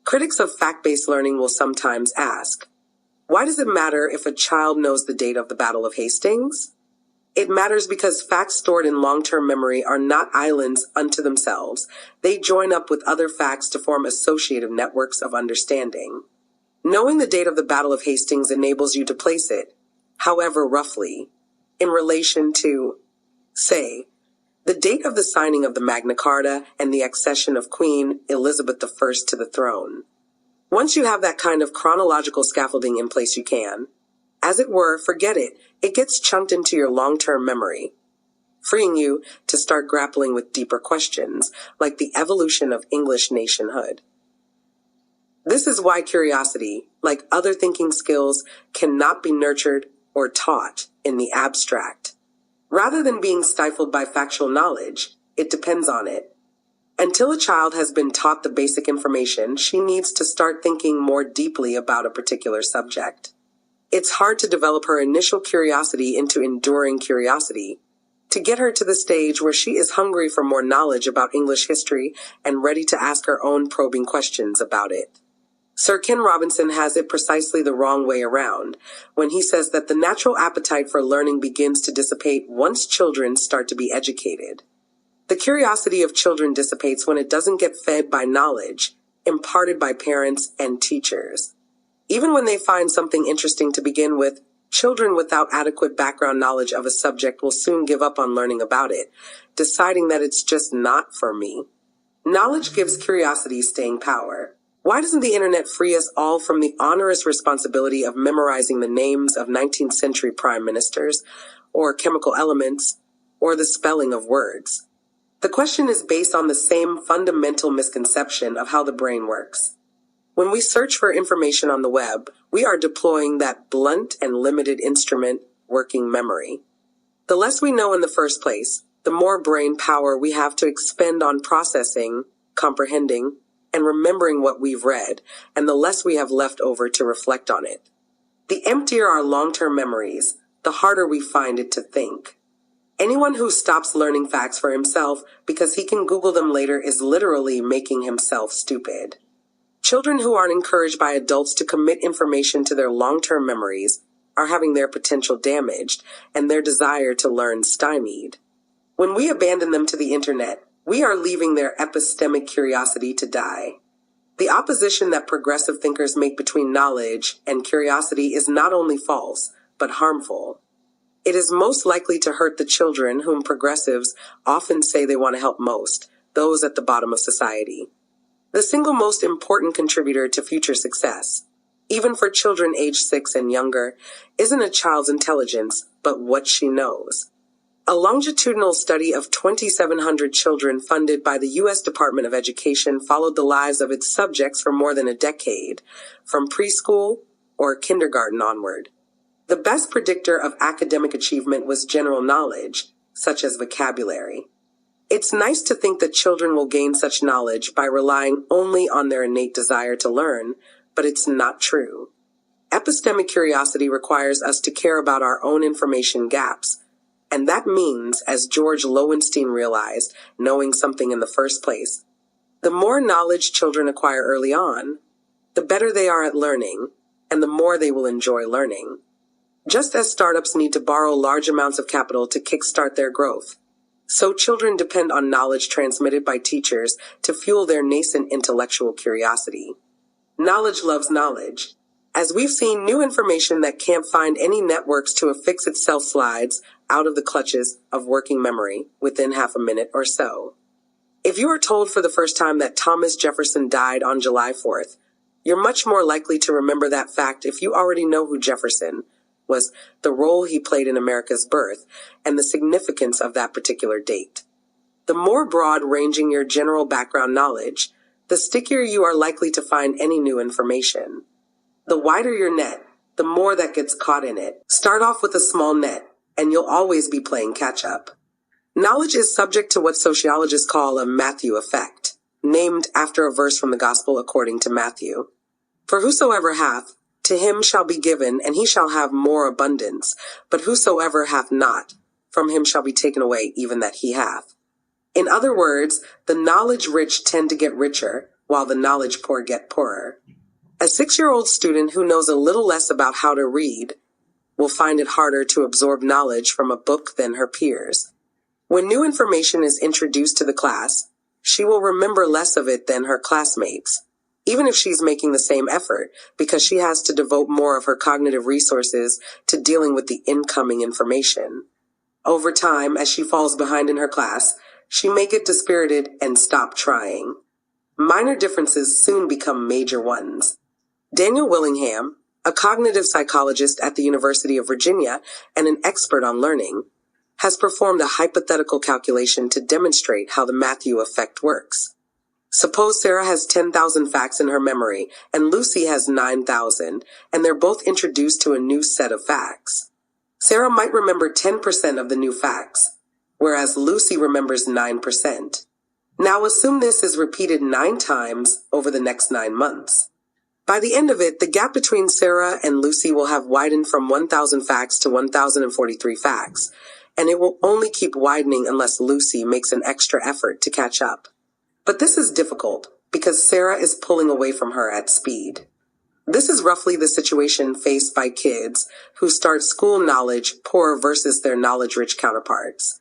Critics of fact-based learning will sometimes ask, why does it matter if a child knows the date of the Battle of Hastings? It matters because facts stored in long-term memory are not islands unto themselves. They join up with other facts to form associative networks of understanding. Knowing the date of the Battle of Hastings enables you to place it, however roughly, in relation to, say, the date of the signing of the Magna Carta and the accession of Queen Elizabeth I to the throne. Once you have that kind of chronological scaffolding in place, you can, as it were, forget it. It gets chunked into your long-term memory, freeing you to start grappling with deeper questions, like the evolution of English nationhood. This is why curiosity, like other thinking skills, cannot be nurtured or taught in the abstract. Rather than being stifled by factual knowledge, it depends on it. Until a child has been taught the basic information, she needs to start thinking more deeply about a particular subject. It's hard to develop her initial curiosity into enduring curiosity, to get her to the stage where she is hungry for more knowledge about English history and ready to ask her own probing questions about it. Sir Ken Robinson has it precisely the wrong way around when he says that the natural appetite for learning begins to dissipate once children start to be educated. The curiosity of children dissipates when it doesn't get fed by knowledge imparted by parents and teachers. Even when they find something interesting to begin with, children without adequate background knowledge of a subject will soon give up on learning about it, deciding that it's just not for me. Knowledge gives curiosity staying power. Why doesn't the internet free us all from the onerous responsibility of memorizing the names of 19th century prime ministers, or chemical elements, or the spelling of words? The question is based on the same fundamental misconception of how the brain works. When we search for information on the web, we are deploying that blunt and limited instrument, working memory. The less we know in the first place, the more brain power we have to expend on processing, comprehending, and remembering what we've read, and the less we have left over to reflect on it. The emptier our long-term memories, the harder we find it to think. Anyone who stops learning facts for himself because he can Google them later is literally making himself stupid. Children who aren't encouraged by adults to commit information to their long-term memories are having their potential damaged and their desire to learn stymied. When we abandon them to the internet, we are leaving their epistemic curiosity to die. The opposition that progressive thinkers make between knowledge and curiosity is not only false, but harmful. It is most likely to hurt the children whom progressives often say they want to help most, those at the bottom of society. The single most important contributor to future success, even for children aged 6 and younger, isn't a child's intelligence, but what she knows. A longitudinal study of 2,700 children funded by the U.S. Department of Education followed the lives of its subjects for more than a decade, from preschool or kindergarten onward. The best predictor of academic achievement was general knowledge, such as vocabulary. It's nice to think that children will gain such knowledge by relying only on their innate desire to learn, but it's not true. Epistemic curiosity requires us to care about our own information gaps, and that means, as George Lowenstein realized, knowing something in the first place. The more knowledge children acquire early on, the better they are at learning, and the more they will enjoy learning. Just as startups need to borrow large amounts of capital to kickstart their growth, so children depend on knowledge transmitted by teachers to fuel their nascent intellectual curiosity. Knowledge loves knowledge. As we've seen, new information that can't find any networks to affix itself slides out of the clutches of working memory within half a minute or so. If you are told for the first time that Thomas Jefferson died on July 4th, you're much more likely to remember that fact if you already know who Jefferson was, the role he played in America's birth, and the significance of that particular date. The more broad-ranging your general background knowledge, the stickier you are likely to find any new information. The wider your net, the more that gets caught in it. Start off with a small net, and you'll always be playing catch-up. Knowledge is subject to what sociologists call a Matthew effect, named after a verse from the Gospel according to Matthew. For whosoever hath, to him shall be given, and he shall have more abundance. But whosoever hath not, from him shall be taken away even that he hath. In other words, the knowledge rich tend to get richer, while the knowledge poor get poorer. A 6-year-old student who knows a little less about how to read will find it harder to absorb knowledge from a book than her peers. When new information is introduced to the class, she will remember less of it than her classmates, even if she's making the same effort, because she has to devote more of her cognitive resources to dealing with the incoming information. Over time, as she falls behind in her class, she may get dispirited and stop trying. Minor differences soon become major ones. Daniel Willingham, a cognitive psychologist at the University of Virginia and an expert on learning, has performed a hypothetical calculation to demonstrate how the Matthew effect works. Suppose Sarah has 10,000 facts in her memory and Lucy has 9,000, and they're both introduced to a new set of facts. Sarah might remember 10% of the new facts, whereas Lucy remembers 9%. Now assume this is repeated 9 times over the next 9 months. By the end of it, the gap between Sarah and Lucy will have widened from 1,000 facts to 1,043 facts, and it will only keep widening unless Lucy makes an extra effort to catch up. But this is difficult because Sarah is pulling away from her at speed. This is roughly the situation faced by kids who start school knowledge poor versus their knowledge-rich counterparts.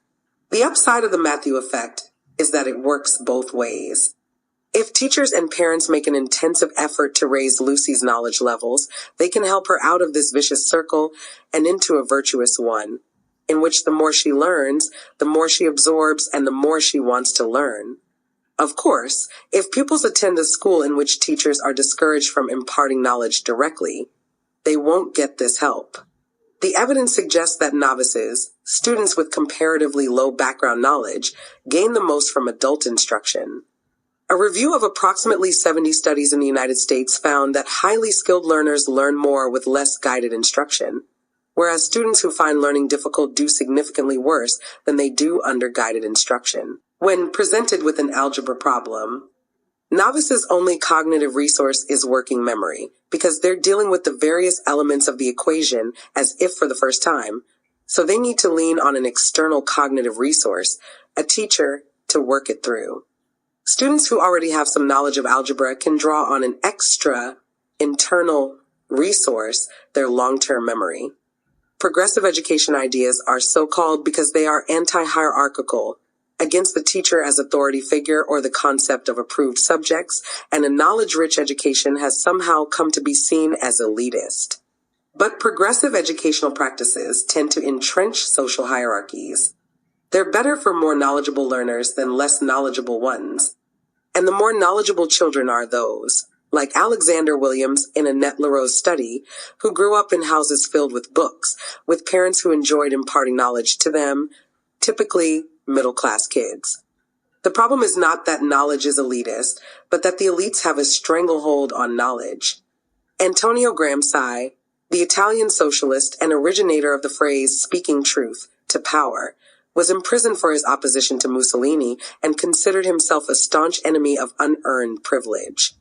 The upside of the Matthew effect is that it works both ways. If teachers and parents make an intensive effort to raise Lucy's knowledge levels, they can help her out of this vicious circle and into a virtuous one, in which the more she learns, the more she absorbs and the more she wants to learn. Of course, if pupils attend a school in which teachers are discouraged from imparting knowledge directly, they won't get this help. The evidence suggests that novices, students with comparatively low background knowledge, gain the most from adult instruction. A review of approximately 70 studies in the United States found that highly skilled learners learn more with less guided instruction. whereas students who find learning difficult do significantly worse than they do under guided instruction. When presented with an algebra problem, novices' only cognitive resource is working memory, because they're dealing with the various elements of the equation as if for the first time. So they need to lean on an external cognitive resource, a teacher, to work it through. Students who already have some knowledge of algebra can draw on an extra internal resource, their long-term memory. Progressive education ideas are so called because they are anti-hierarchical, against the teacher as authority figure or the concept of approved subjects, and a knowledge-rich education has somehow come to be seen as elitist. But progressive educational practices tend to entrench social hierarchies. They're better for more knowledgeable learners than less knowledgeable ones. And the more knowledgeable children are those, like Alexander Williams in Annette Leroux's study, who grew up in houses filled with books, with parents who enjoyed imparting knowledge to them, typically middle-class kids. The problem is not that knowledge is elitist, but that the elites have a stranglehold on knowledge. Antonio Gramsci, the Italian socialist and originator of the phrase speaking truth to power, was imprisoned for his opposition to Mussolini and considered himself a staunch enemy of unearned privilege.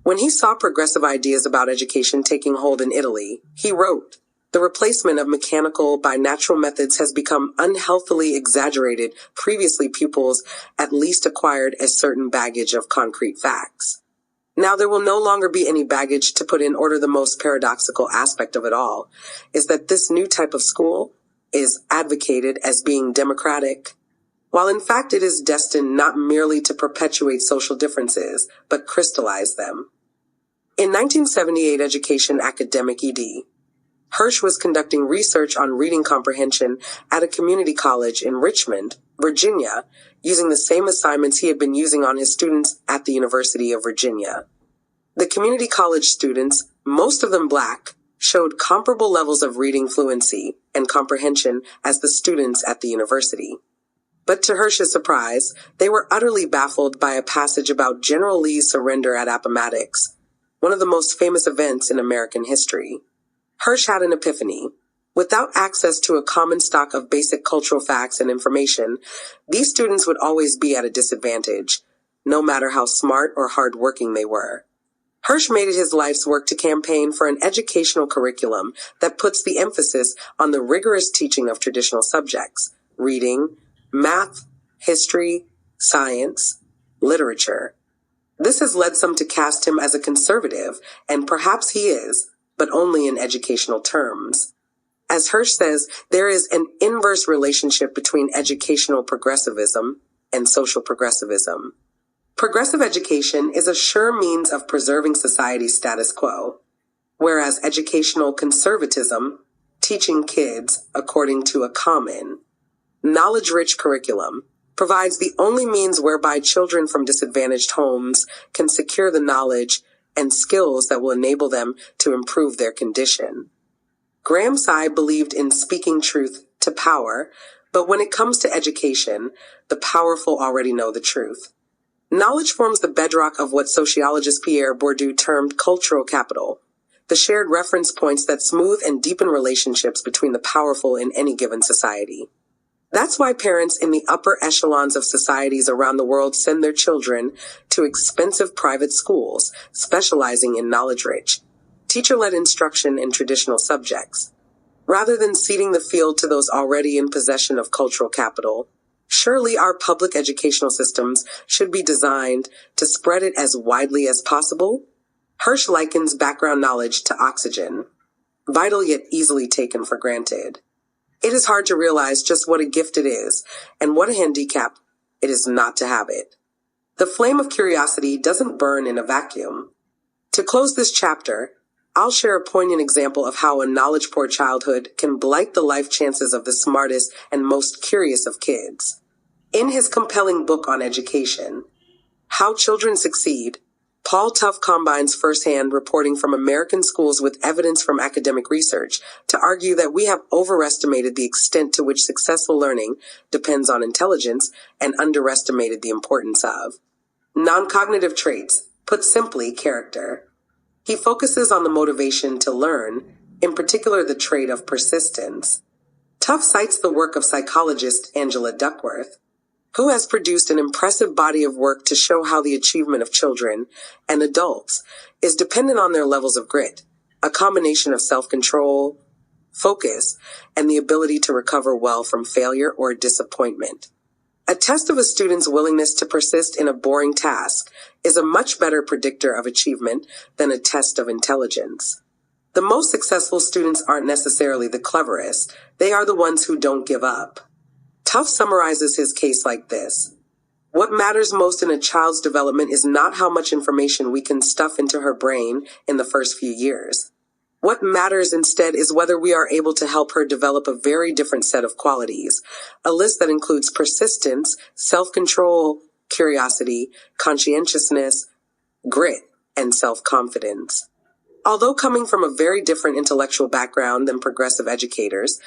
When he saw progressive ideas about education taking hold in Italy, he wrote, "The replacement of mechanical by natural methods has become unhealthily exaggerated. Previously, pupils at least acquired a certain baggage of concrete facts. Now there will no longer be any baggage to put in order. The most paradoxical aspect of it all is that this new type of school is advocated as being democratic, while in fact it is destined not merely to perpetuate social differences, but crystallize them." In 1978 Education Academic ed., Hirsch was conducting research on reading comprehension at a community college in Richmond, Virginia, using the same assignments he had been using on his students at the University of Virginia. The community college students, most of them black, showed comparable levels of reading fluency and comprehension as the students at the university. But to Hirsch's surprise, they were utterly baffled by a passage about General Lee's surrender at Appomattox, one of the most famous events in American history. Hirsch had an epiphany. Without access to a common stock of basic cultural facts and information, these students would always be at a disadvantage, no matter how smart or hard-working they were. Hirsch made it his life's work to campaign for an educational curriculum that puts the emphasis on the rigorous teaching of traditional subjects, reading, math, history, science, literature. This has led some to cast him as a conservative, and perhaps he is, but only in educational terms. As Hirsch says, there is an inverse relationship between educational progressivism and social progressivism. Progressive education is a sure means of preserving society's status quo, whereas educational conservatism, teaching kids according to a common, knowledge-rich curriculum, provides the only means whereby children from disadvantaged homes can secure the knowledge and skills that will enable them to improve their condition. Gramsci believed in speaking truth to power, but when it comes to education, the powerful already know the truth. Knowledge forms the bedrock of what sociologist Pierre Bourdieu termed cultural capital, the shared reference points that smooth and deepen relationships between the powerful in any given society. That's why parents in the upper echelons of societies around the world send their children to expensive private schools, specializing in knowledge-rich, teacher-led instruction in traditional subjects. Rather than ceding the field to those already in possession of cultural capital, surely our public educational systems should be designed to spread it as widely as possible. Hirsch likens background knowledge to oxygen, vital yet easily taken for granted. It is hard to realize just what a gift it is, and what a handicap it is not to have it. The flame of curiosity doesn't burn in a vacuum. To close this chapter, I'll share a poignant example of how a knowledge-poor childhood can blight the life chances of the smartest and most curious of kids. In his compelling book on education, How Children Succeed, Paul Tough combines firsthand reporting from American schools with evidence from academic research to argue that we have overestimated the extent to which successful learning depends on intelligence and underestimated the importance of non-cognitive traits, put simply, character. He focuses on the motivation to learn in particular the trait of persistence. Tough cites the work of psychologist Angela Duckworth, who has produced an impressive body of work to show how the achievement of children and adults is dependent on their levels of grit, a combination of self-control, focus, and the ability to recover well from failure or disappointment. A test of a student's willingness to persist in a boring task is a much better predictor of achievement than a test of intelligence. The most successful students aren't necessarily the cleverest, they are the ones who don't give up. Tough summarizes his case like this. What matters most in a child's development is not how much information we can stuff into her brain in the first few years. What matters instead is whether we are able to help her develop a very different set of qualities, a list that includes persistence, self-control, curiosity, conscientiousness, grit, and self-confidence. Although coming from a very different intellectual background than progressive educators,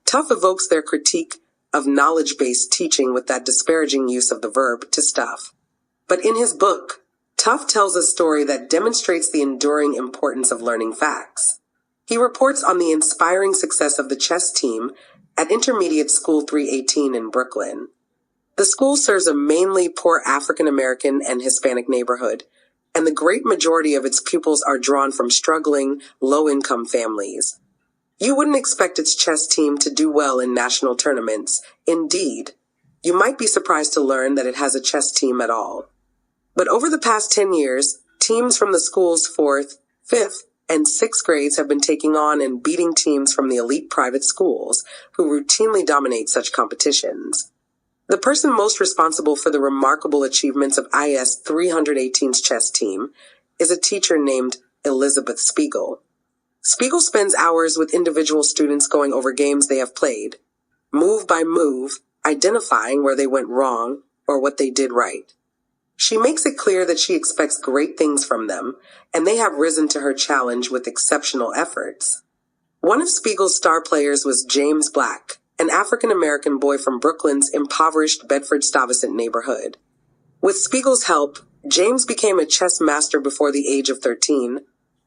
Tough evokes their critique of knowledge-based teaching with that disparaging use of the verb to stuff. But in his book, Tough tells a story that demonstrates the enduring importance of learning facts. He reports on the inspiring success of the chess team at Intermediate School 318 in Brooklyn. The school serves a mainly poor African American and Hispanic neighborhood, and the great majority of its pupils are drawn from struggling, low-income families. You wouldn't expect its chess team to do well in national tournaments. Indeed, you might be surprised to learn that it has a chess team at all. But over the past 10 years, teams from the school's 4th, 5th, and 6th grades have been taking on and beating teams from the elite private schools, who routinely dominate such competitions. The person most responsible for the remarkable achievements of IS 318's chess team is a teacher named Elizabeth Spiegel. Spiegel spends hours with individual students going over games they have played, move by move, identifying where they went wrong or what they did right. She makes it clear that she expects great things from them, and they have risen to her challenge with exceptional efforts. One of Spiegel's star players was James Black, an African-American boy from Brooklyn's impoverished Bedford-Stuyvesant neighborhood. With Spiegel's help, James became a chess master before the age of 13,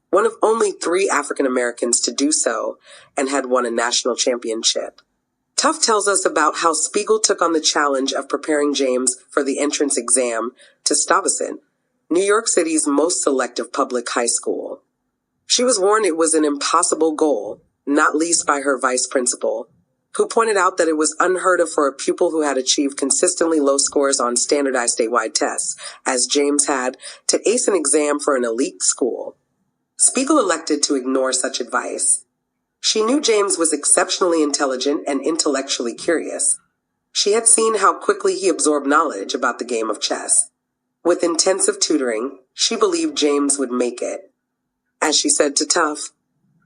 one of only 3 African-Americans to do so, and had won a national championship. Tough tells us about how Spiegel took on the challenge of preparing James for the entrance exam to Stuyvesant, New York City's most selective public high school. She was warned it was an impossible goal, not least by her vice principal, who pointed out that it was unheard of for a pupil who had achieved consistently low scores on standardized statewide tests, as James had, to ace an exam for an elite school. Spiegel elected to ignore such advice. She knew James was exceptionally intelligent and intellectually curious. She had seen how quickly he absorbed knowledge about the game of chess. With intensive tutoring, she believed James would make it. As she said to Tough,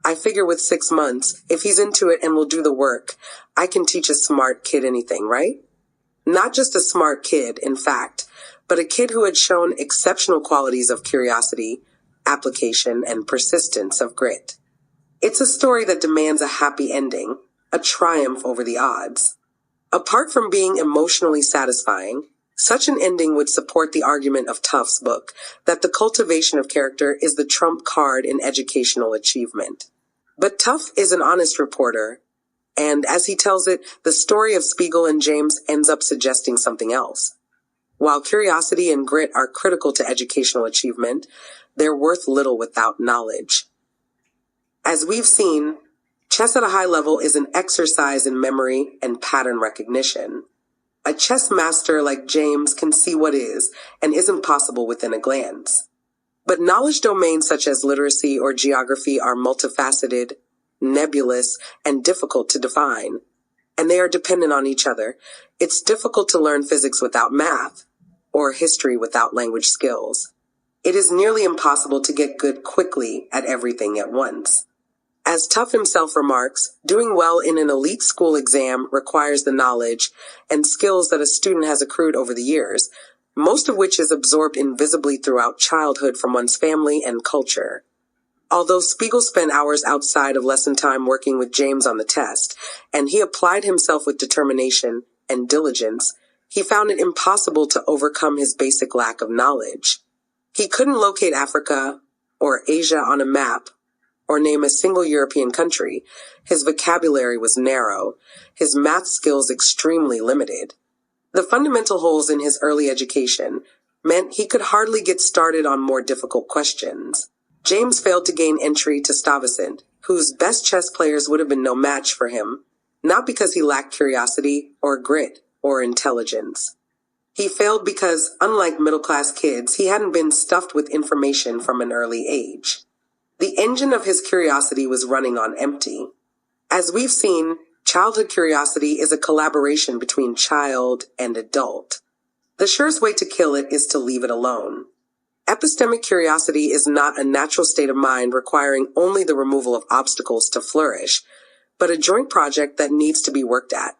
"I figure with 6 months, if he's into it and will do the work, I can teach a smart kid anything, right?" Not just a smart kid, in fact, but a kid who had shown exceptional qualities of curiosity, application, and persistence of grit. It's a story that demands a happy ending, a triumph over the odds. Apart from being emotionally satisfying, such an ending would support the argument of Tough's book that the cultivation of character is the trump card in educational achievement. But Tough is an honest reporter, and as he tells it, the story of Spiegel and James ends up suggesting something else. While curiosity and grit are critical to educational achievement, they're worth little without knowledge. As we've seen, chess at a high level is an exercise in memory and pattern recognition. A chess master like James can see what is and isn't possible within a glance. But knowledge domains such as literacy or geography are multifaceted, nebulous, and difficult to define. And they are dependent on each other. It's difficult to learn physics without math, or history without language skills. It is nearly impossible to get good quickly at everything at once. As Tough himself remarks, doing well in an elite school exam requires the knowledge and skills that a student has accrued over the years, most of which is absorbed invisibly throughout childhood from one's family and culture. Although Spiegel spent hours outside of lesson time working with James on the test, and he applied himself with determination and diligence, he found it impossible to overcome his basic lack of knowledge. He couldn't locate Africa or Asia on a map, or name a single European country. His vocabulary was narrow, his math skills extremely limited. The fundamental holes in his early education meant he could hardly get started on more difficult questions. James failed to gain entry to Stuyvesant, whose best chess players would have been no match for him, not because he lacked curiosity or grit or intelligence. He failed because, unlike middle-class kids, he hadn't been stuffed with information from an early age. The engine of his curiosity was running on empty. As we've seen, childhood curiosity is a collaboration between child and adult. The surest way to kill it is to leave it alone. Epistemic curiosity is not a natural state of mind requiring only the removal of obstacles to flourish, but a joint project that needs to be worked at.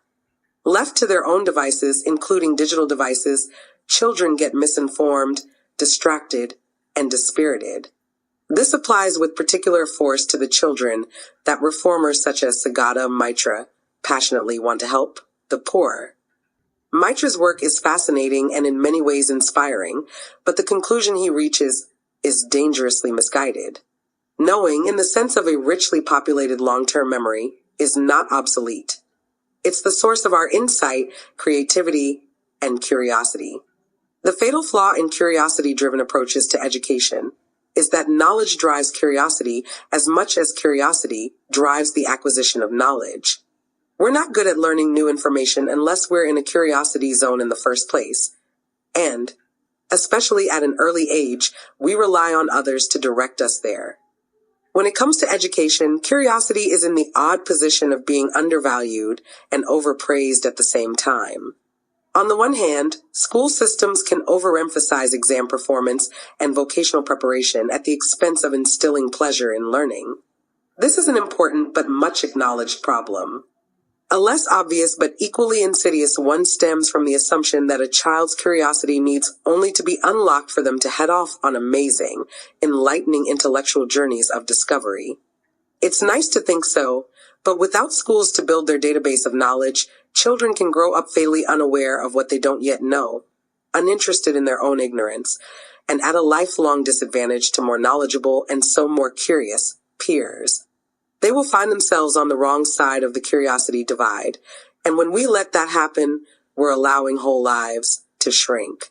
Left to their own devices, including digital devices, children get misinformed, distracted, and dispirited. This applies with particular force to the children that reformers such as Sagata Mitra passionately want to help, the poor. Mitra's work is fascinating and in many ways inspiring, but the conclusion he reaches is dangerously misguided. Knowing, in the sense of a richly populated long-term memory, is not obsolete. It's the source of our insight, creativity, and curiosity. The fatal flaw in curiosity-driven approaches to education is that knowledge drives curiosity as much as curiosity drives the acquisition of knowledge. We're not good at learning new information unless we're in a curiosity zone in the first place. And, especially at an early age, we rely on others to direct us there. When it comes to education, curiosity is in the odd position of being undervalued and overpraised at the same time. On the one hand, school systems can overemphasize exam performance and vocational preparation at the expense of instilling pleasure in learning. This is an important but much acknowledged problem. A less obvious but equally insidious one stems from the assumption that a child's curiosity needs only to be unlocked for them to head off on amazing, enlightening intellectual journeys of discovery. It's nice to think so, but without schools to build their database of knowledge, children can grow up fatally unaware of what they don't yet know, uninterested in their own ignorance, and at a lifelong disadvantage to more knowledgeable and so more curious peers. They will find themselves on the wrong side of the curiosity divide, and when we let that happen, we're allowing whole lives to shrink.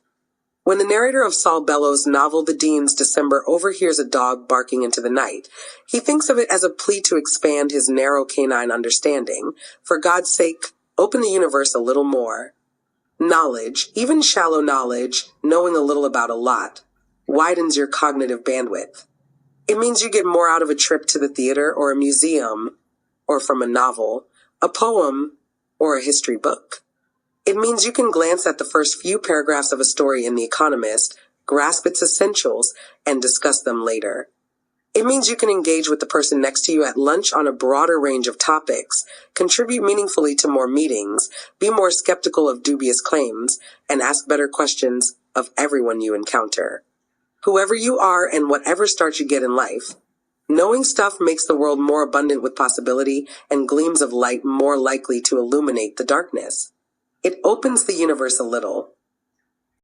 When the narrator of Saul Bellows' novel The Dean's December overhears a dog barking into the night, he thinks of it as a plea to expand his narrow canine understanding. For God's sake, open the universe a little more. Knowledge, even shallow knowledge, knowing a little about a lot, widens your cognitive bandwidth. It means you get more out of a trip to the theater or a museum, or from a novel, a poem, or a history book. It means you can glance at the first few paragraphs of a story in The Economist, grasp its essentials, and discuss them later. It means you can engage with the person next to you at lunch on a broader range of topics, contribute meaningfully to more meetings, be more skeptical of dubious claims, and ask better questions of everyone you encounter. Whoever you are and whatever start you get in life, knowing stuff makes the world more abundant with possibility and gleams of light more likely to illuminate the darkness. It opens the universe a little.